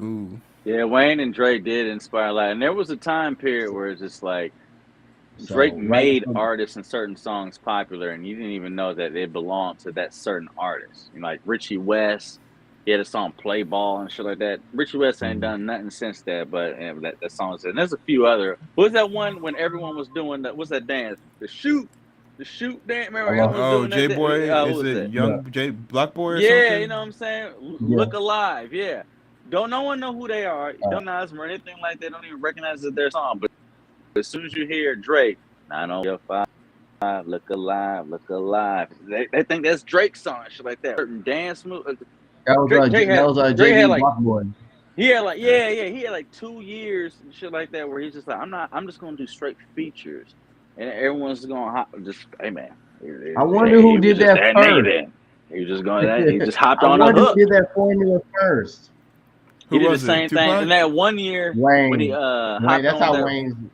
F: Ooh.
G: Yeah, Wayne and Drake did inspire a lot, and there was a time period where it's just like
A: So,
G: Drake
A: right
G: made
A: from-
G: artists and certain songs popular, and you didn't even know that it belonged to that certain artist. You know, like Richie West, he had a song "Play Ball" and shit like that. Richie West ain't done nothing since that, but that song is. And there's a few other. What was that one when everyone was doing that? What's that dance? The shoot dance. Remember everyone was
F: Oh,
G: doing that?
F: J Boy,
G: what
F: is
G: was
F: it
G: that?
F: Young J Black Boy or
G: Yeah,
F: something?
G: you know what I'm saying?
A: Yeah.
G: Look Alive, yeah. Don't no one know who they are. Don't know them or anything like that. Don't even recognize that their song. But as soon as you hear Drake, 905, Look Alive, Look Alive. They think that's Drake's song, shit like that. Certain dance move.
A: That was
G: Drake had
A: JB
G: like-
A: Block Boy.
G: He had like he had like 2 years and shit like that where he's just like, I'm just gonna do straight features, and everyone's gonna just hey man.
A: I wonder who did that first.
G: He was just going. He just hopped
A: I
G: on a
A: wonder
G: hook.
A: who did that formula first.
G: He did the
F: was it?
G: same thing
F: Tupac?
G: in that 1 year
A: Wayne.
G: when he
A: Wayne,
G: hopped
A: that's
G: on
A: how
G: that.
A: Wayne.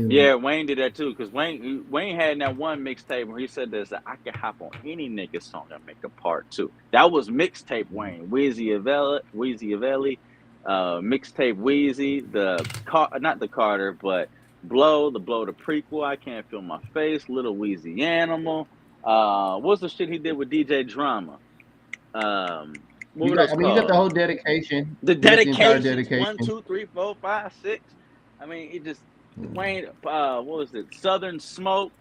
G: Yeah, Wayne did that too, because Wayne had that one mixtape where he said this, that I can hop on any nigga song and make a part 2. That was mixtape Wayne, Weezy Avelli, mixtape Weezy, not the Carter, but Blow the prequel, I Can't Feel My Face, Little Weezy Animal. What's the shit he did with DJ Drama?
A: You got the whole dedication.
G: The
A: You got the entire
G: dedication. 1, 2, 3, 4, 5, 6. I mean, it just Wayne. What was it? Southern Smoke.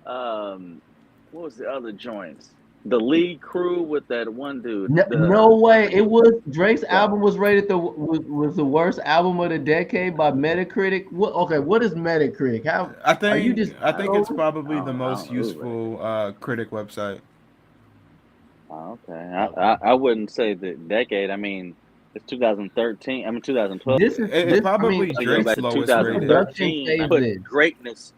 G: What was the other joints? The Lead Crew with that one dude.
A: No way. It was Drake's album was rated was the worst album of the decade by Metacritic. What is Metacritic? How
F: I think
A: are you just
F: I think it's probably the
G: I
F: most
G: don't know.
F: useful critic website.
G: Oh, okay, I wouldn't say the decade. I mean, it's 2013. I mean 2012.
A: this is
F: It's
A: this,
F: probably
A: I mean,
F: Drake's
G: back to
F: lowest rated.
G: 2013.
A: Production
G: Put
A: saved this.
G: greatness.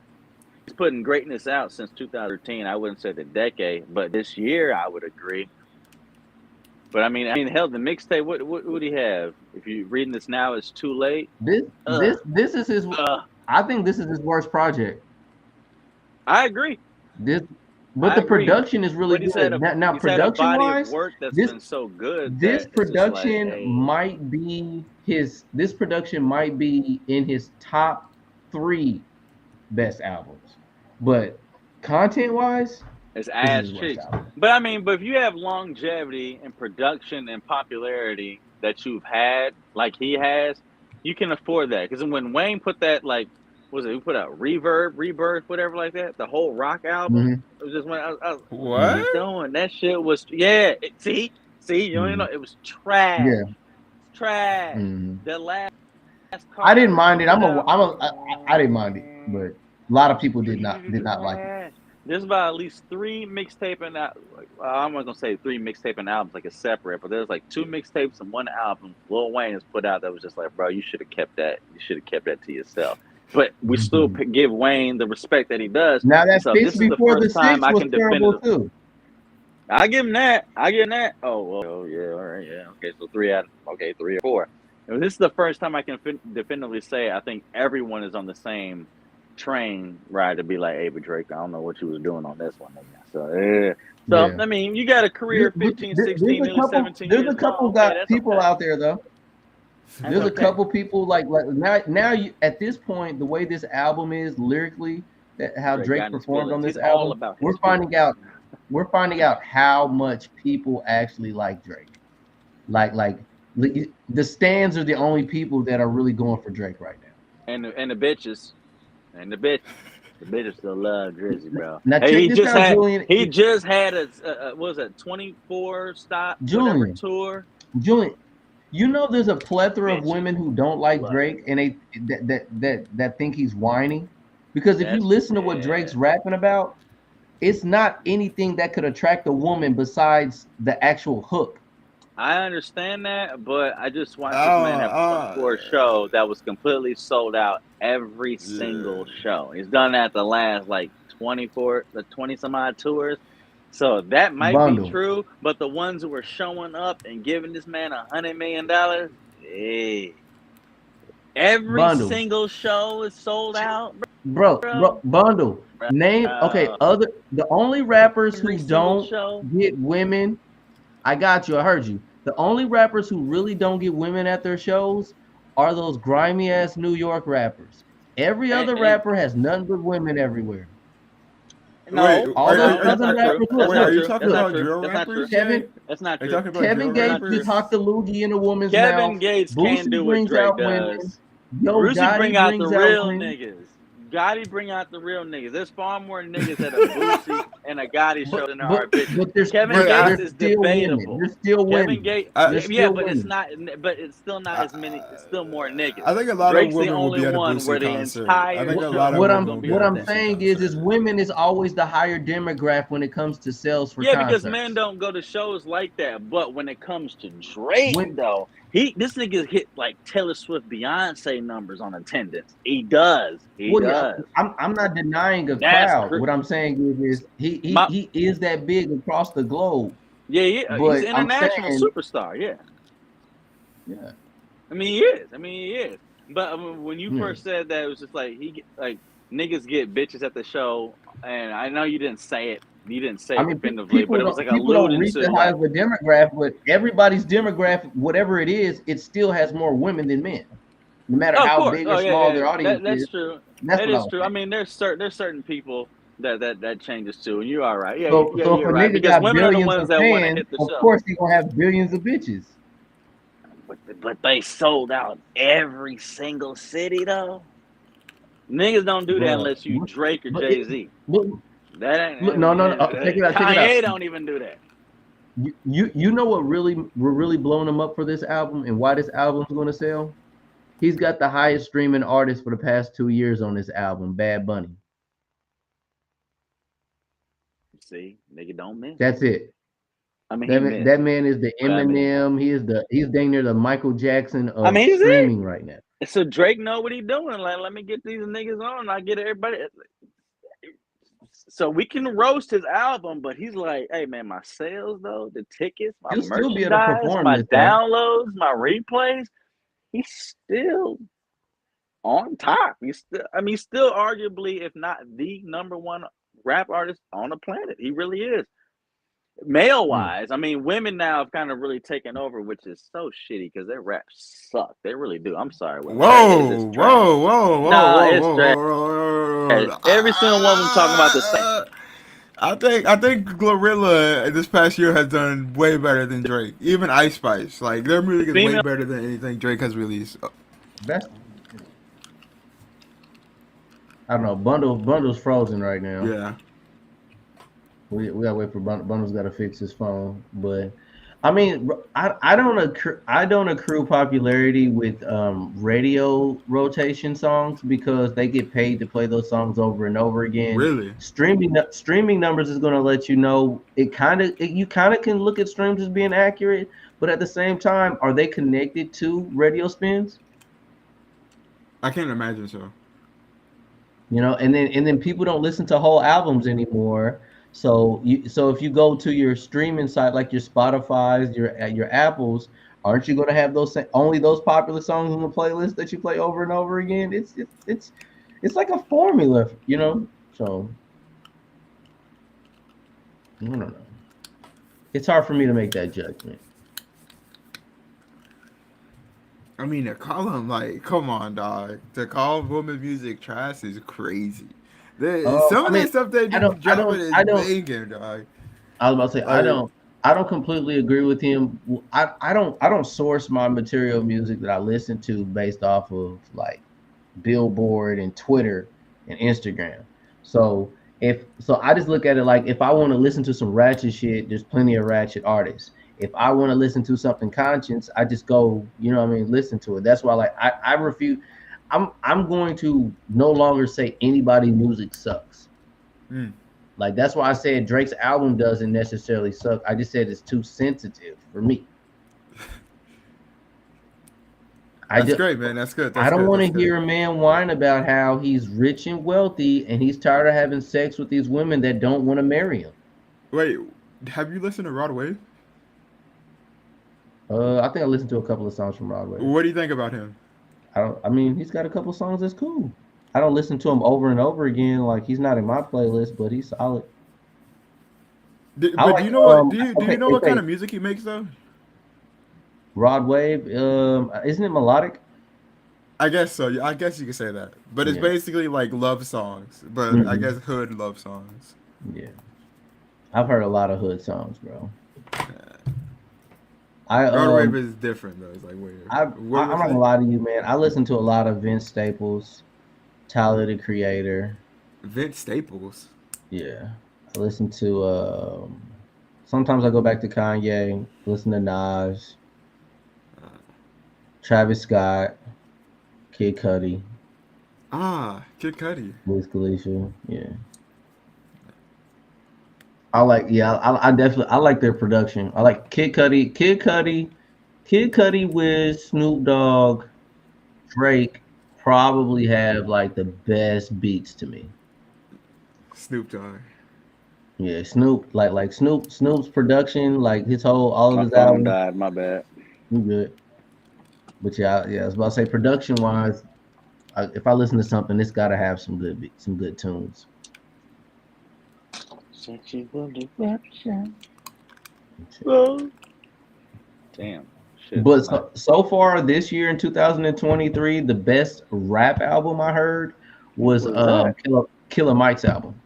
G: He's putting greatness out since 2013. I wouldn't say the decade, but this year I would agree. But I mean, hell, the mixtape. What would he have? If you're reading this now, it's too late.
A: this is his. I think this is his worst project.
G: I agree.
A: But
G: I
A: the
G: agree.
A: production is really
G: But he's
A: good.
G: had
A: Now
G: he's had a
A: production
G: body
A: wise,
G: of work that's
A: this-
G: been so good.
A: this
G: that it's just
A: production
G: like, hey,
A: might be this production might be in his top 3 best albums, but content wise,
G: it's
A: this
G: ass
A: is his worst
G: cheeks.
A: album.
G: But I mean, if you have longevity and production and popularity that you've had, like he has, you can afford that. Because when Wayne put that, like, what was it? He put out Rebirth, whatever like that. The whole rock album.
A: Mhm.
G: It was just when I was
F: What?
G: doing that shit was see, you don't even know, it was trash.
A: Yeah.
G: Trash.
A: Mhm.
G: The last
A: I didn't mind it.
G: I
A: I didn't mind it, but a lot of people did not like it.
G: There's about at least 3 mixtaping out. I'm not gonna say 3 mixtaping albums like it's separate, but there's like 2 mixtapes and 1 album Lil Wayne has put out that was just like, bro, you should have kept that. You should have kept that to yourself. But we still give Wayne the respect that he does.
A: Now that
G: So
A: Fix
G: this is the
A: Before the
G: first
A: Six
G: time I
A: was
G: can
A: terrible
G: definitively.
A: too.
G: I give him that. Oh, well, oh yeah, all right, yeah. Okay, so 3 or 4. And this is the first time I can definitively say I think everyone is on the same train ride to be like, hey, but Drake, I don't know what you was doing on this one. So,
A: Yeah.
G: I mean, you got a career of 15, 16, nearly 17 years.
A: There's a couple
G: long. Okay, that's
A: people
G: okay.
A: out there though.
G: That's
A: There's a
G: okay.
A: couple people like now you, at this point, the way this album is lyrically, that how
G: Drake
A: Drake
G: got in his
A: performed on
G: feelings.
A: this
G: He's all
A: album,
G: about his
A: we're finding out how much people actually like Drake. Like The stands are the only people that are really going for Drake right now.
G: And the bitches, the bitches still love Drizzy, bro.
A: Now
G: Hey,
A: check
G: he
A: this
G: just
A: out,
G: had
A: Julian.
G: he just had a what was it 24 stop whatever
A: Julian.
G: tour.
A: Julian, you know there's a plethora of
G: Bitches
A: women who don't like
G: love
A: Drake and they that think he's whiny. Because if you
G: That's
A: listen to what
G: yeah.
A: Drake's rapping about, it's not anything that could attract a woman besides the actual hook.
G: I understand that, but I just watched this man have 24 show that was completely sold out every single show. He's done that the last like 20 some odd tours. So that might
A: Bundle.
G: be true, but the ones who were showing up and giving this man $100 million, hey, every
A: Bundle.
G: single show is sold out,
A: Bro, Bundle. Name the only rappers who
G: every single
A: don't
G: show.
A: get women. I got you. I heard you. The only rappers who really don't get women at their shows are those grimy ass New York rappers. Every other rapper has nothing but women everywhere.
G: No,
A: all those
G: that's
A: other
G: not
A: rappers.
G: true. That's
F: Wait,
G: not
F: are you
G: true.
F: talking
G: That's
F: about
G: not true.
F: drill
G: That's not true.
F: rappers?
A: Kevin,
G: That's not
F: Are you
G: true.
F: talking about
A: Kevin
F: drill
A: Gates
F: rappers?
A: just hocked the loogie in a woman's
G: Kevin
A: mouth.
G: Gates
A: Boosie
G: can't do what
A: brings
G: Drake
A: out
G: does.
A: women. Yo,
G: Brucey
A: Gotti
G: bring out the
A: brings out
G: real
A: women.
G: niggas. Gotti bring out the real niggas. There's far more niggas at a Boosie and a Gotti show than there are bitches.
A: But there's
G: Kevin
A: but
G: Gates
A: there's
G: is
A: still
G: debatable.
A: women. There's still
G: Kevin
A: women.
G: Gates,
A: There's
G: yeah,
A: still
G: but it's
A: women.
G: not. But it's still not as many. It's still more niggas.
F: I think a lot
G: Drake's
F: of
G: the
F: women will
G: only
F: be at a
G: one where
F: Boosie
G: the
F: concert.
G: entire
F: I think a
G: show
F: lot of
A: What
F: women
A: I'm
F: will be
A: what
F: at a
A: I'm
F: Boosie
A: saying is
F: concert.
A: women is always the higher demographic when it comes to sales for
G: Yeah,
A: concerts.
G: because men don't go to shows like that. But when it comes to Drake, though, this nigga hit like Taylor Swift, Beyonce numbers on attendance. He does. He does.
A: I'm not denying a
G: That's
A: crowd.
G: cr-
A: What I'm saying is he is that big across the globe.
G: Yeah,
A: But
G: he's an
A: I'm
G: international
A: saying-
G: superstar. Yeah.
A: Yeah.
G: I mean, he is. But when you first said that, it was just like niggas get bitches at the show, and I know you didn't say it. You didn't say it definitively, but it was like
A: people don't
G: alluding
A: reach
G: to
A: the
G: like,
A: high of a demographic, but everybody's demographic, whatever it is, it still has more women than men. No matter
G: of
A: how
G: course.
A: big or small their audience
G: that's
A: is.
G: true.
A: That's
G: That
A: what I
G: is
A: was
G: true. I mean, there's certain people that changes too, and you are right. Yeah,
A: So if
G: you're
A: a
G: right.
A: nigga
G: Because
A: got
G: women are the
A: billions
G: ones
A: of
G: that want to
A: fans,
G: hit the
A: of
G: show.
A: course he gonna have billions of bitches.
G: But they sold out every single city though. Niggas don't do that
A: Bruh,
G: unless you Drake or
A: but
G: Jay-Z. That ain't
A: No. Check it out.
G: Kanye don't even do that.
A: You know what really blowing him up for this album and why this album's gonna sell? He's got the highest streaming artist for the past 2 years on this album, Bad Bunny.
G: See, nigga don't miss.
A: That's it.
G: I mean,
A: That man is the
G: But I mean-
A: Eminem. He's dang near the Michael Jackson of
G: he's
A: streaming right now.
G: So Drake know what he doing. Like, let me get these niggas on. I get everybody. So we can roast his album, but he's like, hey man, my sales though, the tickets, my
A: He'll still be able to
G: merchandise,
A: perform
G: my
A: this, though.
G: downloads, my replays, he's still on top. He's still arguably, if not the number one rap artist on the planet. He really is. Male wise, I mean, women now have kind of really taken over, which is so shitty because their raps suck. They really do. I'm sorry. women.
F: Whoa.
G: Every single one of them talking about the same.
F: I think Glorilla this past year has done way better than Drake. Even Ice Spice, like their music is way better than anything Drake has released.
A: That's I don't know. Bundle's frozen right now.
F: Yeah.
A: We gotta wait for Bundle's gotta fix his phone. But I mean, I don't accrue popularity with radio rotation songs because they get paid to play those songs over and over again.
F: Really?
A: Streaming numbers is gonna let you know you kind of can look at streams as being accurate, but at the same time, are they connected to radio spins?
F: I can't imagine so.
A: You know, and then people don't listen to whole albums anymore. So if you go to your streaming site like your Spotify's, your Apples, aren't you going to have only those popular songs on the playlist that you play over and over again? It's like a formula, you know. So I don't know. It's hard for me to make that judgment.
F: I mean, to call them like, come on, dog. To call women's music trash is crazy. Some of the stuff they do dropping is banging, dog.
A: I was about to say, I don't completely agree with him. I don't source my material music that I listen to based off of like Billboard and Twitter and Instagram. So I just look at it like if I want to listen to some ratchet shit, there's plenty of ratchet artists. If I want to listen to something conscious, I just go, you know what I mean, listen to it. That's why like I refuse. I'm going to no longer say anybody's music sucks. Like that's why I said Drake's album doesn't necessarily suck. I just said it's too sensitive for me.
F: That's great, man. That's good.
A: I don't want to hear a man whine about how he's rich and wealthy and he's tired of having sex with these women that don't want to marry him.
F: Wait, have you listened to Rod Wave?
A: I think I listened to a couple of songs from Rod Wave.
F: What do you think about him?
A: I mean, he's got a couple songs that's cool. I don't listen to him over and over again. Like he's not in my playlist, but he's solid.
F: Do you know what kind of music he makes though?
A: Rod Wave, isn't it melodic?
F: I guess so. I guess you could say that. But it's basically like love songs, but I guess hood love songs.
A: Yeah, I've heard a lot of hood songs, bro.
F: Rod Wave is different though. It's like weird.
A: I'm not gonna lie to you, man. I listen to a lot of Vince Staples, Tyler the Creator.
F: Vince Staples.
A: Yeah, I listen to. Sometimes I go back to Kanye. Listen to Nas, Travis Scott, Kid Cudi.
F: Kid Cudi.
A: Wiz Khalifa. Yeah. I definitely like their production. I like Kid Cudi, Wiz, Snoop Dogg, Drake probably have like the best beats to me.
F: Snoop Dogg.
A: Yeah, Snoop like Snoop's production, like his all of his albums.
G: Died, my bad.
A: You good? But yeah, I was about to say production wise, if I listen to something, it's got to have some good tunes.
G: Sexual disruption. Oh. Damn. Shit,
A: But so far this year in 2023, the best rap album I heard was Killer Mike's album.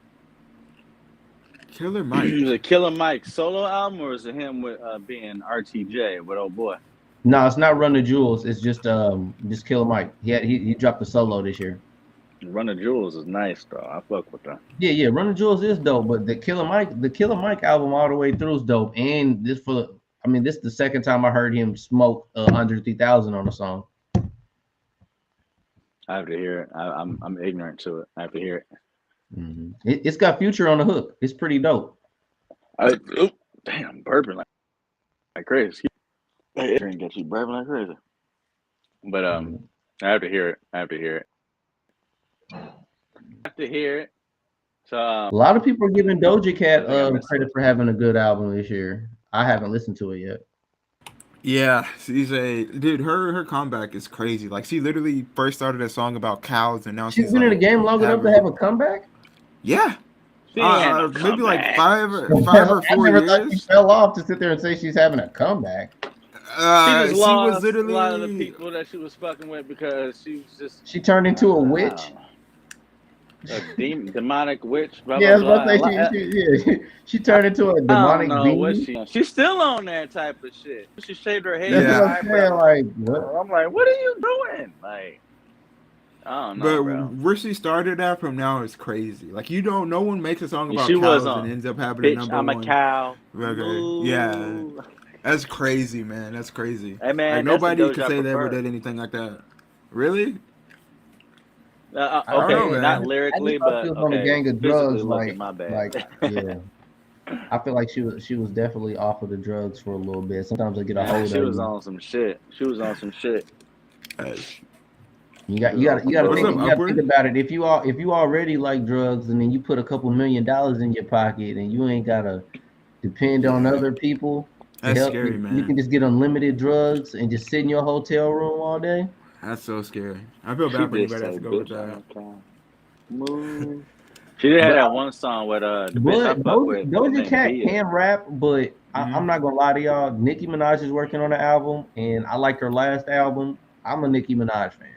F: Killer Mike.
G: Is it Killer Mike solo album or is it him with being RTJ with old boy?
A: No, it's not Run the Jewels. It's just Killer Mike. He dropped a solo this year.
G: Run the Jewels is nice though. I fuck with that.
A: Yeah. Run the Jewels is dope, but the Killer Mike album all the way through is dope. And this is the second time I heard him smoke Andre 3000 on a song.
G: I have to hear it. I'm ignorant to it. I have to hear it.
A: Mm-hmm. It's got Future on the hook. It's pretty dope.
G: Damn, burping like crazy. Hey, drink get you burping like crazy. But I have to hear it. I have to hear it. So
A: a lot of people are giving Doja Cat credit for having a good album this year. I haven't listened to it yet.
F: Yeah, her comeback is crazy. Like she literally first started a song about cows, and now
A: she's been in the game long enough to have a comeback.
F: Yeah, maybe like five or 4 years.
A: Thought she fell off to sit there and say she's having a comeback.
G: She was literally a lot of the people that she was fucking with because she
A: turned into a witch.
G: A demonic witch. Blah,
A: yeah,
G: blah,
A: I was about to say she turned into a demonic being.
G: She's still on that type of shit. She shaved her head. I'm like, what are you doing? Like, I don't know.
F: But
G: bro.
F: Where she started at from now is crazy. Like no one makes a song about cows and ends up having a number one.
G: I'm a cow.
F: Okay. Yeah. That's crazy, man. That's crazy.
G: Hey, man,
F: like, nobody can say they ever did anything like that. Really?
G: Okay, not lyrically, but
A: she was on a gang of drugs. Yeah. I feel like she was definitely off of the drugs for a little bit. Sometimes I get a hold of it.
G: She was on some shit.
A: You got to think about it. If you already like drugs and then you put a couple $1 million in your pocket and you ain't gotta depend on other people.
F: That's scary, man.
A: You can just get unlimited drugs and just sit in your hotel room all day.
F: That's so scary. I feel bad for anybody that has to go with that.
G: She did have that one song with
A: Doja Cat can rap, but I'm not gonna lie to y'all. Nicki Minaj is working on an album, and I like her last album. I'm a Nicki Minaj fan.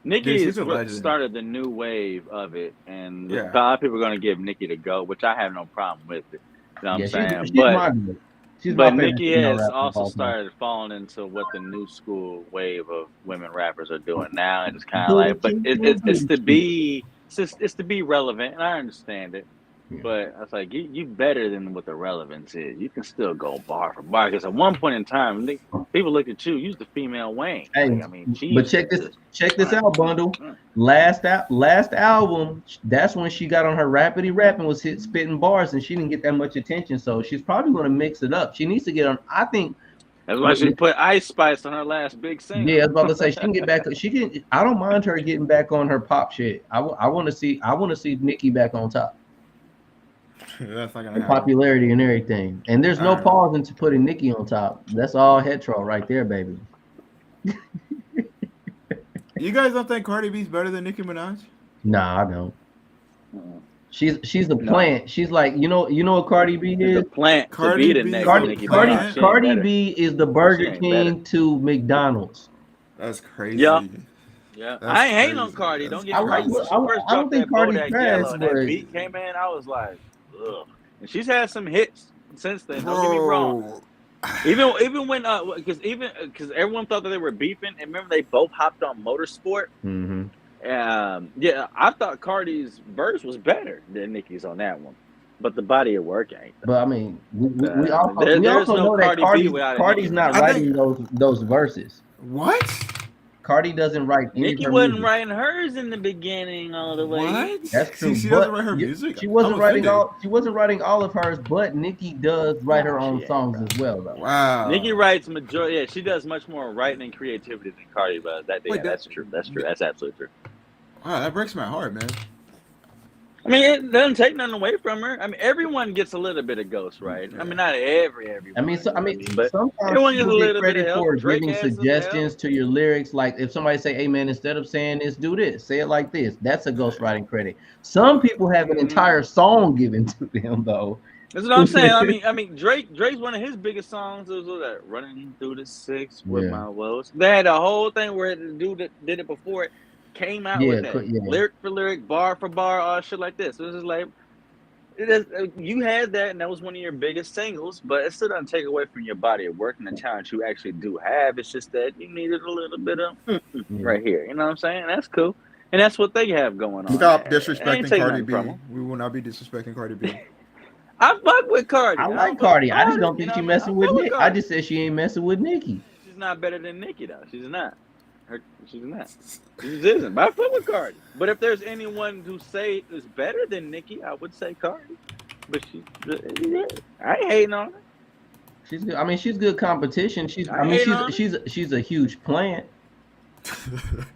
G: Nicki started the new wave of it, and a lot of people are gonna give Nicki the go, which I have no problem with it. You know what I'm saying?
A: She's my
G: But
A: favorite
G: Nicki
A: female
G: has
A: rapper of
G: also
A: all time.
G: started falling into what the new school wave of women rappers are doing now, and it's kind of
A: Do
G: like,
A: the
G: but
A: shit, do
G: it's
A: the
G: to
A: shit.
G: be it's to be relevant, and I understand it.
A: Yeah.
G: But I was like, you better than what the relevance is. You can still go bar for bar because at one point in time, people looked at you. You was the female Wayne.
A: Hey,
G: Like, I mean, she
A: but
G: used to
A: check this out, Bundle. Last album, that's when she got on her rapidy rap and was spitting bars, and she didn't get that much attention. So she's probably going to mix it up. She needs to get on. I think.
G: That's why she put Ice Spice on her last big single.
A: Yeah, I was about to say she can get back. She can. I don't mind her getting back on her pop shit. I want to see Nicki back on top.
F: That's not gonna
A: The
F: happen.
A: popularity and everything. And there's no
F: Alright.
A: pause into putting Nicki on top. That's all hetero right there, baby.
F: You guys don't think Cardi B's better than Nicki Minaj?
A: Nah, I don't. She's the plant. She's like, you know what Cardi B is?
G: The plant
F: Cardi
G: to be the
F: B-
G: next
F: Cardi-
G: Nicki
F: Cardi-
G: Minaj. She ain't
A: Cardi
G: better.
A: B is the
G: She
A: Burger
G: ain't
A: King to McDonald's.
F: That's crazy.
G: Yeah. Yeah,
F: That's
G: I ain't hating on
F: crazy.
G: Cardi.
F: That's
G: Don't get me wrong.
F: crazy.
G: When she
A: I
G: first
A: don't
G: dropped
A: think
G: that
A: Cardi's
G: Bodak
A: trash,
G: Yellow,
A: but-
G: that beat came in, I was like, ugh. And she's had some hits since then. Don't get me wrong.
F: Bro.
G: Even when because everyone thought that they were beefing, and remember they both hopped on Motorsport.
A: Mm-hmm.
G: Yeah, I thought Cardi's verse was better than Nicki's on that one, but the body of work ain't.
A: But I mean, we
G: There's
A: also
G: no
A: know that
G: Cardi B without a
A: Cardi's
G: Nicki
A: not
G: Minaj.
A: writing those verses.
F: What?
A: Cardi doesn't write any
G: Nicki
A: of her
G: wasn't
A: music.
G: writing hers in the beginning all the way.
F: What?
A: That's true.
F: She
A: but
F: doesn't write her music.
A: She wasn't
F: I'm
A: writing
F: offended.
A: She wasn't writing all of hers, but Nicki does write her
G: No,
A: own
G: she ain't,
A: songs
G: bro.
A: as well, though.
F: Wow.
G: Nicki writes majority. Yeah, she does much more writing and creativity than Cardi does. That's true. That's true. That's absolutely true.
F: Wow, that breaks my heart, man.
G: I mean, it doesn't take nothing away from her. I mean, everyone gets a little bit of ghost writing. I mean, not everyone.
A: I mean,
G: but
A: sometimes
G: everyone gets a
A: people get
G: little bit
A: credit
G: of help.
A: for
G: Drake
A: giving
G: has some
A: suggestions to your lyrics. Like if somebody say, "Hey, man, instead of saying this, do this. Say it like this." That's a ghostwriting credit. Some people have an entire song given to them, though.
G: That's what I'm saying. I mean, Drake's one of his biggest songs was that "Running Through the Six with
A: Yeah.
G: My Woes." They had a whole thing where the dude that did it before it came out with that lyric for lyric, bar for bar, all shit like this. So it's just like you had that, and that was one of your biggest singles. But it still doesn't take away from your body of work and the talent you actually do have. It's just that you needed a little bit of right here. You know what I'm saying? That's cool, and that's what they have going on.
F: Stop
G: I ain't
F: disrespecting
G: taking
F: Cardi
G: nothing
F: B.
G: from 'em.
F: We will not be disrespecting Cardi B.
G: I fuck with Cardi.
A: I
G: don't
A: like
G: fuck
A: Cardi.
G: with
A: I just don't
G: you
A: think
G: know
A: she
G: what I mean?
A: messing
G: I
A: with
G: fuck
A: Nicki. I
G: Cardi.
A: just said she ain't messing with Nicki.
G: She's not better than Nicki though. She's not. She's not. She just isn't. But I fuck with Cardi. But if there's anyone who say is better than Nicki, I would say Cardi. But I ain't hating on her.
A: She's good. I mean, she's good competition. She's a huge plant.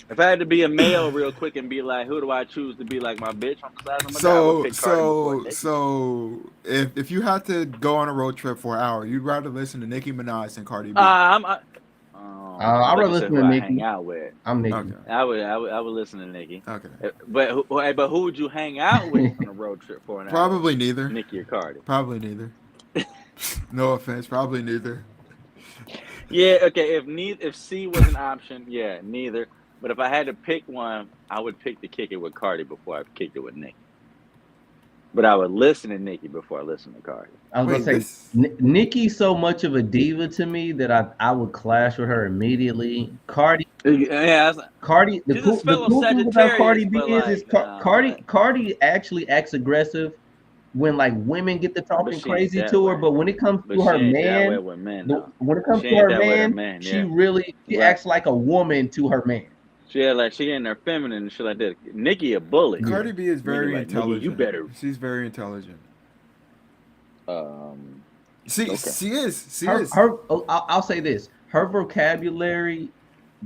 G: If I had to be a male real quick and be like, who do I choose to be like my bitch on the side of my guy, I would pick Cardi before Nicki.
F: So if you had to go on a road trip for an hour, you'd rather listen to Nicki Minaj than Cardi B.
A: I'd rather listen to Nicki.
G: Hang out with.
A: I'm Nicki.
F: Okay.
G: I would listen to Nicki.
F: Okay.
G: But who would you hang out with on a road trip for an hour?
F: Probably neither.
G: Nicki or Cardi?
F: Probably neither. No offense. Probably neither.
G: Yeah, okay. If C was an option, yeah, neither. But if I had to pick one, I would pick to kick it with Cardi before I kicked it with Nicki. But I would listen to Nicki before I listen to Cardi.
A: I was gonna say Nicki's so much of a diva to me that I would clash with her immediately. Cardi,
G: yeah,
A: Cardi. The
G: she's
A: cool
G: a fellow
A: thing about Cardi
G: Sagittarius,
A: B
G: but
A: is
G: like,
A: Cardi actually acts aggressive when like women get to talking
G: she ain't
A: crazy
G: that
A: to her.
G: way.
A: But when it comes
G: But
A: to
G: she
A: her
G: ain't that way
A: man,
G: with men, though.
A: when it comes
G: She
A: to
G: ain't
A: her
G: that way with her
A: man,
G: man,
A: she
G: yeah.
A: really acts like a woman to her man.
G: She in there feminine and shit like that. Nicki a bully.
F: Cardi B is very
G: Nicki,
F: intelligent.
G: you better.
F: She's very intelligent. She
G: Okay.
F: is.
A: I'll say this: her vocabulary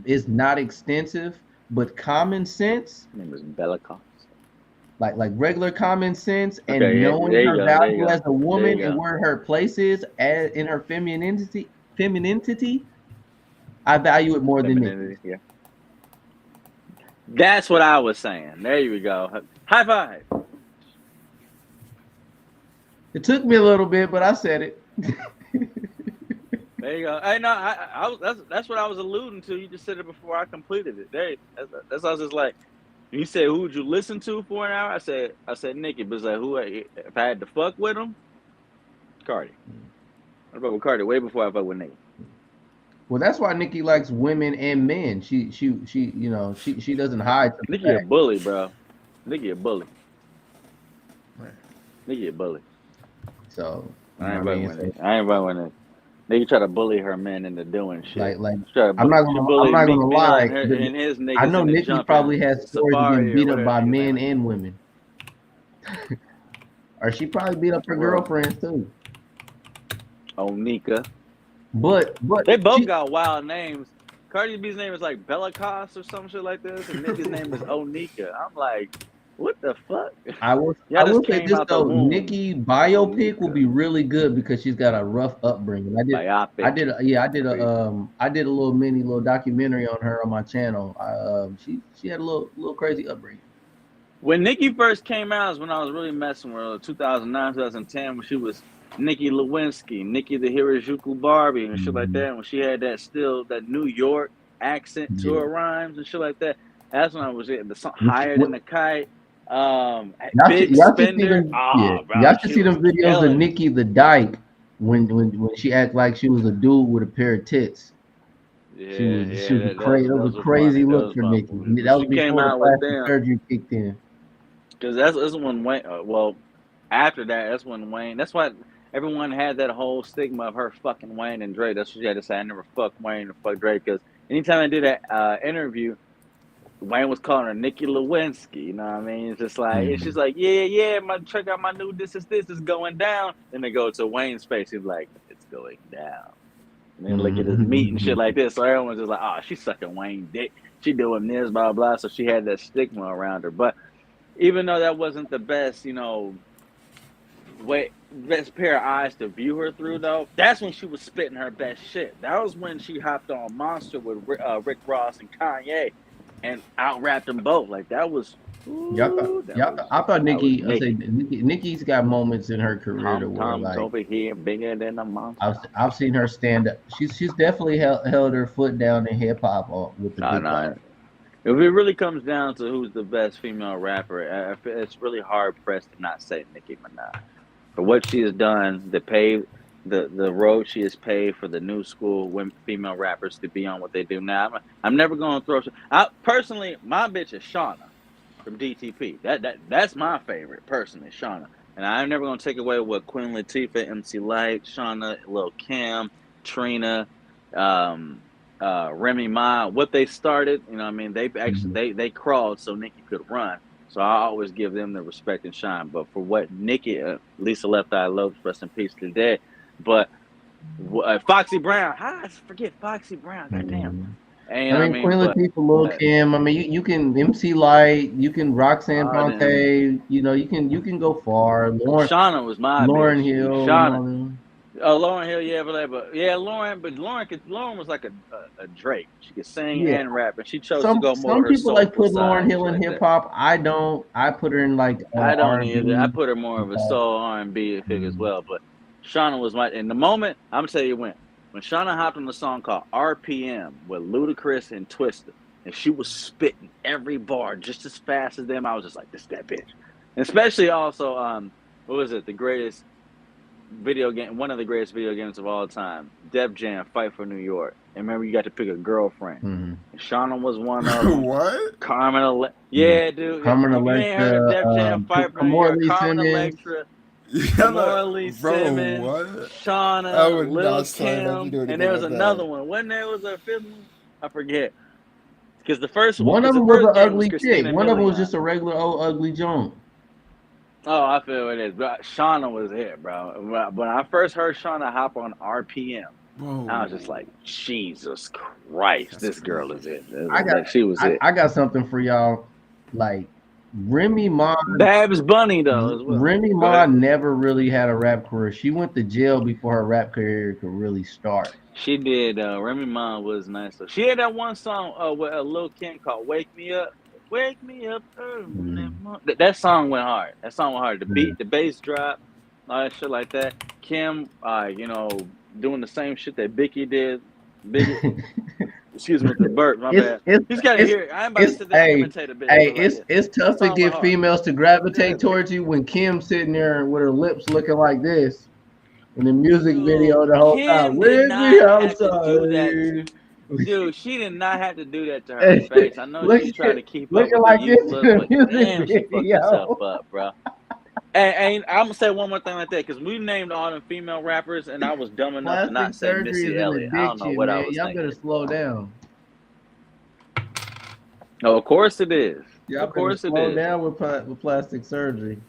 A: is not extensive, but common sense.
G: Her name is Bella Cox.
A: Like regular common sense and
G: Okay, yeah,
A: knowing
G: there you
A: her
G: go, there you
A: value
G: go.
A: as a woman
G: There you
A: and
G: go.
A: where her place is in her femininity, I value it more than Nicki.
G: Femininity, yeah. That's what I was saying. There you go. High five.
A: It took me a little bit, but I said it.
G: There you go. Hey, no, that's what I was alluding to. You just said it before I completed it. That's I was just like, you said who would you listen to for an hour? I said Nicki, but it's like if I had to fuck with him, Cardi. I fuck with Cardi way before I fuck with Nicki.
A: Well, that's why Nicki likes women and men. She doesn't hide. the
G: Nicki a
A: fact.
G: bully, bro. Nicki a bully.
F: Right.
G: Nicki a bully.
A: So
G: I ain't
A: what I
G: fucking
A: mean?
G: with
A: So,
G: Nicki. I ain't fucking with Nicki. Nicki try to bully her men into doing shit.
A: like
G: She try to
A: I'm not
G: she
A: gonna
G: bullied
A: I'm not
G: Meek
A: gonna
G: Mill
A: lie.
G: and his
A: I
G: niggas
A: know
G: into
A: Nicki
G: jumping
A: probably has stories of
G: Safari
A: getting
G: or
A: beat up
G: whatever
A: by
G: she
A: men
G: name
A: and women, or she probably beat up her
G: Well,
A: girlfriends too.
G: Onika.
A: But
G: They both
A: she,
G: got wild names. Cardi B's name is like Bellicos or some shit like this, and Nicki's name is Onika. I'm like, what the fuck?
A: I will
G: Y'all just
A: say
G: came
A: this
G: out the
A: though,
G: womb.
A: Nicki biopic will
G: Onika.
A: be really good because she's got a rough upbringing. I
G: Biopic.
A: did a little documentary on her on my channel. She had a little crazy upbringing.
G: When Nicki first came out is when I was really messing with her, 2009, 2010, when she was Nicki Lewinsky, Nicki the Harajuku Barbie, and shit like that. When she had that New York accent to
A: Yeah.
G: her rhymes and shit like that. That's when I was getting the song
A: Which-
G: Higher
A: what-
G: Than a Kite.
A: Y'all
G: Big
A: should see
G: Spender.
A: them.
G: Oh, bro,
A: Y'all should
G: she
A: see
G: was
A: them videos
G: killing
A: of
G: it.
A: Nicki the Dyke when she act like she was a dude with a pair of tits. She was crazy. That was a crazy look for Nicki. That was
G: She came
A: before the
G: out with
A: plastic
G: them.
A: surgery kicked in.
G: Because that's when Wayne. Well, after that, that's when Wayne. That's why everyone had that whole stigma of her fucking Wayne and Drake. That's what she had to say. I never fucked Wayne or fuck Drake. Because anytime I did that interview, Wayne was calling her Nicki Lewinsky. You know what I mean? It's just like, and she's like, yeah, check out my new this is going down. Then they go to Wayne's face. He's like, it's going down. And then look at his meat and shit like this. So everyone's just like, oh, she's sucking Wayne dick. She doing this, blah, blah. So she had that stigma around her. But even though that wasn't the best, best pair of eyes to view her through, though, that's when she was spitting her best shit. That was when she hopped on Monster with Rick Ross and Kanye and out-rapped them both. Like, that was...
A: I thought Nicki. Nicki's got moments in her career to where
G: Tom's
A: like
G: over here bigger than a monster.
A: I've seen her stand up. She's definitely held her foot down in hip hop with the big
G: No. If it really comes down to who's the best female rapper, it's really hard pressed to not say Nicki Minaj. For what she has done, the road she has paved for the new school women, female rappers to be on what they do now. I'm never going to throw. Personally, my bitch is Shauna from DTP. That's my favorite, personally, Shauna. And I'm never going to take away what Queen Latifah, MC Lyte, Shauna, Lil Kim, Trina, Remy Ma, what they started, you know what I mean? They actually they crawled so Nicki could run. So I always give them the respect and shine. But for what Nicki, Lisa Left Eye Loves, rest in peace to the dead. But Foxy Brown, I forget Foxy Brown, goddamn. And,
A: I mean, Queen Latifah, Lil Kim. I mean, you can MC Lyte, you can Roxanne Ponte. You know, you can go far.
G: Shauna was my
A: Lauryn
G: bitch.
A: Hill.
G: Shauna. Lauryn Hill, Lauren was like a Drake. She could sing and rap, and she chose to go more.
A: Some
G: her
A: people like put
G: side,
A: Lauryn Hill in
G: like
A: hip hop. I don't. I put her in like
G: I don't
A: R&B.
G: either. I put her more of a soul R&B figure as well. But Shauna was my. In the moment, I'm gonna tell you when Shauna hopped on the song called RPM with Ludacris and Twista, and she was spitting every bar just as fast as them. I was just like, this that bitch. And especially also, what was it? The greatest video game, one of the greatest video games of all time, Def Jam, Fight for New York. And remember, you got to pick a girlfriend. And Shauna was one of them.
F: What?
G: Carmen dude.
A: Carmen
G: Electra. You ain't heard of Def Jam, Fight for New York. Carmen Electra. Morley Simmons,
F: what?
G: Shauna, Lil Kim, and there was another one. When there was a fifth one, I forget. Because the first
A: one of them was an ugly chick. One of them was just a regular old ugly Joan.
G: Oh, I feel it is. But Shauna was it, bro. When I first heard Shauna hop on RPM, I was just like, Jesus Christ, this girl is it. She was it.
A: I got something for y'all. Like, Remy Ma,
G: Babs Bunny though as well.
A: Remy Ma never really had a rap career. She went to jail before her rap career could really start.
G: She did. Remy Ma was nice though. She had that one song with Lil Kim called "Wake Me Up." Wake me up early. That song went hard. The beat, the bass drop, all that shit like that. Kim, doing the same shit that Biggie did. Excuse me, the burp. My bad. He's got to hear it. I ain't about to sit there and imitate a bitch.
A: Hey, it's tough to get females to gravitate towards you when Kim's sitting there with her lips looking like this. in the music
G: Dude,
A: video the whole time.
G: Kim did
A: With
G: not
A: me, I'm
G: have to do that.
A: sorry.
G: Dude, she did not have to do that to her face. I know she's trying to keep up
A: looking
G: with
A: like
G: the youth
A: this
G: look,
A: in
G: but
A: the music
G: damn, she fucked
A: video.
G: herself up, bro. And I'm gonna say one more thing like that because we named all them female rappers, and I was dumb enough to
A: Plastic
G: not say
A: surgery
G: Missy
A: is an
G: Elliott. I don't know
A: addiction,
G: what I
A: man.
G: was
A: Y'all
G: thinking.
A: better slow down.
G: Oh, of course it is.
A: Y'all
G: Of course
A: better
G: it
A: slow
G: is.
A: down with plastic surgery.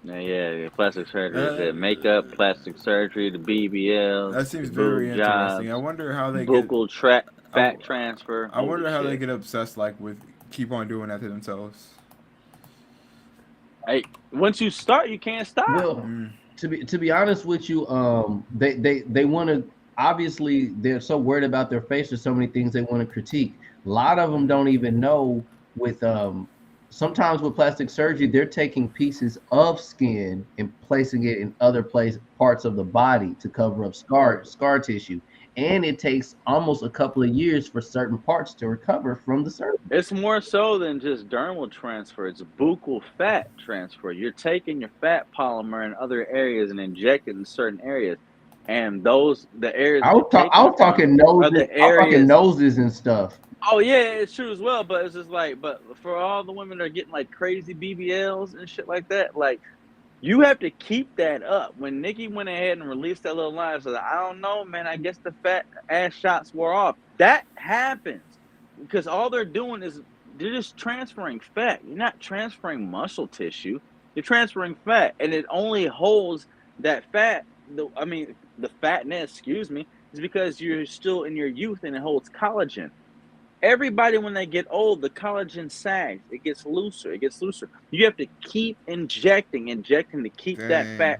G: Yeah, plastic surgery is it. Makeup, plastic surgery, the BBL,
F: That seems
G: the
F: very
G: boob
F: interesting.
G: jobs,
F: I wonder how they get.
G: buccal fat transfer.
F: I wonder
G: Holy
F: how they
G: shit.
F: get obsessed like with keep on doing that to themselves.
G: Hey, once you start, you can't stop.
A: Well, to be honest with you, they want to. Obviously, they're so worried about their face. There's so many things they want to critique. A lot of them don't even know. With sometimes with plastic surgery, they're taking pieces of skin and placing it in other parts of the body to cover up scar tissue. And it takes almost a couple of years for certain parts to recover from the surgery.
G: It's more so than just dermal transfer. It's buccal fat transfer. You're taking your fat polymer in other areas and injecting in certain areas. And the areas
A: I was talking noses and stuff.
G: Oh yeah, it's true as well. But it's just like, but for all the women that are getting like crazy BBLs and shit like that, like you have to keep that up. When Nicki went ahead and released that little line, so I don't know, man. I guess the fat ass shots wore off. That happens because all they're doing is they're just transferring fat. You're not transferring muscle tissue. You're transferring fat, and it only holds that fat. The fatness, excuse me, is because you're still in your youth and it holds collagen. Everybody, when they get old, the collagen sags. It gets looser. You have to keep injecting to keep that fat.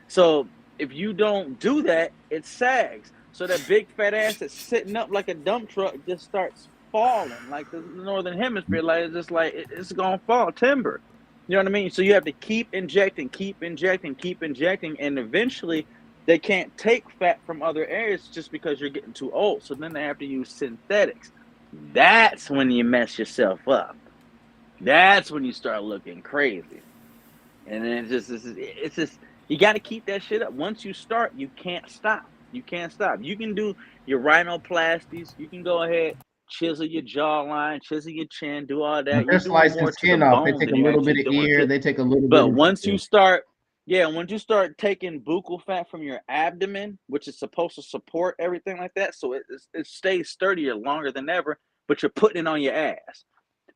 G: So if you don't do that, it sags. So that big fat ass that's sitting up like a dump truck just starts falling, like the northern hemisphere. Like it's just like it's gonna fall timber. You know what I mean? So you have to keep injecting, and eventually they can't take fat from other areas just because you're getting too old. So then they have to use synthetics. That's when you mess yourself up. That's when you start looking crazy. And then it's just you got to keep that shit up. Once you start, you can't stop. You can do your rhinoplasties. You can go ahead, chisel your jawline, chisel your chin, do all that.
A: They're slicing skin off. They take a little bit of ear. They take a little bit.
G: But once you start taking buccal fat from your abdomen, which is supposed to support everything like that, so it stays sturdier longer than ever, but you're putting it on your ass.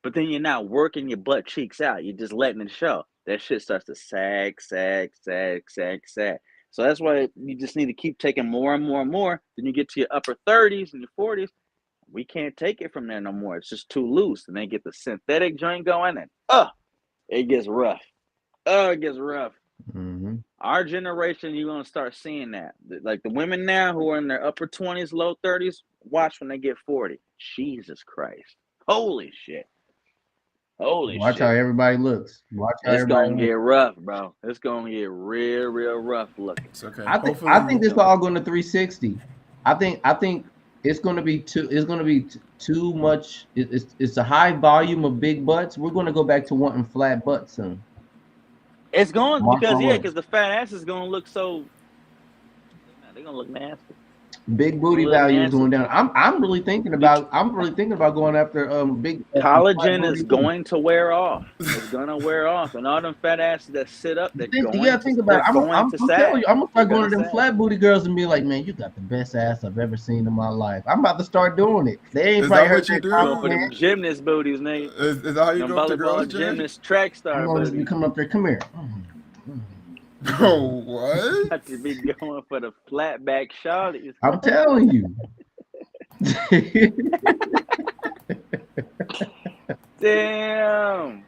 G: But then you're not working your butt cheeks out. You're just letting it show. That shit starts to sag. So that's why you just need to keep taking more and more and more. Then you get to your upper 30s and your 40s. We can't take it from there no more. It's just too loose. And they get the synthetic joint going and it gets rough. It gets rough.
A: Mm-hmm.
G: Our generation, you're going to start seeing that. Like the women now who are in their upper 20s, low 30s, watch when they get 40. Jesus Christ. Holy shit.
A: Watch how everybody looks.
G: It's going to get rough, bro. It's going to get real, real rough looking.
F: It's okay.
A: I think this all going to 360. I think it's going to be too much. It's a high volume of big butts. We're going to go back to wanting flat butts soon.
G: It's going because the fat ass is going to look so. They're going to look nasty.
A: Big booty value is going down. I'm really thinking about going after big.
G: Collagen is going to wear off. It's gonna wear off, and all them fat asses that sit up, think about it.
A: I'm telling you, I'm gonna start going to them flat booty girls and be like, man, you got the best ass I've ever seen in my life. I'm about to start doing it. They ain't probably heard that
G: for them gymnast booties, nigga.
F: Is that how you do the girls,
G: gymnast, track star?
A: I'm gonna be coming up there. Come here.
F: Oh, what?
G: Have to be going for the flat back shawties.
A: I'm telling you.
G: Damn.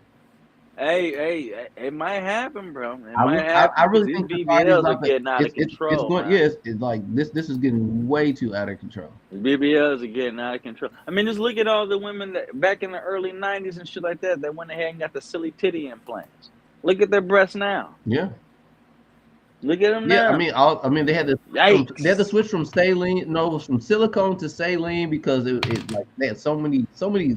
G: Hey, it might happen, bro. It might happen.
A: I really think
G: these BBLs are getting out of control.
A: It's like this is getting way too out of control.
G: The BBLs are getting out of control. I mean, just look at all the women that back in the early 90s and shit like that went ahead and got the silly titty implants. Look at their breasts now.
A: Yeah.
G: Look at them
A: Yeah,
G: now.
A: I mean, they had to
G: Yikes.
A: switch from saline, no, from silicone to saline because it like they had so many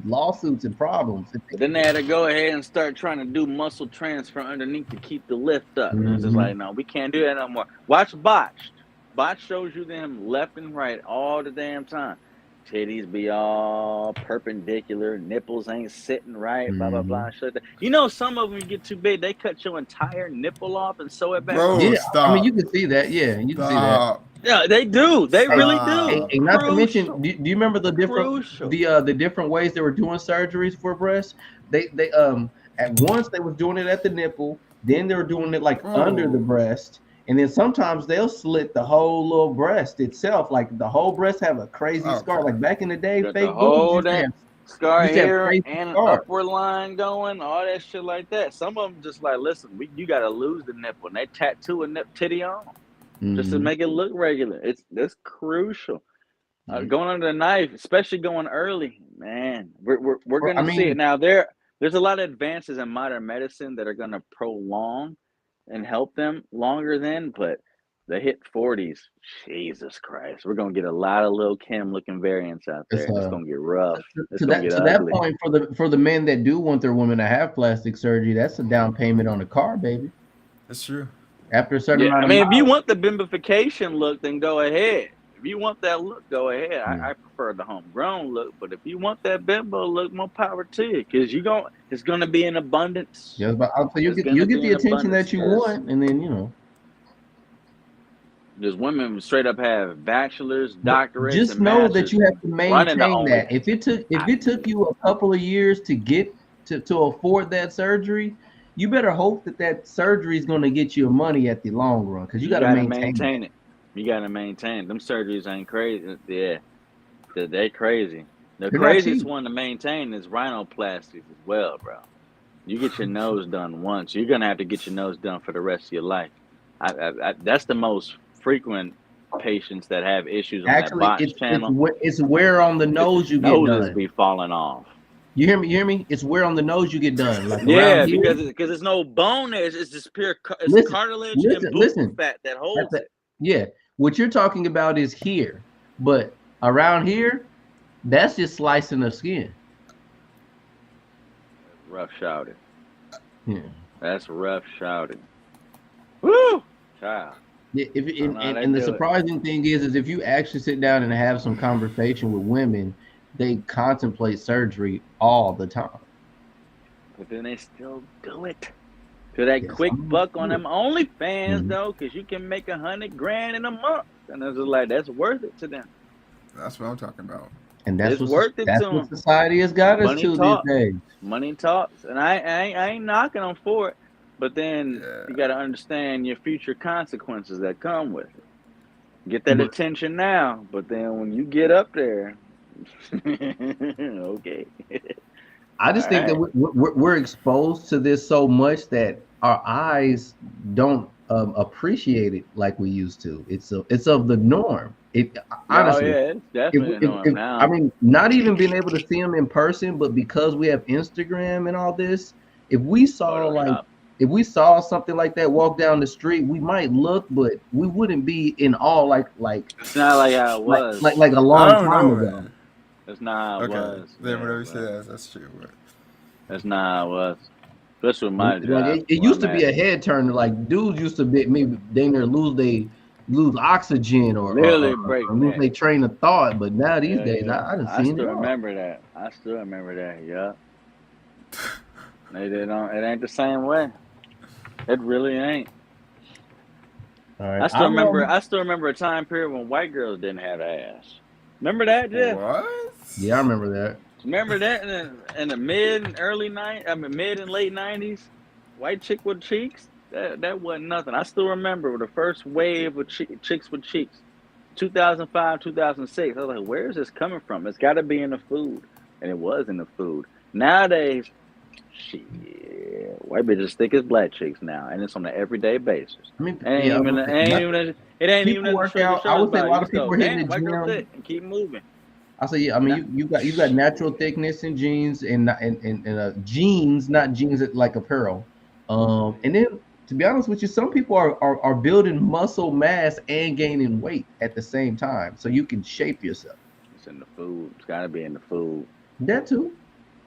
A: lawsuits and problems.
G: Then they had to go ahead and start trying to do muscle transfer underneath to keep the lift up. And it's just like, no, we can't do that no more. Watch Botched. Botched shows you them left and right all the damn time. Titties be all perpendicular, nipples ain't sitting right, blah blah blah. Shit. You know, some of them get too big, they cut your entire nipple off and sew it back.
F: Bro,
A: Yeah,
F: stop.
A: I mean, you can see that. Yeah, you can see that.
G: Yeah, they do. They really do.
A: And not to mention, do you remember the different the different ways they were doing surgeries for breasts? They at once they was doing it at the nipple, then they were doing it like under the breast, and then sometimes they'll slit the whole little breast itself, like the whole breast have a crazy scar. Like back in the day,
G: Got
A: fake
G: the whole
A: boobs used to
G: damn
A: have-
G: scar
A: used to have
G: here
A: crazy
G: and an
A: scars.
G: upward line going, all that shit like that. Some of them just like, listen, you got to lose the nipple, and they tattoo a titty on just to make it look regular. That's crucial. Going under the knife, especially going early, man. We're gonna see it now. There's a lot of advances in modern medicine that are gonna prolong and help them longer than, but they hit 40s. Jesus Christ, we're gonna get a lot of Lil' Kim looking variants out there. It's gonna get rough. It's
A: To
G: gonna
A: that
G: get
A: to that
G: ugly.
A: point, for the men that do want their women to have plastic surgery, that's a down payment on the car, baby.
F: That's true.
A: After a certain
G: Yeah,
A: amount
G: I
A: of
G: mean, if you
A: miles.
G: want the bimbification look, then go ahead. If you want that look, go ahead. I prefer the homegrown look, but if you want that bimbo look, more power to you, because it's gonna be in abundance.
A: Yeah, but so you
G: It's
A: get
G: gonna
A: the
G: be in
A: attention that
G: abundance,
A: you
G: yes.
A: want, and then you know.
G: There's women who straight up have bachelors, doctorates,
A: Just
G: and
A: know
G: masters
A: that you have to
G: running the
A: maintain
G: only.
A: that. If it took you a couple of years to get to afford that surgery, you better hope that surgery is going to get you money at the long run, because you got to maintain
G: it. You got to maintain it. Them surgeries ain't crazy. Yeah, they crazy. The
A: They're not
G: craziest
A: cheap.
G: one to maintain is rhinoplasties as well, bro. You get your nose done once, you're gonna have to get your nose done for the rest of your life. That's the most frequent patients that have issues on
A: Actually,
G: that botch channel.
A: it's where on the nose you get
G: Noses
A: done.
G: be falling off.
A: You hear me? You hear me? It's where on the nose you get done. Like
G: Yeah,
A: around here.
G: because there's no bone there. It's just pure
A: Listen,
G: cartilage
A: listen,
G: and buccal
A: listen.
G: fat that holds it.
A: Yeah, what you're talking about is here, but around here, that's just slicing the skin.
G: Rough shouted.
A: Yeah.
G: That's rough shouted. Woo! Child.
A: Yeah,
G: I don't know how they
A: and the
G: do it.
A: surprising thing is if you actually sit down and have some conversation with women, they contemplate surgery all the time.
G: But then they still do it. To that quick buck on them OnlyFans though, because you can make $100,000 in a month, and it's just like that's worth it to them.
F: That's what I'm talking about.
A: And that's
G: It's worth it
A: that's
G: to
A: what
G: 'em.
A: society has got us
G: Money
A: to
G: talks.
A: these days.
G: Money talks, and I ain't knocking them for it, but then you got to understand your future consequences that come with it. Get that
A: But-
G: attention now, but then when you get up there, okay.
A: I just think that we're exposed to this so much that our eyes don't appreciate it like we used to. It's of the norm. It honestly,
G: oh yeah, it's definitely a norm now.
A: I mean, not even being able to see them in person, but because we have Instagram and all this, if we saw if we saw something like that walk down the street, we might look, but we wouldn't be in awe like
G: it's not like how it was.
A: like a long time ago.
G: That's not how it was.
F: Then whatever you say, that's true. But
G: That's not how it was. Especially with my job.
A: Like it used to be a head turner. Like dudes used to be maybe they near lose oxygen or
G: Literally
A: or
G: break
A: lose
G: neck.
A: their train of thought. But now these
G: Yeah,
A: days,
G: yeah.
A: I done
G: I
A: seen
G: still
A: it all.
G: remember that. I still remember that. Yeah. They don't. It ain't the same way. It really ain't.
A: All right.
G: I still remember a time period when white girls didn't have ass. Remember that, Jeff?
F: what?
A: Yeah, I remember that.
G: Remember that in the mid and late 90s? White chick with cheeks? That wasn't nothing. I still remember the first wave of chicks with cheeks. 2005, 2006. I was like, where is this coming from? It's got to be in the food. And it was in the food. Nowadays, shit, white bitches thick as black chicks now. And it's on an everyday basis.
A: I mean,
G: It ain't even
A: People work out. I would say a lot of people are hitting the
G: white girl
A: gym.
G: thick and keep moving.
A: I say, yeah. I mean, you got natural thickness in jeans and jeans, not jeans like apparel. And then to be honest with you, some people are building muscle mass and gaining weight at the same time, so you can shape yourself.
G: It's in the food. It's got to be in the food.
A: That too.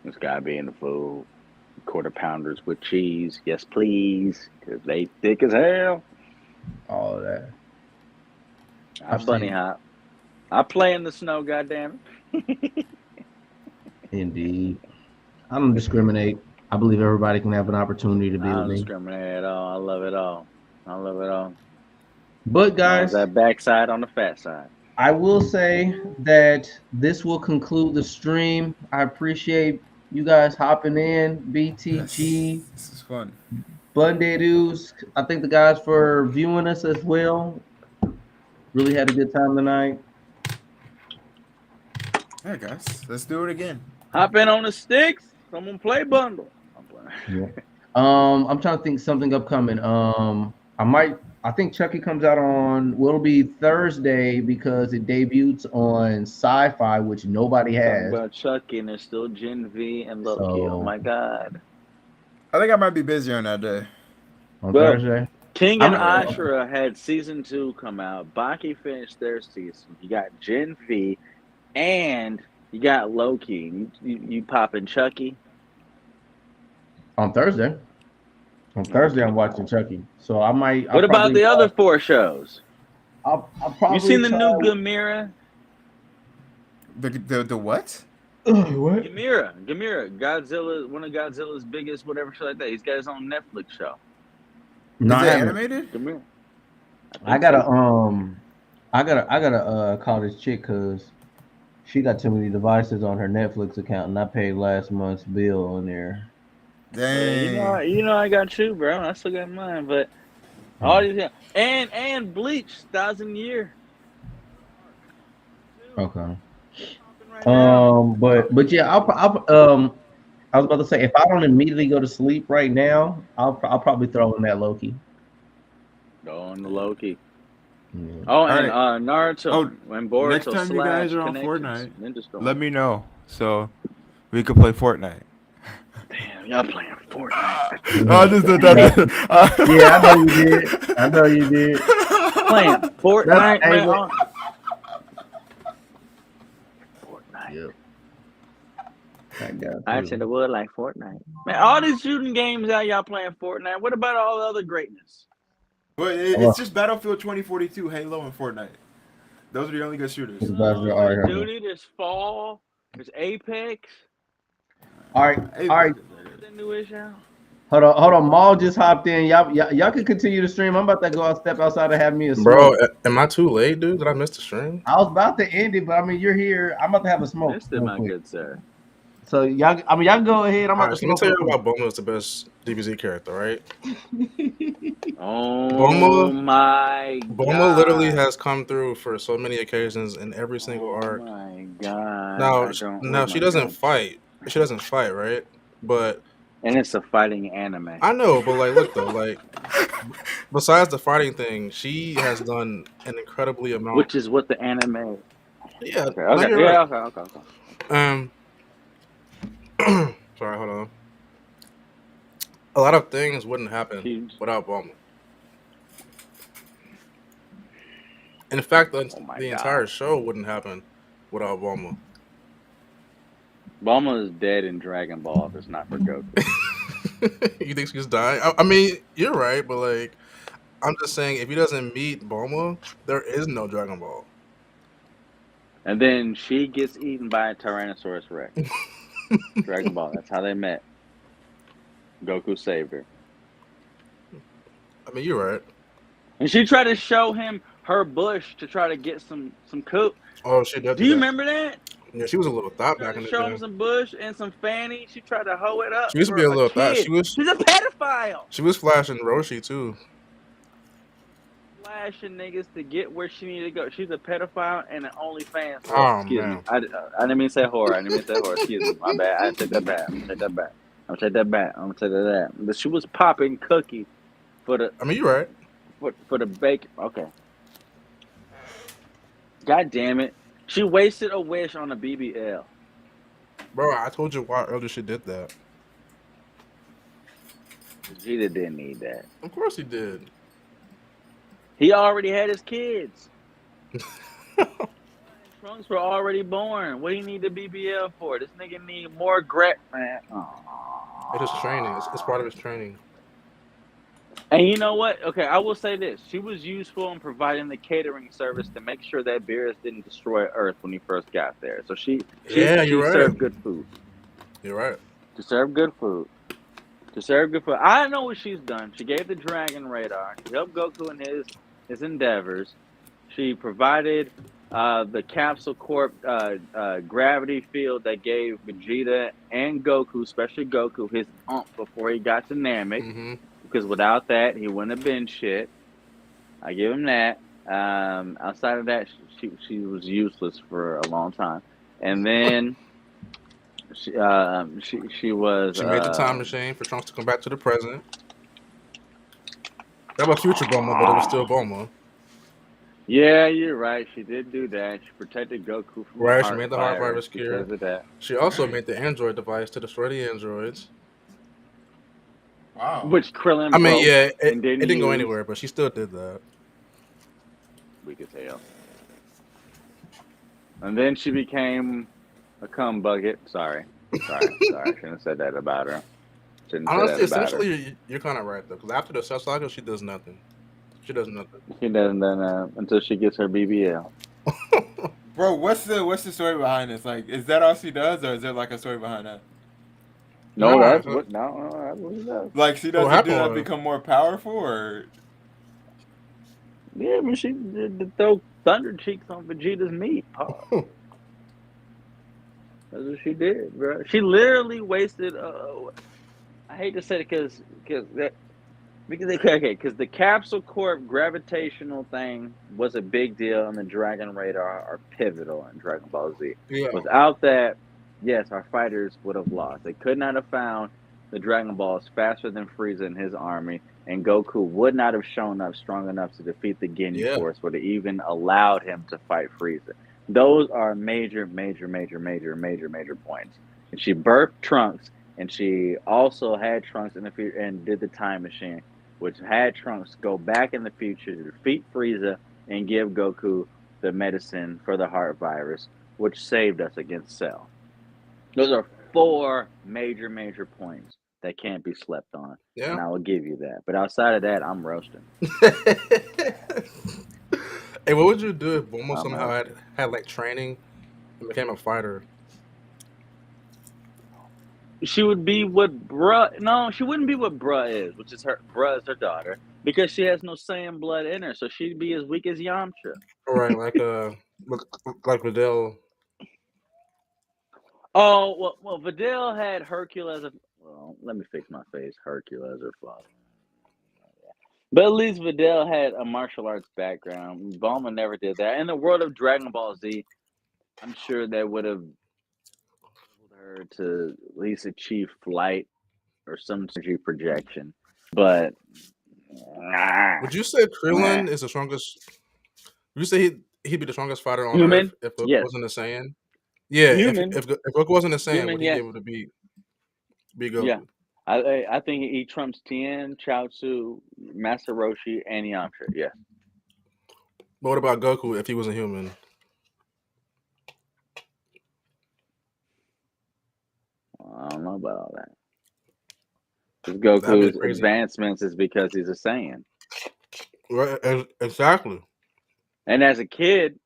G: It's got to be in the food. Quarter pounders with cheese. Yes, please. Because they thick as hell.
A: All of that.
G: I bunny hop. I play in the snow, goddamn it.
A: Indeed. I don't discriminate. I believe everybody can have an opportunity to be
G: I
A: with
G: don't
A: me.
G: discriminate at all. I love it all. I love it all.
A: But guys,
G: that backside on the fat side.
A: I will say that this will conclude the stream. I appreciate you guys hopping in. BTG.
F: Yes, this is fun.
A: Bundedu's. I thank the guys for viewing us as well. Really had a good time tonight.
F: Yeah, guys, let's do it again.
G: Hop in on the sticks. Someone play bundle. I'm playing.
A: Yeah. I'm trying to think something upcoming. I think Chucky comes out on, well, it'll be Thursday because it debuts on Sci-Fi, which nobody has.
G: Talking about Chucky, and there's still Gen V and Loki. Oh my God.
F: I think I might be busy on that day.
A: On
G: Well,
A: Thursday?
G: King and Ashura had season 2 come out. Baki finished their season. You got Gen V, and you got Loki. You popping Chucky?
A: On Thursday. On Thursday, I'm watching Chucky. So I might.
G: What about the other 4 shows?
A: I'll probably.
G: You seen the new Gamera?
F: The what?
A: What?
G: Gamera, Godzilla, one of Godzilla's biggest whatever show like that. He's got his own Netflix show.
F: Is it animated?
G: Gamera.
A: I gotta call this chick because she got too many devices on her Netflix account, and I paid last month's bill on there.
F: Dang.
G: You know I got you, bro. I still got mine, but all these and Bleach 1,000 Year.
A: Okay. But yeah, I was about to say if I don't immediately go to sleep right now, I'll probably throw in that Loki.
G: Go on the Loki.
A: Yeah.
G: Oh, and Naruto.
F: Oh,
G: when Boruto
F: next time you guys are on
G: Connections,
F: Fortnite, let me know so we can play Fortnite.
G: Damn, y'all playing Fortnite.
F: I just did that.
A: Yeah, I know you did. I know you did.
G: Playing Fortnite,
A: That's-
G: man.
A: Yep.
G: I said it would like Fortnite. Man, all these shooting games out, y'all playing Fortnite. What about all the other greatness?
F: But it's just Battlefield 2042, Halo, and Fortnite. Those are the only good shooters.
G: There's Duty, there's Fall, there's Apex.
A: All right.
G: The newish out.
A: Hold on. Maul just hopped in. Y'all can continue the stream. I'm about to step outside and have me a smoke.
K: Bro, am I too late, dude? Did I miss the stream?
A: I was about to end it, but I mean, you're here. I'm about to have a smoke.
G: Missed it, my good sir.
A: So y'all go ahead. I'm about to
K: Let me tell you about Bulma is the best DBZ character, right?
G: Oh
K: Bulma,
G: my God.
K: Bulma literally has come through for so many occasions in every single arc.
G: Oh my God.
K: Now she doesn't fight. She doesn't fight, right? But
G: and it's a fighting anime.
K: I know, but like, look though, like, besides the fighting thing, she has done an incredibly amount.
G: Which is what the anime.
K: Yeah.
G: Okay.
K: Right.
G: Okay.
K: Sorry, hold on. A lot of things wouldn't happen without Bulma. In fact, the entire show wouldn't happen without Bulma.
G: Bulma is dead in Dragon Ball if it's not for Goku.
K: You think she's dying? I mean, you're right, but like, I'm just saying, if he doesn't meet Bulma, there is no Dragon Ball.
G: And then she gets eaten by a Tyrannosaurus Rex. Dragon Ball. That's how they met. Goku saved her.
K: I mean, you're right.
G: And she tried to show him her bush to try to get some cook.
K: Oh, she did.
G: Do you remember that?
K: Yeah, she was a little thought back in the
G: Show him
K: day.
G: some bush and some fanny. She tried to hoe it up.
K: She used to be a little thought.
G: She's a pedophile.
K: She was flashing Roshi too.
G: Flashing niggas to get where she needed to go. She's a pedophile and an OnlyFans.
K: Oh,
G: excuse
K: man.
G: me. I didn't mean to say whore. Excuse me. My bad. I take that back. I'm gonna take that back. But she was popping cookie for the.
K: I mean, you're right.
G: For the bacon. Okay. God damn it. She wasted a wish on a BBL.
K: Bro, I told you why earlier she did that.
G: Vegeta didn't need that.
K: Of course he did.
G: He already had his kids. Trunks were already born. What do you need the BBL for? This nigga need more man.
K: It's his training. It's part of his training.
G: And you know what? Okay, I will say this. She was useful in providing the catering service to make sure that Beerus didn't destroy Earth when he first got there. So she
K: you're right.
G: served good food.
K: You're right.
G: To serve good food. I know what she's done. She gave the Dragon Radar. She helped Goku in his endeavors. She provided the Capsule Corp gravity field that gave Vegeta and Goku, especially Goku, his ump before he got to Namek.
K: Mm-hmm.
G: Because without that, he wouldn't have been shit. I give him that. Outside of that, she was useless for a long time. And then she was.
K: She made the time machine for Trunks to come back to the present. That was future Bulma, but it was still Bulma.
G: Yeah, you're right. She did do that. She protected Goku from
K: Right, she made the heart virus cure.
G: because of that.
K: She also made the android device to destroy the androids.
F: Wow.
G: Which Krillin.
K: I mean,
G: broke
K: yeah, it
G: and
K: didn't go
G: use.
K: anywhere, but she still did that.
G: We could tell. And then she became a cum bucket. Sorry. Shouldn't have said that about her.
K: Honestly, essentially, you're kind of right though, because after the Cell Cycle, she does nothing. She does nothing.
G: She doesn't until she gets her BBL.
F: Bro, what's the story behind this? Like, is that all she does, or is there like a story behind that?
G: No, that's what she does.
F: Like, she doesn't do that to become more powerful, or?
G: Yeah, I mean, she did throw thunder cheeks on Vegeta's meat. Oh. That's what she did, bro. She literally wasted. I hate to say it because the Capsule Corp gravitational thing was a big deal, and the Dragon Radar are pivotal in Dragon Ball Z.
K: Yeah.
G: Without that, yes, our fighters would have lost. They could not have found the Dragon Balls faster than Frieza and his army, and Goku would not have shown up strong enough to defeat the Ginyu Force, would have even allowed him to fight Frieza. Those are major points. And she birthed Trunks, and she also had Trunks in the future and did the time machine, which had Trunks go back in the future to defeat Frieza and give Goku the medicine for the heart virus, which saved us against Cell. Those are 4 major points that can't be slept on.
K: Yeah.
G: And I will give you that. But outside of that, I'm roasting.
K: Hey, what would you do if Bulma somehow had like training and became a fighter?
G: She would be what bruh. No, she wouldn't be what bruh is, which is bruh is her daughter, because she has no Saiyan blood in her, so she'd be as weak as Yamcha.
K: Right, like Videl.
G: Oh well, Videl had Hercule as a. Well, let me fix my face. Hercule as her father. But at least Videl had a martial arts background. Bulma never did that. In the world of Dragon Ball Z, I'm sure they would have her to at least achieve flight or some energy projection. But
K: would you say Krillin is the strongest? Would you say he'd be the strongest fighter on
G: Human?
K: Earth if Goku wasn't a Saiyan? Yeah, if Goku wasn't a Saiyan, would he be able to beat Goku?
G: Yeah. I think he trumps Tien, Chaozu, Master Roshi, and Yamcha. Yeah.
K: But what about Goku if he wasn't human?
G: I don't know about all that. Because Goku's advancements is because he's a Saiyan.
K: Right, exactly.
G: And as a kid,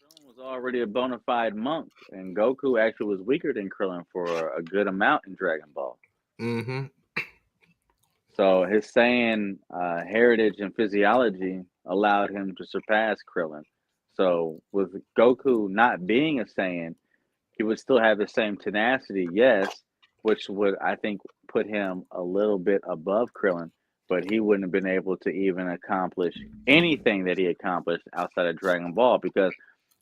G: Krillin was already a bona fide monk, and Goku actually was weaker than Krillin for a good amount in Dragon Ball.
K: Mm-hmm.
G: So his Saiyan heritage and physiology allowed him to surpass Krillin. So with Goku not being a Saiyan, he would still have the same tenacity, yes, which would, I think, put him a little bit above Krillin, but he wouldn't have been able to even accomplish anything that he accomplished outside of Dragon Ball because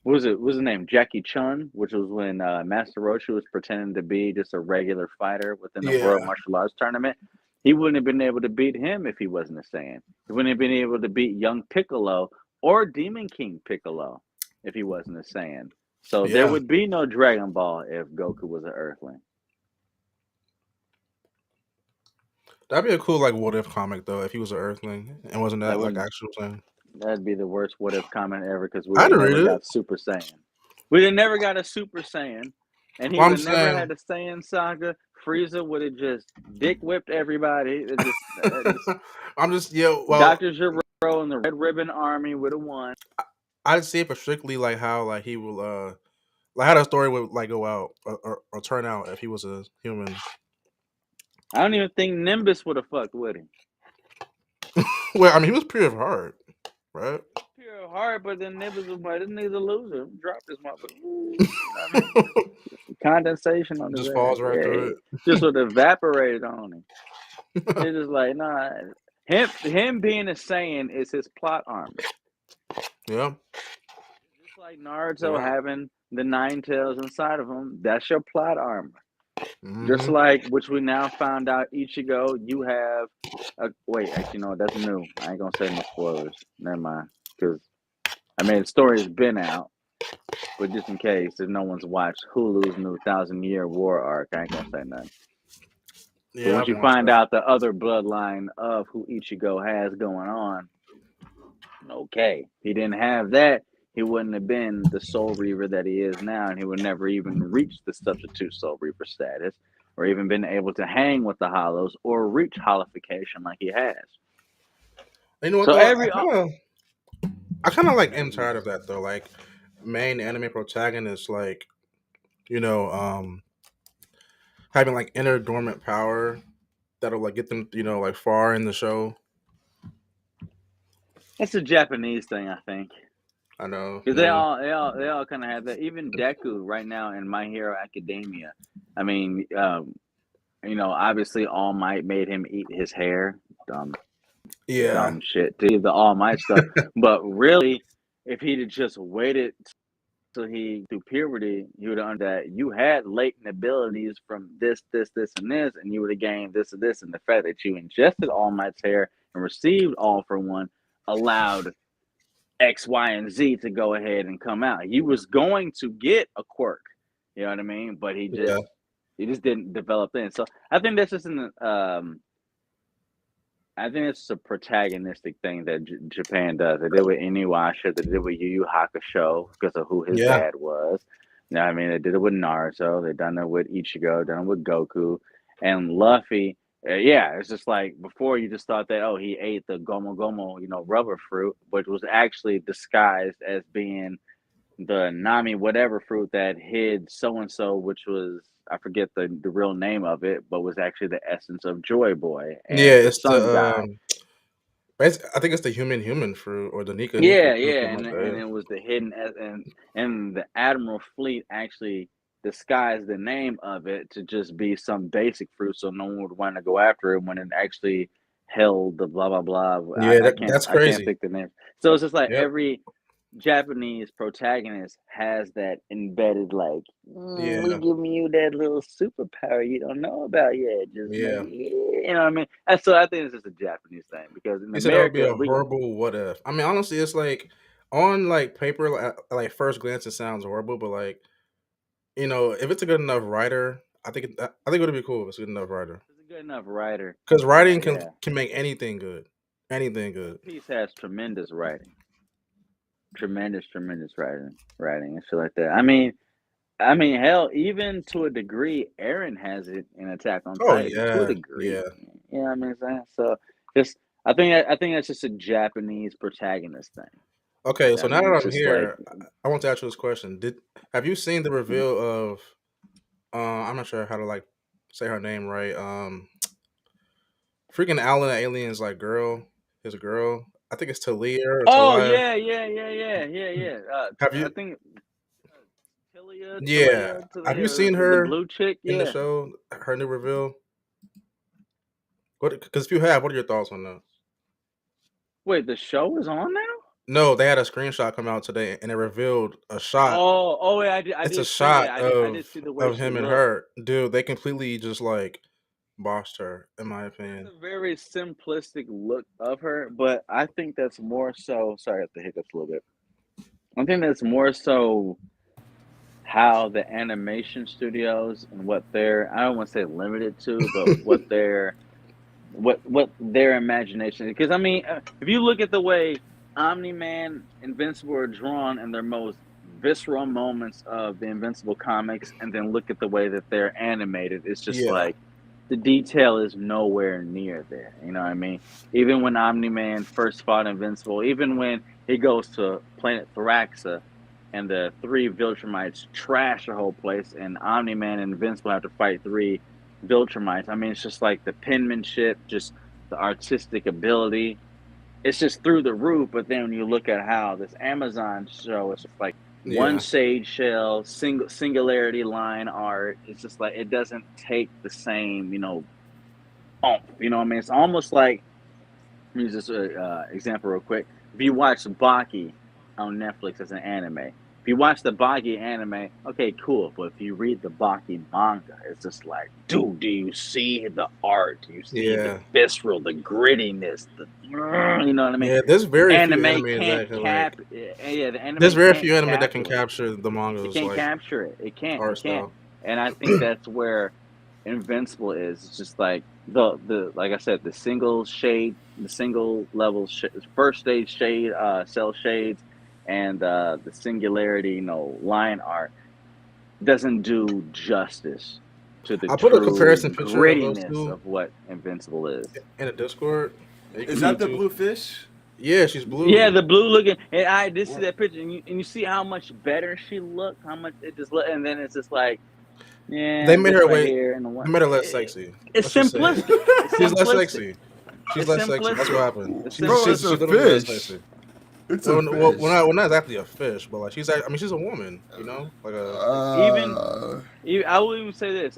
G: what was his name? Jackie Chun, which was when Master Roshi was pretending to be just a regular fighter within the World Martial Arts Tournament. He wouldn't have been able to beat him if he wasn't a Saiyan. He wouldn't have been able to beat young Piccolo or Demon King Piccolo if he wasn't a Saiyan. So there would be no Dragon Ball if Goku was an Earthling.
K: That'd be a cool like what if comic though if he was an Earthling and wasn't
G: That
K: that like
G: would
K: actual thing.
G: that'd be the worst what if comment ever because we
K: I'd
G: would have
K: read
G: never
K: it.
G: got Super Saiyan. We'd have never got a Super Saiyan, and he
K: Well, I'm
G: would have never
K: saying
G: had the Saiyan saga. Frieza would have just dick whipped everybody.
K: I'm just well
G: Dr. Gero and the Red Ribbon Army would have won.
K: I'd see it for strictly like how like he will like how the story would like go out or turn out if he was a human.
G: I don't even think Nimbus would have fucked with him.
K: Well, I mean he was pure of heart, right?
G: Pure heart, but then Nimbus was like, this nigga's a loser. Drop this motherfucker. You know what I mean? Condensation on his
K: Just
G: ass.
K: falls right through it.
G: Just would have evaporated on him. It's just like, nah. Him being a Saiyan is his plot armor.
K: Yeah.
G: Just like Naruto having the 9 tails inside of him, that's your plot armor. Just like, which we now found out, Ichigo, you have wait, actually, no, that's new. I ain't gonna say no spoilers. Never mind. Because, I mean, the story has been out. But just in case, if no one's watched Hulu's new 1,000-Year War arc, I ain't gonna say nothing.
K: Yeah,
G: But once you find out the other bloodline of who Ichigo has going on, okay, he didn't have that, he wouldn't have been the Soul Reaver that he is now, and he would never even reach the substitute Soul Reaver status, or even been able to hang with the Hollows or reach holification like he has.
K: You know what?
G: So
K: though? I kind of like am tired of that though. Like main anime protagonists, like having like inner dormant power that'll like get them, like far in the show.
G: It's a Japanese thing, I think.
K: I know.
G: Because they all kind of have that. Even Deku right now in My Hero Academia. I mean, obviously All Might made him eat his hair. Dumb shit to the All Might stuff. But really, if he'd have just waited till he through puberty, he would have understood that you had latent abilities from this, and this, and you would have gained this and this. And the fact that you ingested All Might's hair and received All for One allowed X, Y, and Z to go ahead and come out. He was going to get a quirk, you know what I mean? But he just didn't develop it. So I think that's just I think it's a protagonistic thing that Japan does. They did with Inuyasha, they did with Yu Yu Hakusho because of who his dad was. You know what I mean? They did it with Naruto. They done it with Ichigo, done it with Goku, and Luffy. It's just like before you just thought that he ate the Gomu Gomu, rubber fruit, which was actually disguised as being the Nami whatever fruit that hid so and so, which was I forget the real name of it, but was actually the essence of Joy Boy. And
K: it's
G: Sun
K: the
G: God.
K: I think it's the human fruit or the Nika.
G: And it was the hidden and the Admiral Fleet actually disguised the name of it to just be some basic fruit, so no one would want to go after it when it actually held the blah blah blah.
K: That's crazy.
G: I can't think the name. So it's just like every Japanese protagonist has that embedded, like, we giving you that little superpower you don't know about yet. Just you know what I mean? And so I think it's just a Japanese thing because in America,
K: that would be a horrible what if. I mean, honestly, it's like on like paper, like first glance, it sounds horrible, but like if it's a good enough writer, I think it would be cool if it's a good enough writer.
G: It's a good enough writer
K: because writing can make anything good. Anything good.
G: Piece has tremendous writing. Tremendous writing and shit like that. I mean, hell, even to a degree, Eren has it in Attack on Titan to a degree.
K: Yeah.
G: You know what I mean? So just, I think that's just a Japanese protagonist thing.
K: Okay, so now that I'm here, I want to ask you this question: have you seen the reveal of? I'm not sure how to like say her name right. Freaking Alan Alien's like girl, his girl. I think it's Talia.
G: Yeah.
K: Have you?
G: I think Talia.
K: Yeah. Have you seen her?
G: The blue chick
K: in the show? Her new reveal. What? Because if you have, what are your thoughts on that?
G: Wait, the show is on now?
K: No, they had a screenshot come out today, and it revealed a shot.
G: Oh, yeah, I did.
K: It's a shot of him and
G: looked.
K: her. Dude, they completely just like bossed her, in my opinion.
G: It's a very simplistic look of her, but I think that's more so. Sorry, I have to hiccup a little bit. I think that's more so how the animation studios and what they're, I don't want to say limited to, but what they're what their imagination. Because I mean, if you look at the way Omni-Man, Invincible are drawn in their most visceral moments of the Invincible comics, and then look at the way that they're animated, it's just
K: Yeah.
G: like the detail is nowhere near there. You know what I mean? Even when Omni-Man first fought Invincible, even when he goes to planet Thraxa and the 3 Viltrumites trash the whole place, and Omni-Man and Invincible have to fight 3 Viltrumites. I mean, it's just like the penmanship, just the artistic ability. It's just through the roof. But then when you look at how this Amazon show, it's just like one
K: Yeah.
G: Sage Shell, singularity line art. It's just like it doesn't take the same, oomph. You know what I mean? It's almost like, let me use this example real quick. If you watch Baki on Netflix as an anime, if you watch the Baki anime, okay, cool. But if you read the Baki manga, it's just like, dude, do you see the art? Do you see
K: Yeah.
G: the visceral, the grittiness, you know what I mean?
K: Yeah, there's very few
G: Anime
K: animes
G: can't
K: that can
G: cap.
K: like.
G: Yeah, the anime
K: There's very
G: can't
K: few anime that can
G: capture it.
K: capture the
G: It
K: manga's
G: can't
K: like
G: capture it. It can't.
K: art
G: It can't.
K: style.
G: And I think that's where Invincible is. It's just like the like I said, the single level first stage shade, cell shades, and the singularity, line art doesn't do justice to the
K: I put a
G: true
K: comparison picture of those
G: grittiness
K: two
G: of what Invincible is.
K: in a Discord. You
F: Is
K: can
F: that
K: see
F: the
K: too.
F: blue fish?
K: Yeah, she's blue.
G: Yeah, the blue looking, and I did see that picture, and you see how much better she looked, how much it just looked, and then it's just like, yeah,
K: They made
G: this
K: her
G: right
K: way.
G: here and the
K: They
G: one.
K: made her less sexy.
G: It's
K: Let's just say it.
G: simplistic. It's
K: She's less
G: simplistic.
K: sexy. She's
G: It's
K: less sexy. That's what
G: simplistic.
K: happened.
G: It's
K: She's
F: Bro,
K: she's
F: it's
K: she's
F: a
K: literally less
F: fish.
K: sexy.
F: It's a
K: Well,
F: fish.
K: not exactly a fish, but like she's. I mean, she's a woman. Like a.
G: Even I will even say this: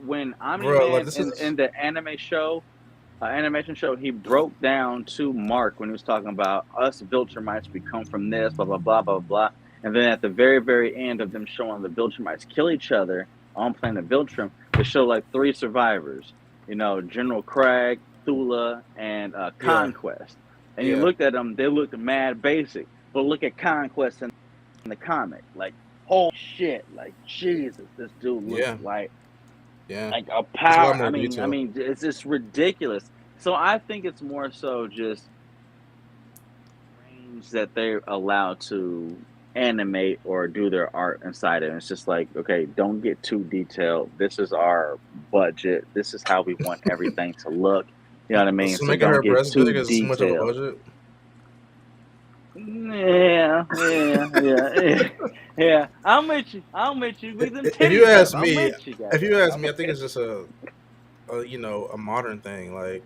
G: when
K: Bro, like
G: Omni-Man
K: this
G: in
K: is.
G: the animation show, he broke down to Mark when he was talking about us Viltrumites. We come from this, blah blah blah blah blah. And then at the very very end of them showing the Viltrumites kill each other on planet Viltrum, they show like 3 survivors. General Crag, Thula, and
K: Yeah.
G: Conquest. And you
K: Yeah.
G: looked at them; they looked mad basic. But look at Conquest in the comic, like, oh shit, like Jesus, this dude looks
K: Yeah.
G: like
K: Yeah.
G: a
K: There's a lot
G: power.
K: more
G: I
K: detail.
G: mean, it's just ridiculous. So I think it's more so just range that they're allowed to animate or do their art inside it. And it's just like, okay, don't get too detailed. This is our budget. This is how we want everything to look. You know what I mean?
K: So
G: So
K: making her
G: don't get
K: breast
G: too
K: big is too much of a
G: detailed.
K: budget.
G: Yeah. I'm with you. With them
K: If
G: titties
K: you ask
G: up. I'm
K: me,
G: with you,
K: if you
G: goddamn.
K: ask me, I think it's just a modern thing. Like,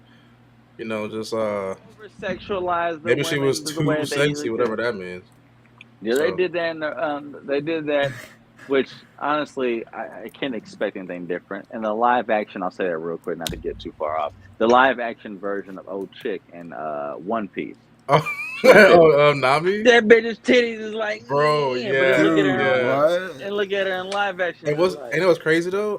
K: just
G: Over-sexualize the
K: maybe she was
G: women the way
K: too
G: they
K: sexy,
G: usually
K: whatever
G: do.
K: that means.
G: Yeah, they
K: So
G: did that. They did that, which honestly, I can't expect anything different. And the live action, I'll say that real quick, not to get too far off. The live action version of Old Chick in One Piece.
K: Nami,
G: That bitch's titties is like,
K: bro,
G: yeah,
K: yeah,
G: but then look at her
K: yeah.
F: What?
G: and look at her in live action.
K: And
G: It's like,
K: it was crazy though.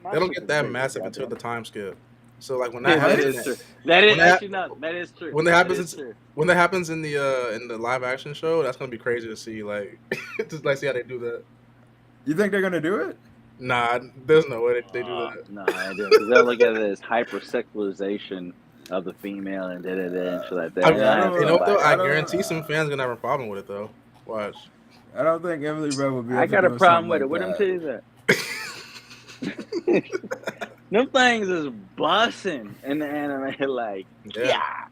G: my
K: They don't
G: shit
K: get
G: is
K: that
G: crazy,
K: massive until the
G: goddamn.
K: time skip. So like when
G: Yeah,
K: that
G: that
K: happens,
G: is true. That is
K: when that
G: actually no. That is true.
K: when that
G: That
K: happens,
G: is true.
K: when that happens in the live action show, that's gonna be crazy to see. Like, just like see how they do that.
F: You think they're gonna do it?
K: Nah, there's no way they do that.
G: No, I didn't. Because they'll look at it as hypersexualization of the female and and shit like that.
K: I,
G: And I ain't
K: you
G: feel
K: know what though?
G: like
K: I
G: it.
K: guarantee some fans gonna have a problem with it though. Watch.
F: I don't think Emily Red will be able
G: I
F: to
G: got a
F: do
G: problem
F: something
G: with it.
F: like
G: Where them
F: that.
G: titties at? Them things is busting in the anime. Like, yeah.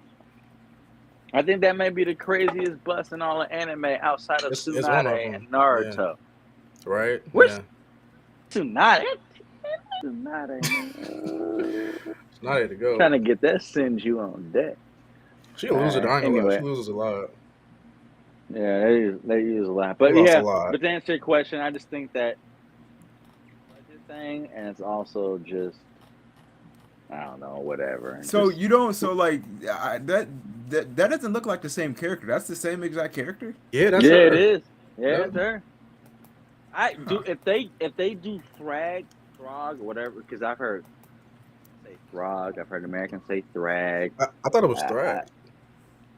G: I think that may be the craziest bust in all the anime outside of
K: It's one of
G: Tsunade
K: them.
G: and Naruto.
K: Right?
G: Where's
K: Yeah.
G: Tsunade? Tsunade.
K: It's not here to go.
G: Trying to get that Senju on deck.
K: She loses it. I ain't gonna lie.
G: Anyway.
K: She loses a lot.
G: Yeah, they use a lot. But
K: They lost
G: yeah,
K: a lot.
G: but to answer your question, I just think that budget thing, and it's also just, I don't know, whatever. And
F: So
G: just,
F: you don't. So like that doesn't look like the same character. That's the same exact character.
K: Yeah, that's
G: yeah,
K: her.
G: it is. Yeah,
K: Yeah.
G: it's her. I do if they do Thrag, or whatever, because I've heard say Throg, I've heard Americans say Thrag.
K: I thought it was Thrag.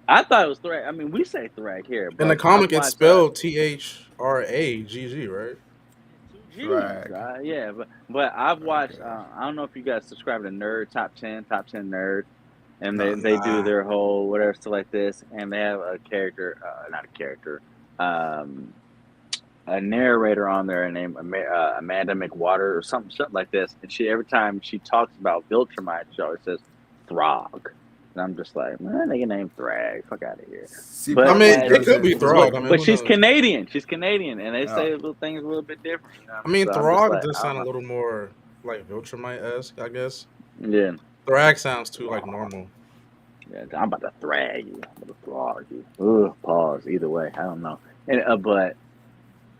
G: I thought it was Thrag. I mean, we say Thrag here.
K: In the
G: But
K: comic,
G: I
K: it's
G: watch,
K: spelled THRAGG, right?
F: Thrag.
G: Yeah, but I've watched. I don't know if you guys subscribe to Nerd Top 10 Nerd, and they do
K: Nah.
G: their whole whatever stuff like this, and they have a character, not a character, a narrator on there named Amanda McWater or something like this, and she every time she talks about Viltrumite, she always says Throg. And I'm just like, man, they can name Thrag. Fuck out of here.
F: See,
G: But
K: I mean,
F: Bobby
K: it could be
F: doesn't.
K: Throg. I mean,
G: but
K: who
G: she's
K: knows?
G: Canadian. She's Canadian, and they
F: Oh.
G: say little things a little bit different. You know what
K: I mean,
G: so I'm just
K: Throg
G: like,
K: does
G: I
K: sound a
G: don't
K: little more like Viltrumite-esque, I guess.
G: know. Yeah.
K: Thrag sounds too like normal.
G: Yeah, I'm about to thrag you. I'm about to throg you. Ugh, pause. Either way, I don't know. And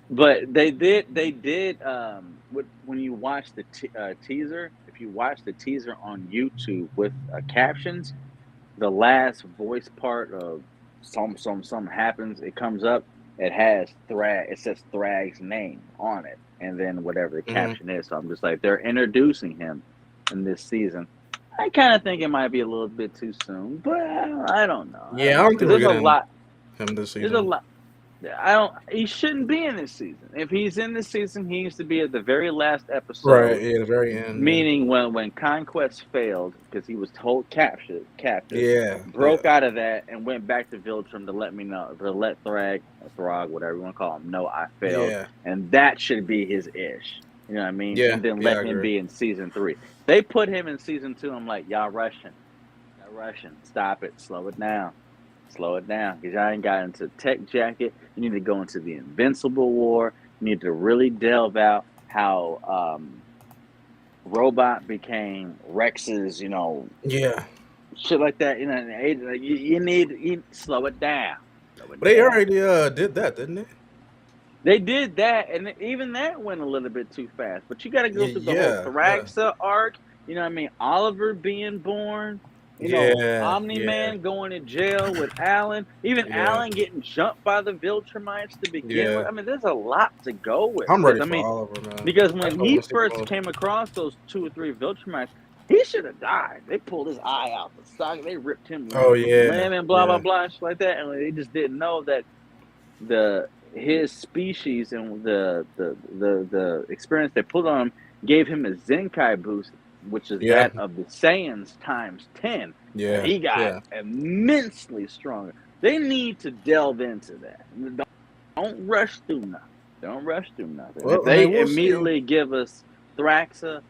G: but they did when you watch the teaser. If you watch the teaser on YouTube with captions, the last voice part of some happens. It comes up. It has Thrag. It says Thrag's name on it, and then whatever the caption is. So I'm just like, they're introducing him in this season. I kind of think it might be a little bit too soon, but I don't know.
K: Yeah, I don't think we're
G: There's a
K: getting
G: lot.
K: him this
G: There's a
K: season.
G: lot. He shouldn't be in this season. If he's in this season, he needs to be at the very last episode.
K: Right, yeah, the very end.
G: Meaning when Conquest failed, because he was told captive,
K: Yeah.
G: broke out of that and went back to Viltrum to let Throg, whatever you want to call him, know I failed.
K: Yeah.
G: And that should be his ish. You know what I mean?
K: Yeah,
G: And then
K: yeah, I
G: let him
K: agree.
G: be in season 3. They put him in season 2. I'm like, y'all rushing. Stop it. Slow it down. Because y'all ain't got into Tech Jacket. You need to go into the Invincible War. You need to really delve out how Robot became Rex's,
K: Yeah.
G: shit like that. You need slow it down.
K: But they already did that, didn't they?
G: They did that, and even that went a little bit too fast. But you got to go through the
K: Yeah,
G: whole Thraxa arc. You know what I mean? Oliver being born. Omni-Man going to jail with Alan. Even
K: Yeah.
G: Alan getting jumped by the Viltrumites to begin
K: Yeah.
G: with. I mean, there's a lot to go with.
K: I'm ready
G: I
K: for
G: mean,
K: Oliver, man.
G: because
K: That's
G: when
K: what I
G: he
K: wanna see
G: first
K: more.
G: came across those 2 or 3 Viltrumites, he should have died. They pulled his eye out the socket. They ripped him
K: Oh,
G: limb from
K: yeah.
G: limb and blah, blah,
K: Yeah.
G: blah, and shit like that. And they just didn't know that his species and the experience they put on him gave him a Zenkai boost, which is
K: Yeah.
G: that of the Saiyans times 10.
K: Yeah.
G: And he got
K: Yeah.
G: immensely stronger. They need to delve into that. Don't rush through nothing.
K: Well,
G: If they
K: I mean, we'll see.
G: immediately give us Thraxa,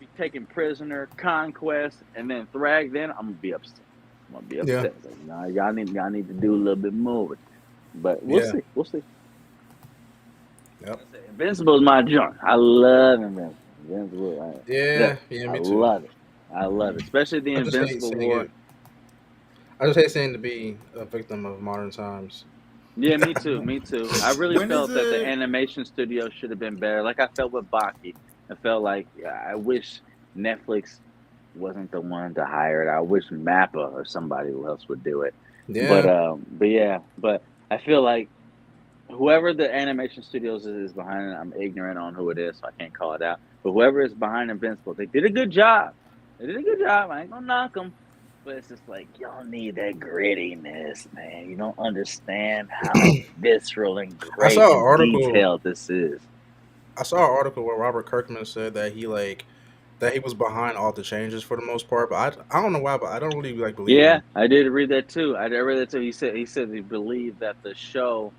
G: be taken prisoner, Conquest, and then Thrag, then I'm gonna be upset.
K: Yeah.
G: It's like, nah, y'all need to do a little bit more with it. But we'll
K: Yeah.
G: see. We'll see.
K: Yep.
G: Invincible is my joint. I love Invincible.
K: Yeah, me
G: I
K: too.
G: love it. Especially the
K: I just hate
G: Invincible
K: seeing
G: War.
K: it. I just hate seeing to be a victim of modern times.
G: Yeah, me too. I really
F: When
G: felt
F: is
G: that the
F: it?
G: animation studio should have been better. Like I felt with Baki. I felt like I wish Netflix wasn't the one to hire it. I wish Mappa or somebody else would do it.
K: Yeah.
G: But I feel like whoever the animation studios is behind it, I'm ignorant on who it is, so I can't call it out. But whoever is behind Invincible, they did a good job. I ain't gonna knock them. But it's just like, y'all need that grittiness, man. You don't understand how visceral and great
K: saw an
G: and
K: article-
G: detailed this is.
K: I saw an article where Robert Kirkman said that he was behind all the changes for the most part, but I don't know why, but I don't really believe
G: Yeah,
K: him.
G: I did read that too. He said he believed that the show,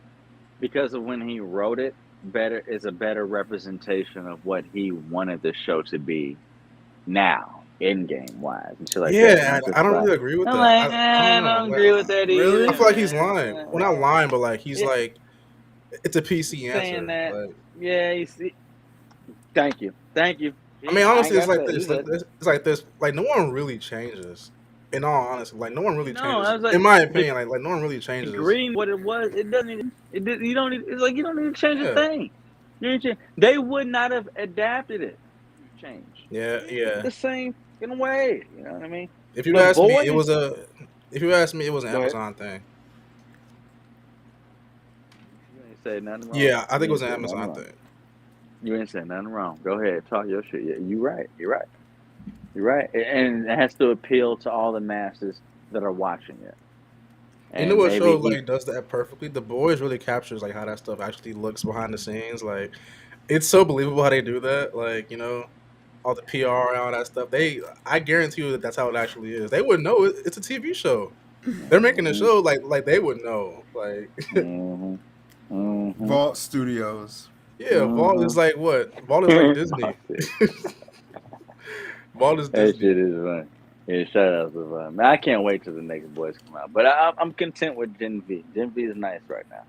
G: because of when he wrote it, is a better representation of what he wanted the show to be now, in game wise, and shit like that. And
K: Yeah,
G: I'm just
K: I don't
G: like-
K: really agree with
G: I'm
K: that.
G: like,
K: I
G: I
K: don't know.
G: don't agree with that either.
F: Really?
K: I feel like he's lying. Well, not lying, but like he's
G: Yeah.
K: like, it's a PC answer.
G: Saying that.
K: Like,
G: Yeah, you see. Thank you.
K: I mean, honestly, it's
G: I
K: like
G: got
K: this.
G: that.
K: It's like this. Like, no one really changes. In all honesty, like no one really
G: No,
K: changes.
G: I was like,
K: in my opinion, like no one really changes.
G: Green, what it was, it doesn't. You don't need. It's like you don't need to change
K: Yeah.
G: a thing. You need to change. They would not have adapted it. Change.
K: Yeah, yeah.
G: The same in a way. You know what I mean?
K: If you
G: The
K: ask me,
G: boy-
K: it was a. If you ask me, it was an
G: Go ahead.
K: Amazon thing.
G: You ain't say nothing wrong.
K: Yeah, I think it
G: You
K: was
G: ain't
K: an
G: say nothing
K: Amazon
G: wrong.
K: thing.
G: You ain't saying nothing wrong. Go ahead, talk your shit. Yeah, you're right. And it has to appeal to all the masses that are watching it.
K: You know
G: and
K: what show
G: maybe he.
K: like does that perfectly? The Boys really captures like how that stuff actually looks behind the scenes. Like it's so believable how they do that. Like all the PR and all that stuff. I guarantee you that that's how it actually is. They wouldn't know. It's a TV show. They're making a show like they would know. Like
F: Vault Studios.
K: yeah, Vault is like what? Vault is like Disney. Vault is
G: That
K: Disney.
G: shit is funny. Yeah, shout out to man. I can't wait till the next Boys come out. But I'm content with Gen V. Gen V is nice right now.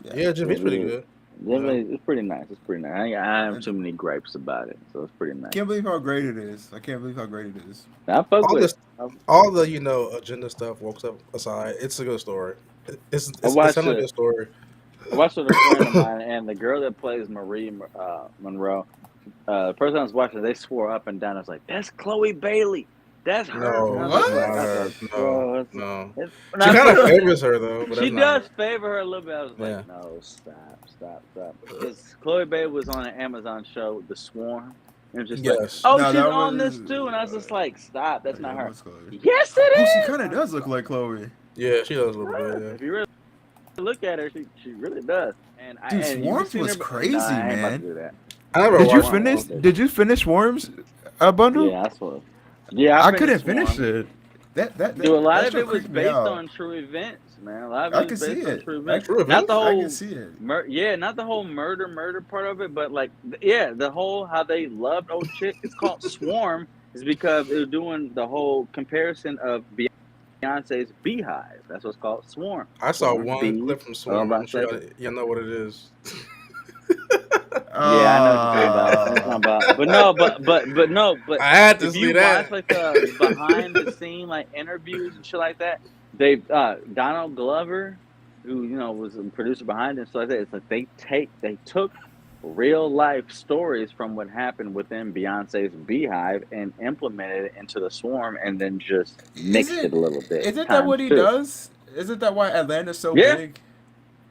K: Yeah, Gen V's pretty good.
G: Gen V is pretty nice. It's pretty nice. I have too many gripes about it, so it's pretty nice.
F: Can't believe how great it is. I can't believe how great it is.
G: I fuck with it.
K: All the agenda stuff walks up aside. It's a good story. It's a good story.
G: I watched with a friend of mine, and the girl that plays Marie Monroe, the person I was watching, they swore up and down. I was like, "That's Chloe Bailey. That's her."
K: No. She kind of favors her though. But
G: she does favor her a little bit. I was like, no, stop. Because Chloe Bailey was on an Amazon show, The Swarm. And it was just like, she's on this too. And I was just like, stop, that's not her. Yes, it is.
F: She kind of does look like Chloe.
K: Yeah, she does a little bit.
G: If you really look at her, she really does. And
F: Dude, Swarms was crazy, man.
K: Did
F: you finish Swarms bundle?
G: Yeah, that's what. Yeah,
F: I couldn't finish it.
G: Dude, a lot of it was based on true events, man. A lot of it was based on true events. Not the whole,
F: I can see it.
G: Not the whole murder part of it, but like, the whole how they loved old chick. It's called Swarm, is because it was doing the whole comparison of Beyonce's Beehive. That's what's called Swarm.
K: I saw one clip from Swarm. I'm sure you know what it is.
G: Yeah, I know what you're talking about. But
K: I had to
G: if
K: see
G: you
K: that.
G: watch like the behind the scene like interviews and shit like that, they Donald Glover, who was a producer behind it, so like that. It's like they took real life stories from what happened within Beyonce's Beehive and implemented it into the Swarm, and then just mixed it a little bit.
F: Isn't that what he does? Isn't that why Atlanta's so big?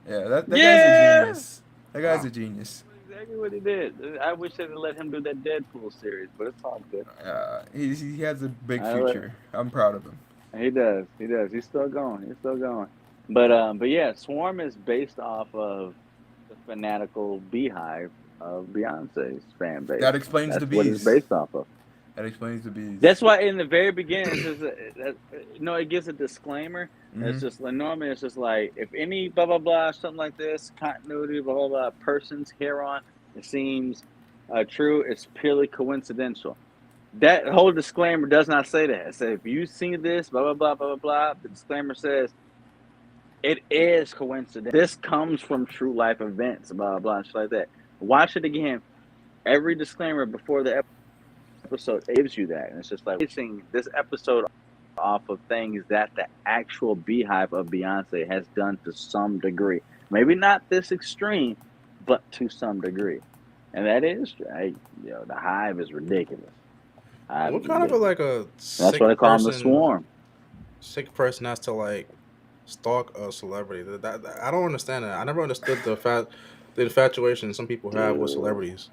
F: Yeah, that guy's a genius. That guy's a genius.
G: Exactly what he did. I wish they'd let him do that Deadpool series, but it's all good.
F: He has a big future. I'm proud of him.
G: He does. He's still going. But yeah, Swarm is based off of the fanatical Beehive of Beyonce's fan base.
F: That explains
G: That's
F: the bees.
G: what it's based off of.
F: That explains the bees.
G: That's why in the very beginning, it gives a disclaimer. It's just like normally it's just like if any blah blah blah something like this continuity blah blah blah person's hereon it seems true. It's purely coincidental. That whole disclaimer does not say that. It says if you see this blah blah blah blah blah blah. The disclaimer says it is coincidental. This comes from true life events blah blah blah and shit like that. Watch it again. Every disclaimer before the episode gives you that, and it's just like basing this episode off of things that the actual Beehive of Beyonce has done to some degree. Maybe not this extreme, but to some degree. And that is, the Hive is ridiculous.
K: What kind of
G: that's why they call him the Swarm.
K: Sick person has to like stalk a celebrity. That I don't understand that. I never understood the infatuation some people have with celebrities.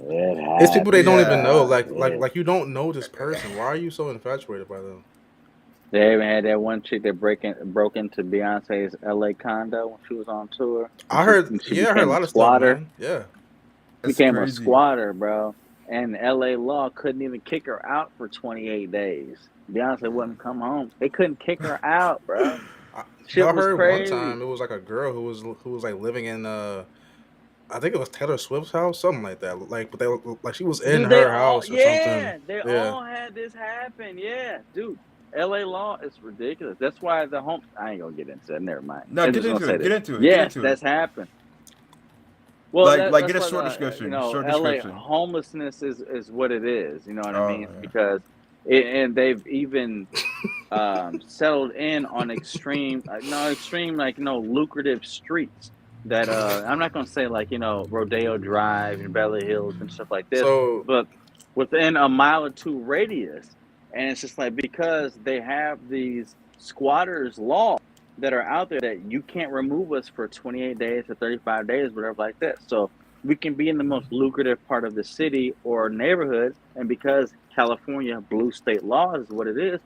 K: It's people they don't even know. Like you don't know this person. Why are you so infatuated by them?
G: They even had that one chick that broke into Beyonce's LA condo when she was on tour.
K: I heard a lot of stuff, man. Yeah.
G: Became a squatter, bro. And LA law couldn't even kick her out for 28 days. Beyonce wouldn't come home. They couldn't kick her out, bro. Shit
K: I
G: was
K: heard
G: crazy.
K: one time it was like a girl who was like living in I think it was Taylor Swift's house, something like that. Like, but they she was in her house or something.
G: They all had this happen. Yeah, dude. LA law is ridiculous. That's why the home. I ain't gonna get into that. Never mind.
F: No, get into it.
G: Yes, that's happened. Well,
F: get a short description.
G: LA homelessness is what it is. You know what I mean? Yeah. Because and they've even settled in on extreme lucrative streets. That I'm not gonna say like Rodeo Drive and Beverly Hills and stuff like this, but within a mile or two radius, and it's just like because they have these squatters' laws that are out there that you can't remove us for 28 days or 35 days, whatever like that. So we can be in the most lucrative part of the city or neighborhood, and because California blue state law is what it is,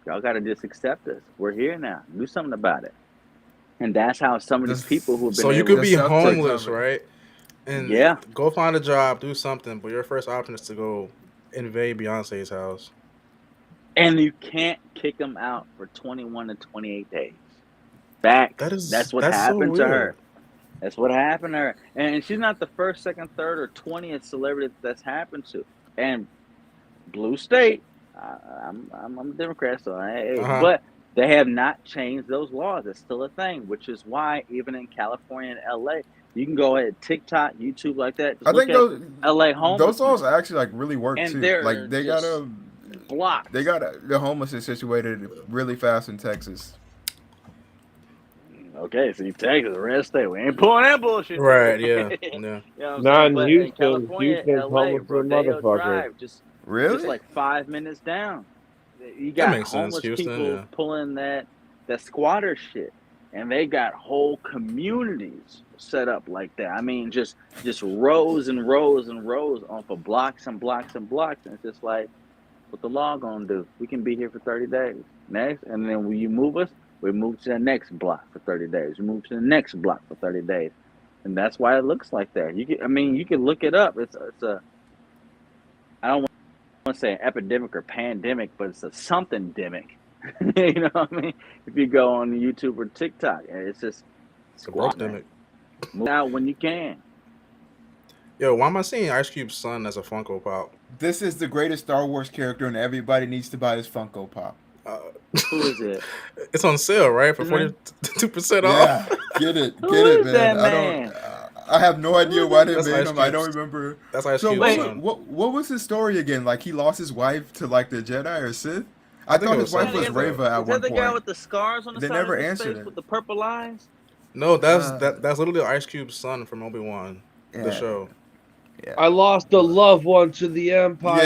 G: Y'all got to just accept us. We're here now. Do something about it. And that's how some of these people who've been
K: So you
G: able
K: could be
G: to
K: homeless, right? And
G: Yeah.
K: go find a job, do something, but your first option is to go invade Beyonce's house.
G: And you can't kick them out for 21 to 28 days. That's what
K: so
G: happened to her.
K: weird.
G: That's what happened to her. And she's not the first, second, third, or 20th celebrity that's happened to. And blue state, I'm a Democrat, so but they have not changed those laws. It's still a thing, which is why even in California and LA, you can go ahead TikTok, YouTube like that. Just
F: I think
G: look at LA homelessness.
F: those laws actually like really work
G: And
F: too.
G: they're
F: Like they
G: just
F: got
G: blocked.
F: They got the homelessness situated really fast in Texas.
G: Okay, see, Texas, red state. We ain't pulling that bullshit.
K: Right, yeah.
G: You know what I'm
L: Not
G: saying?
L: in
G: But in
L: Houston.
G: California,
L: Houston's
G: LA,
L: homeless for a
G: Rodeo
L: motherfucker.
G: Drive, just like 5 minutes down. You
K: That
G: got
K: makes sense,
G: homeless
K: Houston,
G: people
K: yeah.
G: pulling that squatter shit, and they got whole communities set up like that. I mean, just rows and rows and rows off of blocks and blocks and blocks, and it's just like, what the law gonna do? We can be here for 30 days. Next, and then when you move us, we move to the next block for 30 days. We move to the next block for 30 days. And that's why it looks like that. You can look it up. It's a, I don't want to say an epidemic or pandemic, but it's a something-demic. You know what I mean? If you go on YouTube or TikTok, it's just
K: Work-demic.
G: move out when you can.
K: Yo, why am I seeing Ice Cube's son as a Funko Pop?
F: This is the greatest Star Wars character, and everybody needs to buy his Funko Pop.
G: Who is it?
K: It's on sale, right? For
G: Isn't it?
K: 42%
F: Yeah,
K: off.
F: get it,
G: Who
F: get
G: is
F: it,
G: that
F: man.
G: man?
F: I have no idea why they
K: That's
F: made
K: Ice
F: him. I don't
K: Cube's-
F: remember.
K: That's Ice
F: So
K: Cube's
F: what,
K: son.
F: what was his story again? Like he lost his wife to like the Jedi or Sith? I
K: think
F: thought
K: it
F: his
K: was
F: wife was
K: something like
F: Reva at
G: Is
F: one
G: that the guy
F: point.
G: with the scars on the
F: They
G: side
F: never
G: of his
F: answered
G: face
F: it.
G: with the purple eyes?
K: No, that's literally Ice Cube's son from Obi-Wan, the
F: Yeah.
K: show.
L: I lost a loved one to the Empire.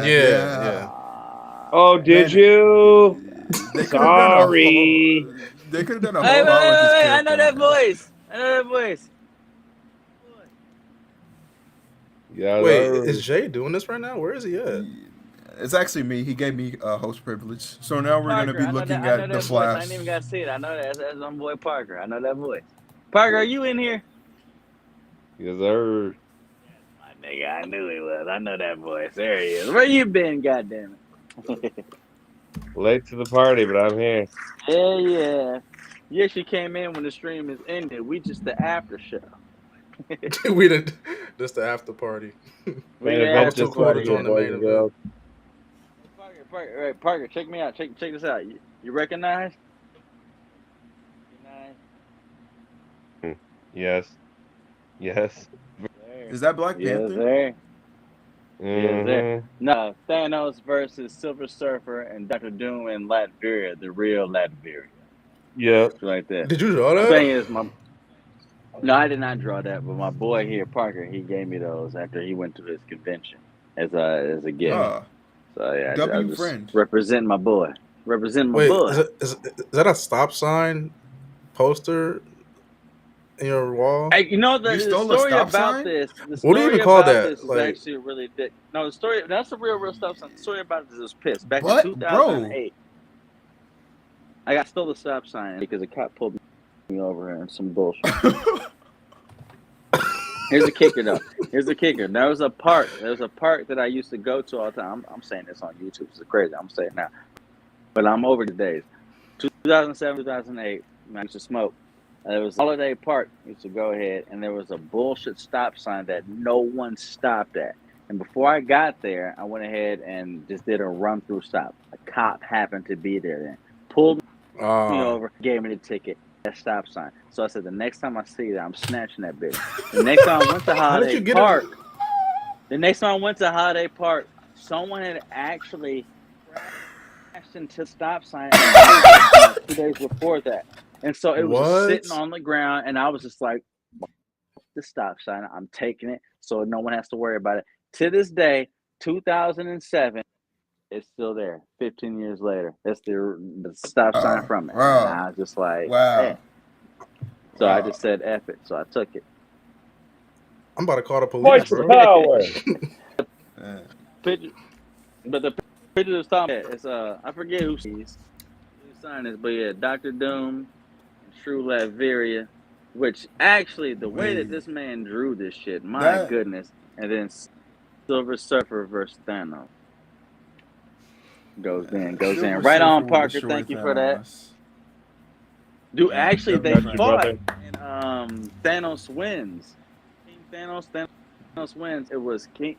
K: Yeah.
L: Oh, did
F: Man,
L: you?
F: They could have
L: Sorry.
F: They could have done a
G: Hey,
F: whole
G: wait,
F: lot with this
G: I
F: character.
G: know that voice. I know that voice.
L: Yeah.
K: Wait,
L: that-
K: is Jay doing this right now? Where is he at?
F: It's actually me. He gave me host privilege. So now we're going to
G: Parker,
F: be
G: I know
F: looking
G: that, I know
F: at
G: that
F: the
G: voice. I
F: Flash.
G: ain't even got to see it. I know that. That's my boy Parker. I know that voice. Parker, are you in here?
L: Yes, sir.
G: My nigga, I knew he was. I know that voice. There he is. Where you been, goddammit?
L: Late to the party, but I'm here.
G: Yeah. Yes, you came in when the stream is ended. We just the after show.
K: We did just the after party.
G: We
L: Main
G: the
K: I
L: event
K: was
G: after
K: too
L: just
K: cool to
L: started,
K: join the
L: boys
K: main
L: and
K: event.
L: girls.
G: Parker, check me out. Check this out. You recognize?
L: Yes. Yes.
F: Is that Black
G: Yes,
F: Panther?
G: sir. Yes, sir.
L: Mhm.
G: No, Thanos versus Silver Surfer and Doctor Doom and Latveria, the real Latveria.
L: Yep.
G: Like that.
K: Did you draw
G: The
K: that?
G: thing is, no, I did not draw that, but my boy here, Parker, he gave me those after he went to his convention as a gift. So yeah, I
F: W
G: just
F: friend.
G: represent my boy. Represent my
K: Wait,
G: boy.
K: is that a stop sign poster in your wall?
G: Hey, you know
F: You
G: the
F: stole a
G: story
F: stop
G: about
F: sign?
G: this. The
K: What do you
G: story
K: even call
G: about
K: that?
G: this is
K: Like-
G: actually really big. No, the story that's a real stop sign. The story about this is pissed. Back
F: What?
G: in 2008, I got stole the stop sign because a cop pulled me over and some bullshit. Here's the kicker, though. Here's the kicker. There was a park that I used to go to all the time. I'm saying this on YouTube. It's crazy. I'm saying it now, but I'm over the days. 2007, 2008. I used to smoke. There was Holiday Park. I used to go ahead, and there was a bullshit stop sign that no one stopped at. And before I got there, I went ahead and just did a run-through stop. A cop happened to be there then. Pulled me over, gave me the ticket, that stop sign. So I said, the next time I see that, I'm snatching that bitch. The next time I went to
K: How did you
G: Holiday
K: get
G: Park, someone had actually crashed into the stop sign 2 days before that. And so it was just
K: What?
G: sitting on the ground, and I was just like, the stop sign, I'm taking it, so no one has to worry about it. To this day, 2007, it's still there. 15 years later, that's the stop sign from it.
F: Wow.
G: And I was just like,
F: Wow.
G: eh. So I just said F it, so I took it.
K: I'm about to call the police,
L: What's the
K: bro.
L: power?
G: Picture, but the picture was talking. It's I forget who signed this, but yeah, Dr. Doom, True Latveria, which actually the way that this man drew this shit, my goodness, and then Silver Surfer versus Thanos goes in. Right on, Parker. Thank you for that. Dude, actually, they fought, and Thanos wins. Thanos wins. It was King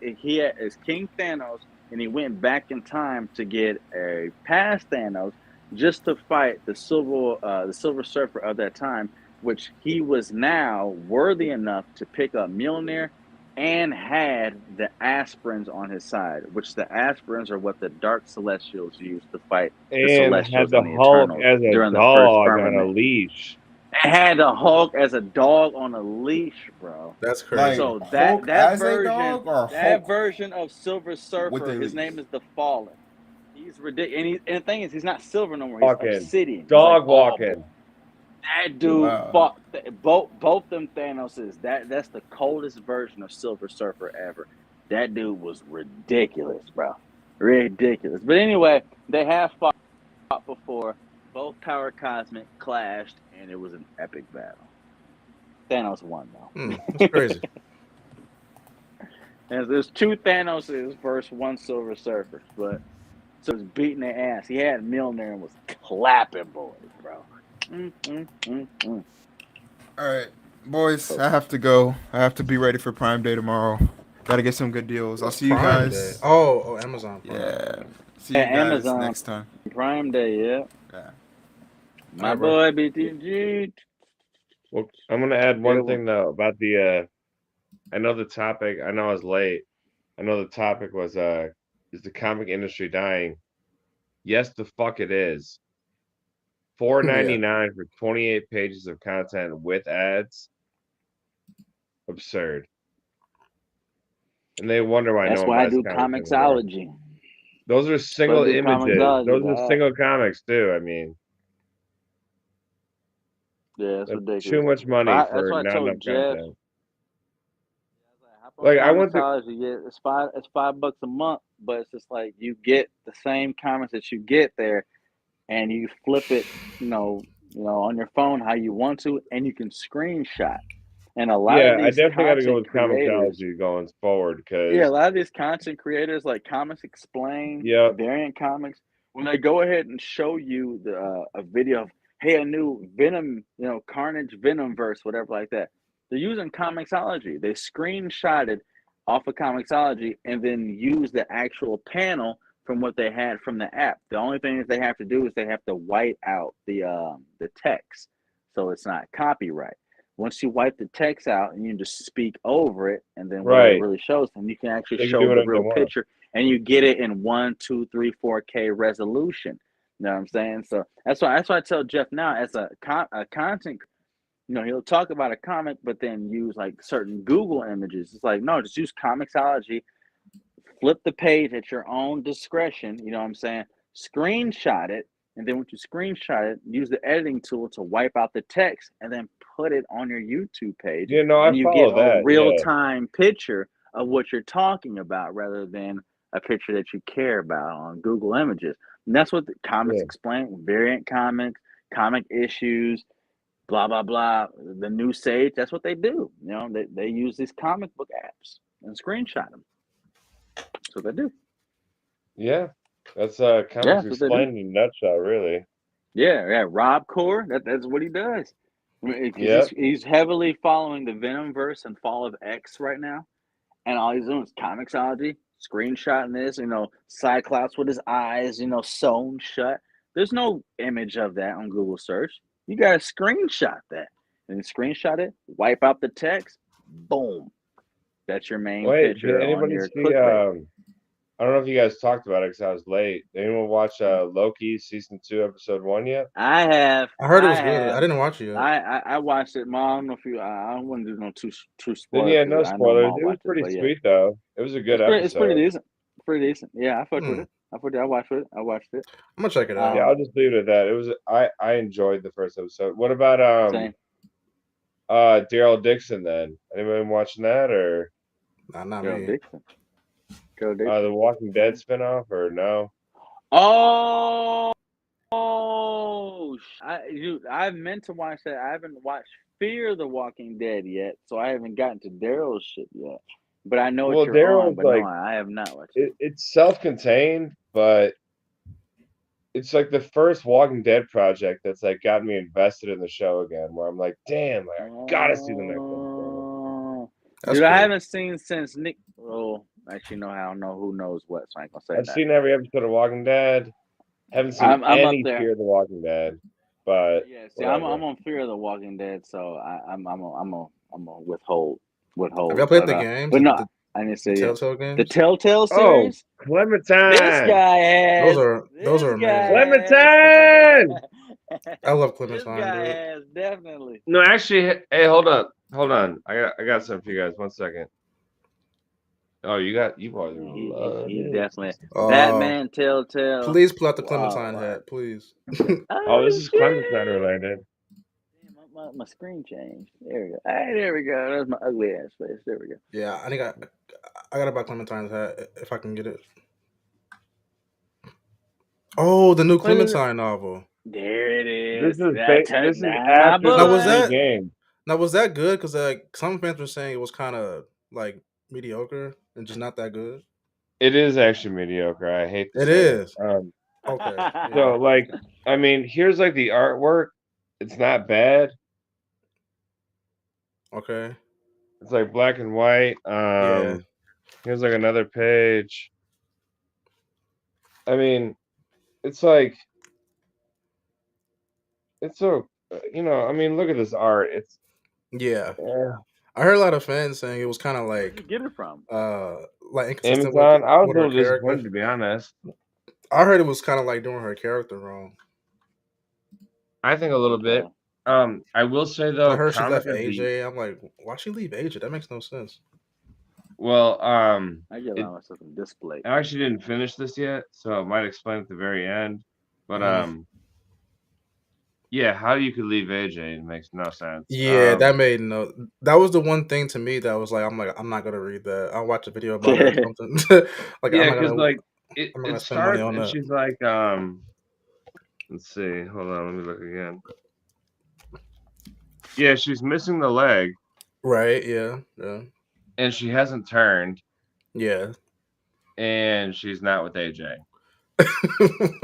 G: Thanos, and he went back in time to get a past Thanos just to fight the Silver Surfer of that time, which he was now worthy enough to pick up Mjolnir and had the aspirins on his side, which the aspirins are what the Dark Celestials used to fight the Celestials
M: had the
G: and the
M: Hulk
G: Eternals
M: as a
G: during the
M: dog
G: first
M: on
G: firmament.
M: a leash.
G: It had the Hulk as a dog on a leash, bro.
K: That's crazy.
G: So
F: Hulk
G: that
F: as a dog or Hulk
G: version of Silver Surfer, his name is the Fallen. He's ridiculous, and the thing is, he's not silver no more. He's
M: Walking.
G: obsidian.
M: Dog
G: He's like
M: walking.
G: that dude fought both them Thanoses. That's the coldest version of Silver Surfer ever. That dude was ridiculous, bro. Ridiculous. But anyway, they have fought before. Both Power Cosmic clashed, and it was an epic battle. Thanos won, though.
K: That's crazy.
G: There's two Thanoses versus one Silver Surfer, but so it was beating their ass. He had Mjolnir and was clapping boys, bro.
F: All right, boys, I have to go. I have to be ready for Prime Day tomorrow. Got to get some good deals. I'll see you
K: Prime
F: guys.
K: Day. Oh, Amazon Prime.
F: Yeah. See you guys
G: Amazon
F: next time.
G: Prime Day, yeah.
F: Yeah.
G: My boy BTG.
M: Well, I'm gonna add one thing though about the. I know the topic. I know I was late. I know the topic was is the comic industry dying? Yes, the fuck it is. $4.99 for 28 pages of content with ads. Absurd. And they wonder why
G: That's
M: no one
G: why I
M: buys
G: do
M: comics anymore.
G: Comixology.
M: Those are single
G: I do
M: images.
G: Comixology,
M: Those are
G: dog.
M: single comics too. I mean,
G: Yeah, it's
M: that's
G: ridiculous.
M: too much money
G: That's
M: for
G: why I
M: not
G: told
M: enough
G: Jeff.
M: content.
G: Like
M: I went to
G: Comixology, yeah, it's $5 a month, but it's just like you get the same comics that you get there, and you flip it, on your phone how you want to, and you can screenshot. And a lot of
M: I
G: these
M: definitely got to go with
G: content creators,
M: Comixology going forward
G: a
M: because
G: lot of these content creators like Comics Explain,
M: Yep.
G: Variant Comics, when they go ahead and show you a video of, hey, a new Venom, Carnage Venom verse, whatever like that, they're using Comixology. They screenshot it off of Comixology and then use the actual panel from what they had from the app. The only thing that they have to do is they have to white out the text, so it's not copyright. Once you wipe the text out and you just speak over it, and then what it really shows, then you can actually
M: They can
G: show
M: do
G: the
M: whatever they
G: real
M: want.
G: picture, and you get it in 1, 2, 3, 4K resolution. You know what I'm saying? So that's why I tell Jeff now, as a content, he'll talk about a comic, but then use like certain Google images. It's like, no, just use Comixology, flip the page at your own discretion. You know what I'm saying? Screenshot it. And then once you screenshot it, use the editing tool to wipe out the text and then put it on your YouTube page.
M: I
G: and you
M: follow
G: get
M: that.
G: a real-time picture of what you're talking about rather than a picture that you care about on Google Images. And that's what the Comics Explain, Variant Comics, Comic Issues, blah, blah, blah, the New Sage, that's what they do. They use these comic book apps and screenshot them. That's what they do.
M: Yeah, that's Comics
G: that's what they do.
M: Explained in a nutshell, really.
G: Yeah, Rob Core, that's what he does. I mean, he's heavily following the Venomverse and Fall of X right now, and all he's doing is Comixology, screenshotting this, Cyclops with his eyes, sewn shut. There's no image of that on Google search. You gotta screenshot that, and then screenshot it, wipe out the text, boom. That's your main picture
M: did
G: on
M: anybody
G: your
M: see?
G: clickbait.
M: I don't know if you guys talked about it because I was late. Did anyone watch Loki season 2, episode 1 yet?
G: I have.
K: I heard it was good. I didn't watch it yet.
G: I watched it. Mom, I don't know if you. I don't want to do no too
M: Then
G: spoilers.
M: no spoilers. It was pretty sweet though. It was a good episode.
G: It's pretty decent. Pretty decent. Yeah, I fucked with it. I watched it. I watched it.
K: I'm gonna check it out.
M: Yeah, I'll just leave it at that. It was. I enjoyed the first episode. What about
G: Same.
M: Daryl Dixon then? Anybody watching that or?
K: Not
G: Daryl
K: me.
G: Dixon. Daryl Dixon.
M: The Walking Dead spinoff or no?
G: Oh, I meant to watch that. I haven't watched Fear the Walking Dead yet, so I haven't gotten to Daryl's shit yet. But I know what
M: Well,
G: you're on.
M: Daryl's
G: But
M: like
G: no, I have not watched it.
M: it's self-contained, but it's like the first Walking Dead project that's like got me invested in the show again. Where I'm like, damn, like I gotta see the next one.
K: That's
G: Dude, I
K: cool.
G: haven't seen since Nick. Oh, actually, no, I don't know who knows what, so I ain't gonna say
M: I've
G: that.
M: seen every episode of Walking Dead. Haven't seen
G: I'm up
M: any
G: there.
M: Fear the Walking Dead, but
G: Yeah, see, I'm
M: whatever.
G: on Fear of the Walking Dead, so I'm a withhold.
K: Have y'all played
G: But
K: the games?
G: but no,
K: The
G: I didn't say yeah.
K: Telltale
G: The
K: games?
G: Telltale
M: Oh,
G: series. This
M: Clementine!
G: guy has.
K: Those are
G: This guy
K: amazing.
M: Clementine!
K: I love
G: This
K: Clementine,
G: guy
K: dude.
G: has definitely.
M: No, actually, hey, hold on. I got something for you guys. 1 second. Oh, you boys are gonna love
G: He
M: it.
G: definitely Batman Telltale.
K: Please pull out the Clementine hat, please.
M: Oh, this is Clementine related.
G: My screen changed. There we go. Hey, there we go. That's my ugly ass face. There we go.
K: Yeah, I think I gotta buy Clementine's hat if I can get it. Oh, the new
G: What is it?
K: Clementine novel.
G: There it
M: This
G: is.
M: is
G: That's
M: after
K: Now was
M: the
K: that
M: game.
K: Now was that good? Because like some fans were saying it was kind of like mediocre and just not that good.
M: It is actually mediocre. I hate to
K: It
M: say
K: is.
M: it.
K: Okay.
M: So like, I mean, here's like the artwork. It's not bad.
K: Okay.
M: It's like black and white.
K: Yeah.
M: Here's like another page. I mean, it's like it's so I mean, look at this art. It's
K: Yeah. I heard a lot of fans saying it was kind of
G: Where'd you
K: like
G: get it from?
K: like inconsistent
M: Amazon. I was
K: with
M: a
K: her
M: little disappointed,
K: character.
M: to be honest.
K: I heard it was kind of like doing her character wrong.
M: I think a little bit. I will say
K: I
M: though,
K: heard she
M: comic
K: left
M: of the
K: AJ. I'm like, why'd she leave AJ? That makes no sense.
M: well,
G: I get a lot of stuff in display.
M: I actually didn't finish this yet, so I might explain at the very end. But yeah, how you could leave AJ makes no sense.
K: Yeah, that made no. That was the one thing to me that was like, I'm not gonna read that. I'll watch a video about it or something. Like,
M: yeah,
K: I'm not
M: because
K: gonna.
M: like
K: I'm not
M: it
K: gonna spend money
M: starts
K: on
M: and
K: that.
M: she's like, let's see, hold on, let me look again. Yeah, she's missing the leg.
K: Right. Yeah. Yeah.
M: And she hasn't turned.
K: Yeah.
M: And she's not with AJ.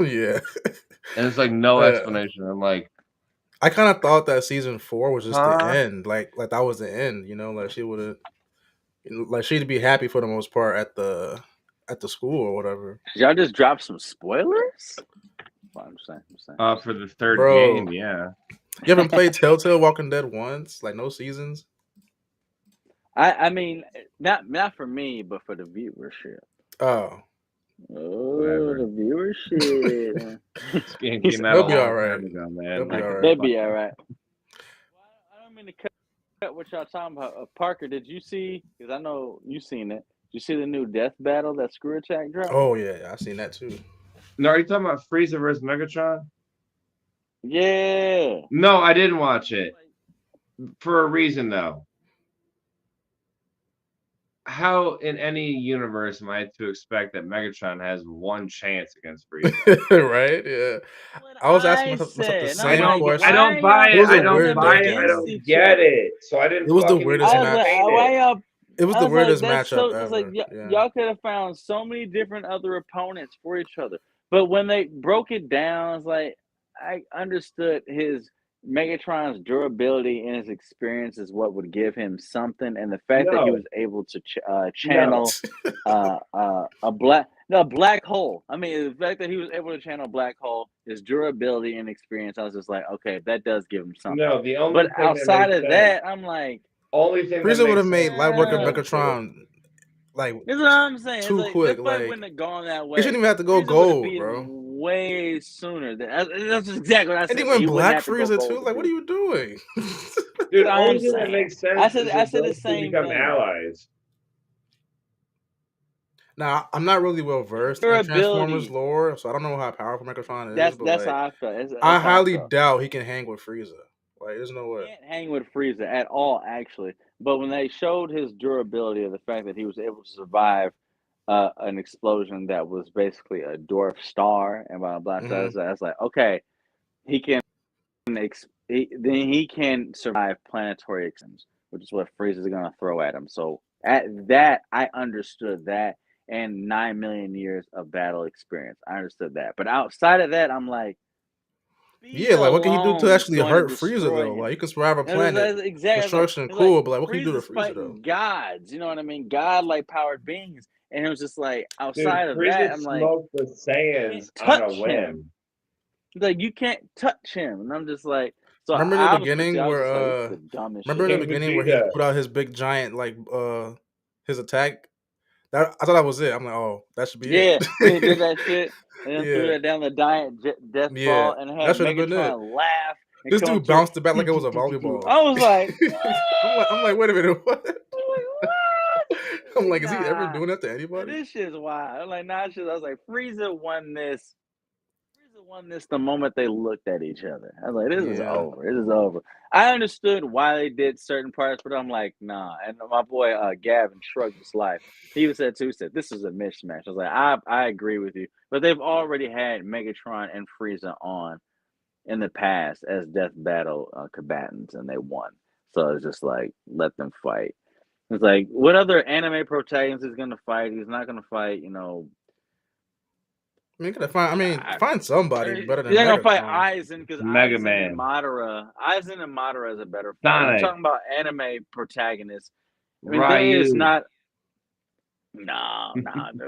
K: Yeah.
M: And it's like no explanation. I'm like,
K: I kind of thought that season 4 was just the
M: Huh?
K: end. Like that was the end. Like she would have, like she'd be happy for the most part at the school or whatever.
G: Y'all just dropped some spoilers? Well, I'm saying.
M: for the third
K: Bro.
M: game, yeah.
K: You haven't played Telltale Walking Dead once? Like no seasons?
G: I mean, not for me, but for the viewership.
K: Oh.
G: Oh, the viewership.
M: This game
G: He's-
M: came out
K: They'll
M: a
K: be
M: long
K: all right.
M: time ago, man.
K: They'll be
M: Like,
K: all right.
G: They'd be all right. I don't mean to cut what y'all talking about. Parker, did you see? Because I know you seen it. Did you see the new Death Battle that Screw Attack dropped?
K: Oh yeah, I seen that too.
M: No, are you talking about Frieza versus Megatron?
G: Yeah.
M: No, I didn't watch it. For a reason, though. How in any universe am I to expect that Megatron has one chance against Frieza?
K: Right? Yeah. I was asking myself the
G: said,
K: same question.
M: I don't buy
K: It
M: it.
K: was
M: I
K: a
M: don't
K: weird
M: buy it.
K: game.
M: I don't get it. So I didn't.
K: It was the
M: fucking
K: weirdest
M: even
K: match.
M: entertain
G: Why
M: it.
G: y'all?
K: It was
G: I
K: the
G: was
K: weirdest
G: like, that's
K: matchup
G: so.
K: ever.
G: It's like
K: Yeah.
G: y'all could have found so many different other opponents for each other, but when they broke it down, it's like I understood his Megatron's durability and his experience is what would give him something, and the fact that he
M: No.
G: was able to channel a black hole. I mean, the fact that he was able to channel a black hole, his durability and experience, I was just like, okay, that does give him something.
M: No, the only
G: But
M: thing that
G: outside
M: makes
G: of
M: sense-
G: that, I'm like,
M: only thing that
K: Frieza would have
M: makes
K: made Lightworker
G: Yeah.
K: Megatron like
G: that's what I'm saying.
K: too
G: It's like,
K: quick.
G: the fight
K: Like
G: wouldn't have gone that way.
K: he shouldn't even have to go
G: Frieza would've
K: gold,
G: beat
K: bro.
G: him way sooner. That's exactly what I said.
K: And he went
G: wouldn't
K: Black
G: have to go
K: Frieza
G: gold
K: too.
G: to
K: Like, what are
G: beat
K: you doing?
M: Dude,
G: I'm
M: only thing that
G: saying.
M: makes sense
G: I said
M: is if
G: the
M: those two
G: same
M: become
G: thing.
M: allies.
K: Now, I'm not really well versed in
G: Durability.
K: Transformers lore, so I don't know how powerful Megatron is.
G: That's
K: but
G: that's
K: like,
G: how I felt. That's
K: I
G: how I
K: highly
G: felt.
K: doubt he can hang with Frieza. Like, there's no way.
G: Can't hang with Frieza at all, actually. But when they showed his durability of the fact that he was able to survive an explosion that was basically a dwarf star and blah blah. So
K: Mhm.
G: I was like, okay, he can then he can survive planetary explosions, which is what Frieza's gonna throw at him. So at that, I understood that, and 9 million years of battle experience, I understood that. But outside of that, I'm like,
K: Yeah,
G: Frieza
K: like what can he do to
G: alone is
K: actually
G: going to
K: hurt Frieza
G: destroy
K: though?
G: him.
K: Like you can survive a
G: And it was
K: planet,
G: exactly it's like
K: construction,
G: it's
K: cool,
G: like
K: but like what can you do to
G: Frieza's
K: Frieza though?
G: fighting gods, you know what I mean? God-like powered beings, and it was just like
M: Dude,
G: outside of
M: Frieza
G: that, I'm like,
M: smoked the Saiyans
G: can't
M: on a
G: touch
M: whim.
G: him. Like you can't touch him, and I'm just like, so
K: Remember in the
G: I was confused.
K: beginning
G: I was
K: where
G: just like, this is the dumbest
K: remember in
G: shit
K: the
M: King
K: beginning where he
M: Vegeta.
K: put out his big giant like his attack? That I thought that was it. I'm like, oh, that should be
G: Yeah,
K: it.
G: when he did that shit and then threw
K: Yeah.
G: that down the giant death
K: Yeah.
G: ball and
K: That
G: had
K: should have been it.
G: Megatron laugh and
K: This
G: come up
K: dude
G: to it.
K: bounced it back like it was a volleyball.
G: I was like,
K: I'm like, wait a minute, what? I'm like, is he ever
G: nah,
K: doing that to anybody?
G: this shit's wild. I'm like, nah, shit. I was like, Frieza won this. Frieza won this the moment they looked at each other. I was like, this is
K: Yeah.
G: over. It is over. I understood why they did certain parts, but I'm like, nah. And my boy Gavin shrugged his life. He was said too. He said this is a mismatch. I was like, I agree with you, but they've already had Megatron and Frieza on in the past as death battle combatants, and they won. So it's just like let them fight. It's like what other anime protagonist is gonna fight? He's not gonna fight, you know.
K: I mean, find somebody better than
G: They're gonna fight
K: Megatron.
G: Aizen because
M: Mega
G: Aizen
M: Man.
G: and Madara is a better fight. I'm
M: Sonic.
G: talking about anime protagonists. I mean, there is
M: Ryu.
G: not. No.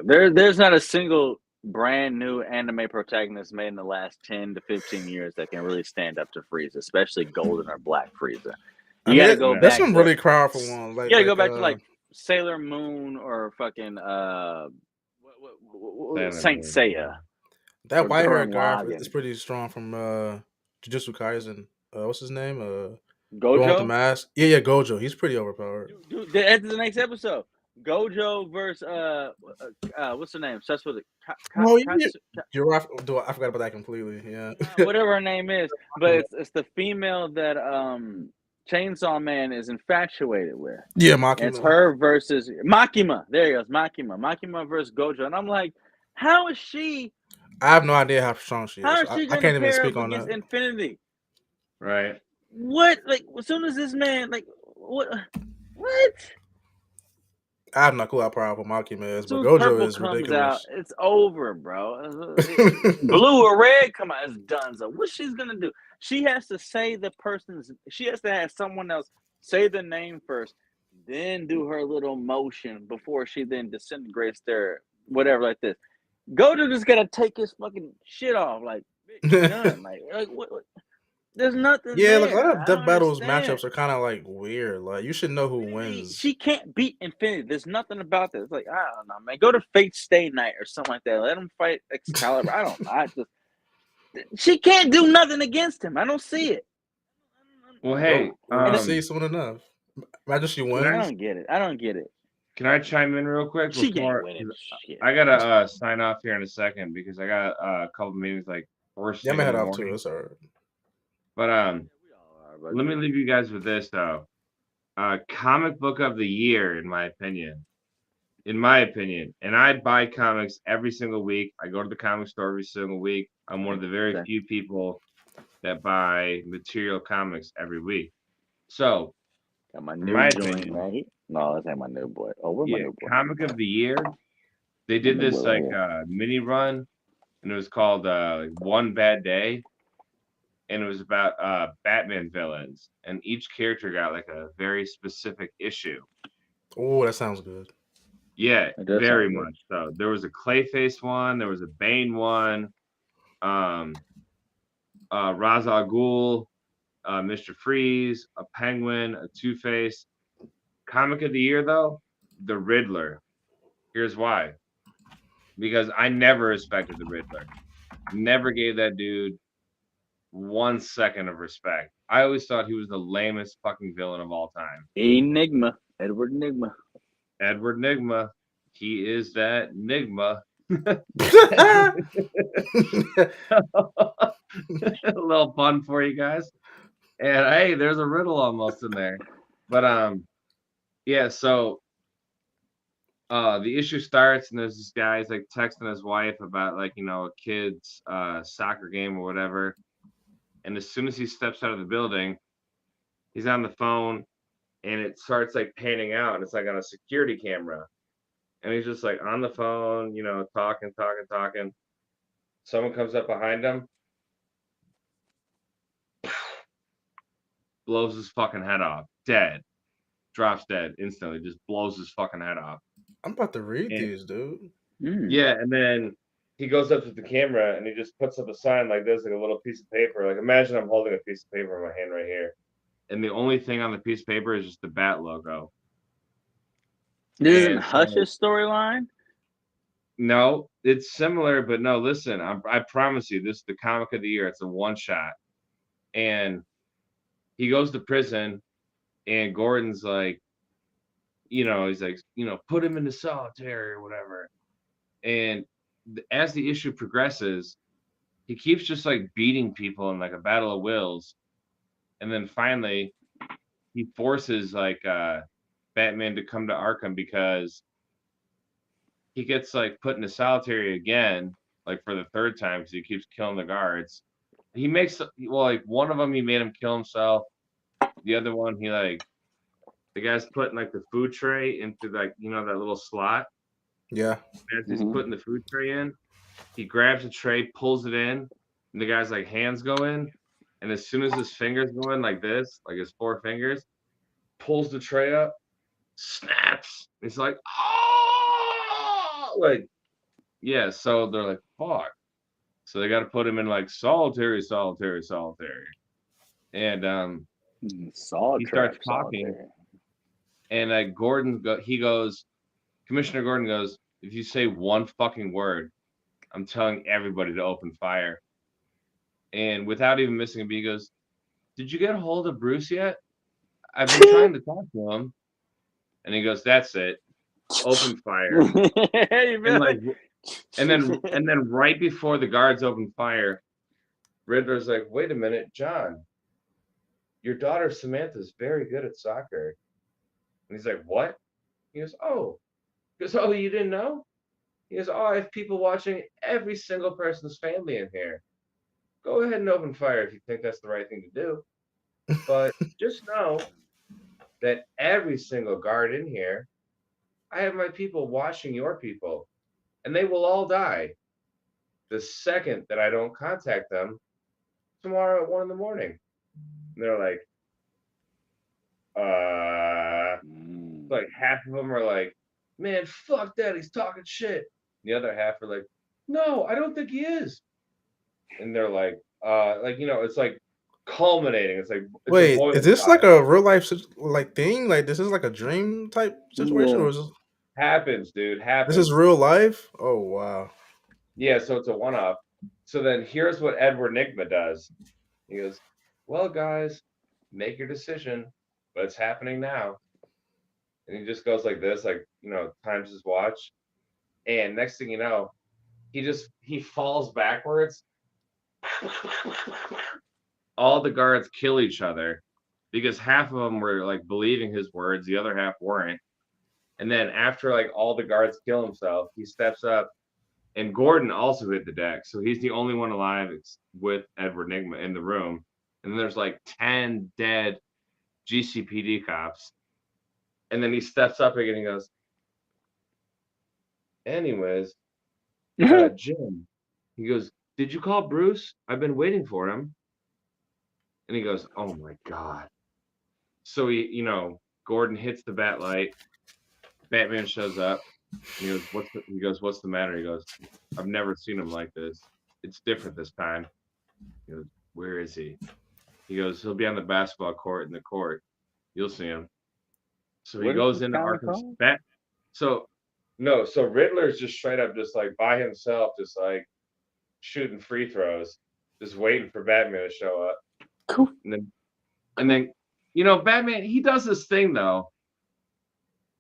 G: There's not a single brand new anime protagonist made in the last 10 to 15 years that can really stand up to Frieza, especially Golden or Black Frieza. You gotta go
K: That's
G: back.
K: some
G: to,
K: really powerful one. Like,
G: you gotta go back to like Sailor Moon or fucking Saint Seiya.
K: That
G: or
K: white hair
G: Gurren
K: guy
G: Lagann.
K: is pretty strong from Jujutsu Kaisen. What's his name?
G: Gojo?
K: With the mask. Yeah, Gojo. He's pretty overpowered.
G: Dude, that's the next episode. Gojo versus what's her name? Starts with
K: You're right. I forgot about that completely. Yeah.
G: whatever her name is, but it's the female that Chainsaw Man is infatuated with.
K: Yeah,
G: And it's her versus Makima. There he goes, Makima. Makima versus Gojo, and I'm like, how is she?
K: I have no idea how strong she is.
G: How is
K: So
G: she
K: I
G: going
K: can't
G: to
K: even
G: pair
K: speak
G: up
K: on
G: against
K: that.
G: Infinity?
M: Right.
G: What? Like, as soon as this man, like, what?
K: I have no clue how powerful Makima is, but
G: Soon as
K: Gojo
G: purple
K: is
G: comes
K: ridiculous.
G: out, it's over, bro. Blue or red come out, it's done. So what she's gonna do? She has to say the person's. She has to have someone else say the name first, then do her little motion before she then disintegrates their whatever like this. Gojo just gotta take his fucking shit off, like bitch, done. like what? There's nothing.
K: Yeah,
G: there.
K: like a lot of
G: I
K: Death
G: don't
K: Battles
G: understand.
K: matchups are kind of like weird. Like you should know who wins.
G: She can't beat Infinity. There's nothing about this. Like I don't know, man. Go to Fate Stay Night or something like that. Let him fight Excalibur. I don't know. She can't do nothing against him. I don't see it.
M: Well, hey,
K: see soon enough. Imagine she wins.
G: I don't get it.
M: Can I chime in real quick?
G: She
M: before,
G: can't win it. Shit.
M: I gotta sign off here in a second because I got a couple meetings like first.
K: Yeah, I'm
M: thing
K: gonna
M: in
K: head
M: the
K: off too.
M: morning.
K: It's alright.
M: But let me leave you guys with this though. Comic book of the year, in my opinion. And I buy comics every single week. I go to the comic store every single week. I'm one of the very few people that buy material comics every week. So,
G: got my
M: in
G: new
M: my
G: joint,
M: opinion,
G: right? No, that's not my new boy. Oh, where's my new boy?
M: comic of the year. They did this like mini run, and it was called One Bad Day. And it was about Batman villains, and each character got like a very specific issue.
K: Oh, that sounds good.
M: Yeah,
G: does
M: very
G: sound good.
M: much so. There was a Clayface one, there was a Bane one, Ra's al Ghul, Mr. Freeze, a Penguin, a Two-Face. Comic of the year though, the Riddler. Here's why. Because I never respected the Riddler. Never gave that dude 1 second of respect. I always thought he was the lamest fucking villain of all time.
G: Enigma. Edward Nigma.
M: Edward Nigma. He is that Nigma. A little pun for you guys. And hey, there's a riddle almost in there. But yeah, so the issue starts and there's this guy, he's like texting his wife about like, a kid's soccer game or whatever. And as soon as he steps out of the building, he's on the phone and it starts like panning out and it's like on a security camera. And he's just like on the phone, talking. Someone comes up behind him, blows his fucking head off, dead. Drops dead instantly, just blows his fucking head off.
K: I'm about to read these, dude.
M: Yeah, and then he goes up to the camera and he just puts up a sign like this, like a little piece of paper. Like imagine I'm holding a piece of paper in my hand right here. And the only thing on the piece of paper is just the Bat logo.
G: This isn't Hush's storyline?
M: No, it's similar, but no, listen, I promise you, this is the comic of the year. It's a one shot. And he goes to prison and Gordon's like, he's like, put him into solitary or whatever. And as the issue progresses, he keeps just like beating people in like a battle of wills. And then finally he forces like Batman to come to Arkham because he gets like put into solitary again, like for the third time because he keeps killing the guards. He makes, like one of them, he made him kill himself. The other one, the guy's putting like the food tray into like, that little slot.
K: Yeah.
M: As he's putting the food tray in, he grabs the tray, pulls it in, and the guy's like hands go in. And as soon as his fingers go in like this, like his 4 fingers, pulls the tray up, snaps. It's like, oh, like, yeah. So they're like, fuck. So they got to put him in like solitary. And he starts talking. And like Commissioner Gordon goes, if you say one fucking word, I'm telling everybody to open fire. And without even missing a beat, he goes, did you get a hold of Bruce yet? I've been trying to talk to him. And he goes, that's it. Open fire. and then right before the guards open fire, Riddler's like, wait a minute, John, your daughter Samantha's very good at soccer. And he's like, what? He goes, oh. He goes, oh, you didn't know? He goes, oh, I have people watching every single person's family in here. Go ahead and open fire if you think that's the right thing to do. But just know that every single guard in here, I have my people watching your people, and they will all die the second that I don't contact them tomorrow at 1 in the morning. And they're like, like half of them are like, man, fuck that, he's talking shit. The other half are like, no, I don't think he is. And they're like, it's like culminating. It's like,
K: wait, is this like a real life like thing? Like this is like a dream type situation, or is this
M: happens, dude? Happens.
K: This is real life? Oh wow.
M: Yeah, so it's a one-off. So then here's what Edward Nygma does. He goes, well, guys, make your decision, but it's happening now. And he just goes like this, like, times his watch. And next thing you know, he falls backwards. All the guards kill each other because half of them were like believing his words, the other half weren't. And then after like all the guards kill himself, he steps up, and Gordon also hit the deck. So he's the only one alive with Edward Nygma in the room. And then there's like 10 dead GCPD cops. And then he steps up again and he goes, anyways, Jim, he goes, did you call Bruce? I've been waiting for him. And he goes, oh my God. So Gordon hits the bat light. Batman shows up. He goes, what's the matter? He goes, I've never seen him like this. It's different this time. He goes, where is he? He goes, he'll be on the basketball court in the court. You'll see him. So he goes into Arkham's bat. So Riddler's just straight up just like by himself, just like shooting free throws, just waiting for Batman to show up.
G: Cool.
M: And then Batman, he does this thing though.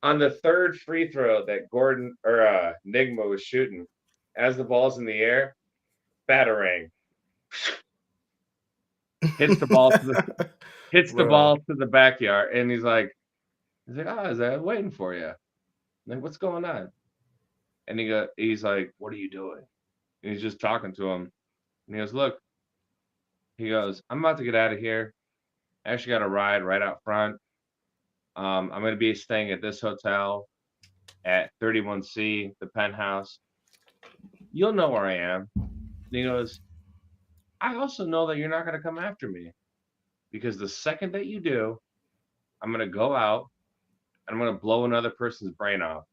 M: On the third free throw that Gordon or Nygma was shooting, as the ball's in the air, Batarang hits the ball to the backyard, and he's like, oh, is that waiting for you? I'm like, what's going on? And he's like, what are you doing? And he's just talking to him. And he goes, look, he goes, I'm about to get out of here. I actually got a ride right out front. I'm going to be staying at this hotel at 31C, the penthouse. You'll know where I am. And he goes, I also know that you're not going to come after me, because the second that you do, I'm going to go out and I'm going to blow another person's brain off.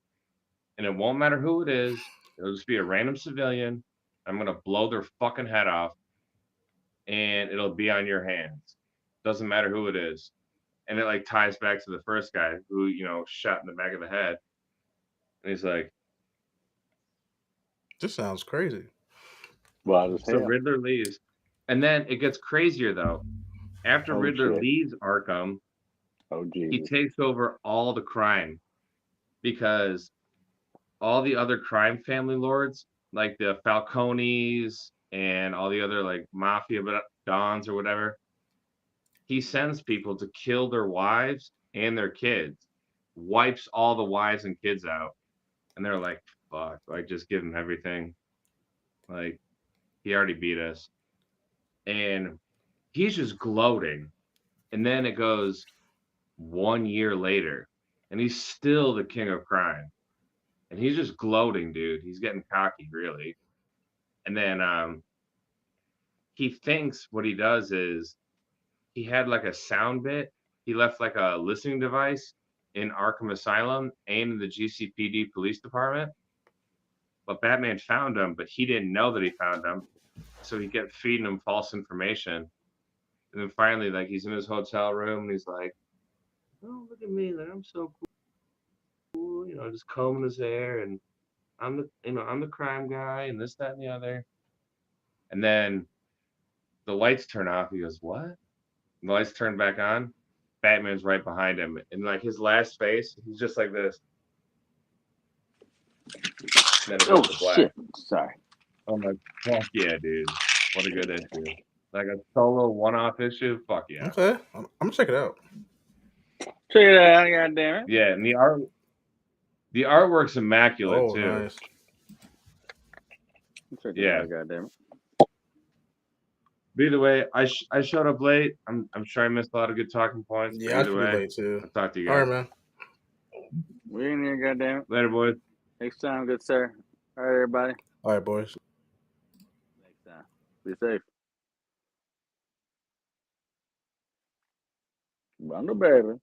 M: And it won't matter who it is. It'll just be a random civilian. I'm going to blow their fucking head off, and it'll be on your hands. Doesn't matter who it is. And it like ties back to the first guy who, shot in the back of the head. And he's like,
K: This sounds crazy.
G: Wild as
M: so
G: hell.
M: Riddler leaves. And then it gets crazier though. After
G: Oh,
M: Riddler
G: shit.
M: leaves Arkham,
G: Oh,
M: he
G: Jesus.
M: takes over all the crime, because all the other crime family lords, like the Falcones and all the other like mafia dons or whatever, he sends people to kill their wives and their kids, wipes all the wives and kids out. And they're like, fuck, like just give him everything. Like, he already beat us. And he's just gloating. And then it goes 1 year later, and he's still the king of crime. And he's just gloating, dude. He's getting cocky, really. And then he thinks what he does is he had like a sound bit. He left like a listening device in Arkham Asylum and in the GCPD police department. But Batman found him, but he didn't know that he found him. So he kept feeding him false information. And then finally, like, he's in his hotel room and he's like, oh, look at me, like, I'm so cool, just combing his hair, and I'm the crime guy, and this, that, and the other. And then the lights turn off. He goes, what? And the lights turn back on. Batman's right behind him. And like his last face, he's just like this. And then it goes to black.
G: Shit. Sorry.
M: I'm like, fuck yeah, dude. What a good issue. Like a solo one-off issue. Fuck yeah.
K: Okay, I'm gonna check it out.
G: Check it out, goddamn it.
M: Yeah, and the artwork's immaculate
K: Oh,
M: too.
K: nice.
G: Check it
M: Yeah.
G: out, goddamn it.
M: But either way, I showed up late. I'm sure I missed a lot of good talking points.
K: Yeah, I
M: Either
K: should be
M: way,
K: late too.
M: I'll talk to you
K: All
M: guys.
K: right, man.
G: We in here, goddamn it.
M: Later, boys.
G: Next time, good sir. All right, everybody.
K: All right, boys.
G: Next time. Be safe. Bundle, baby.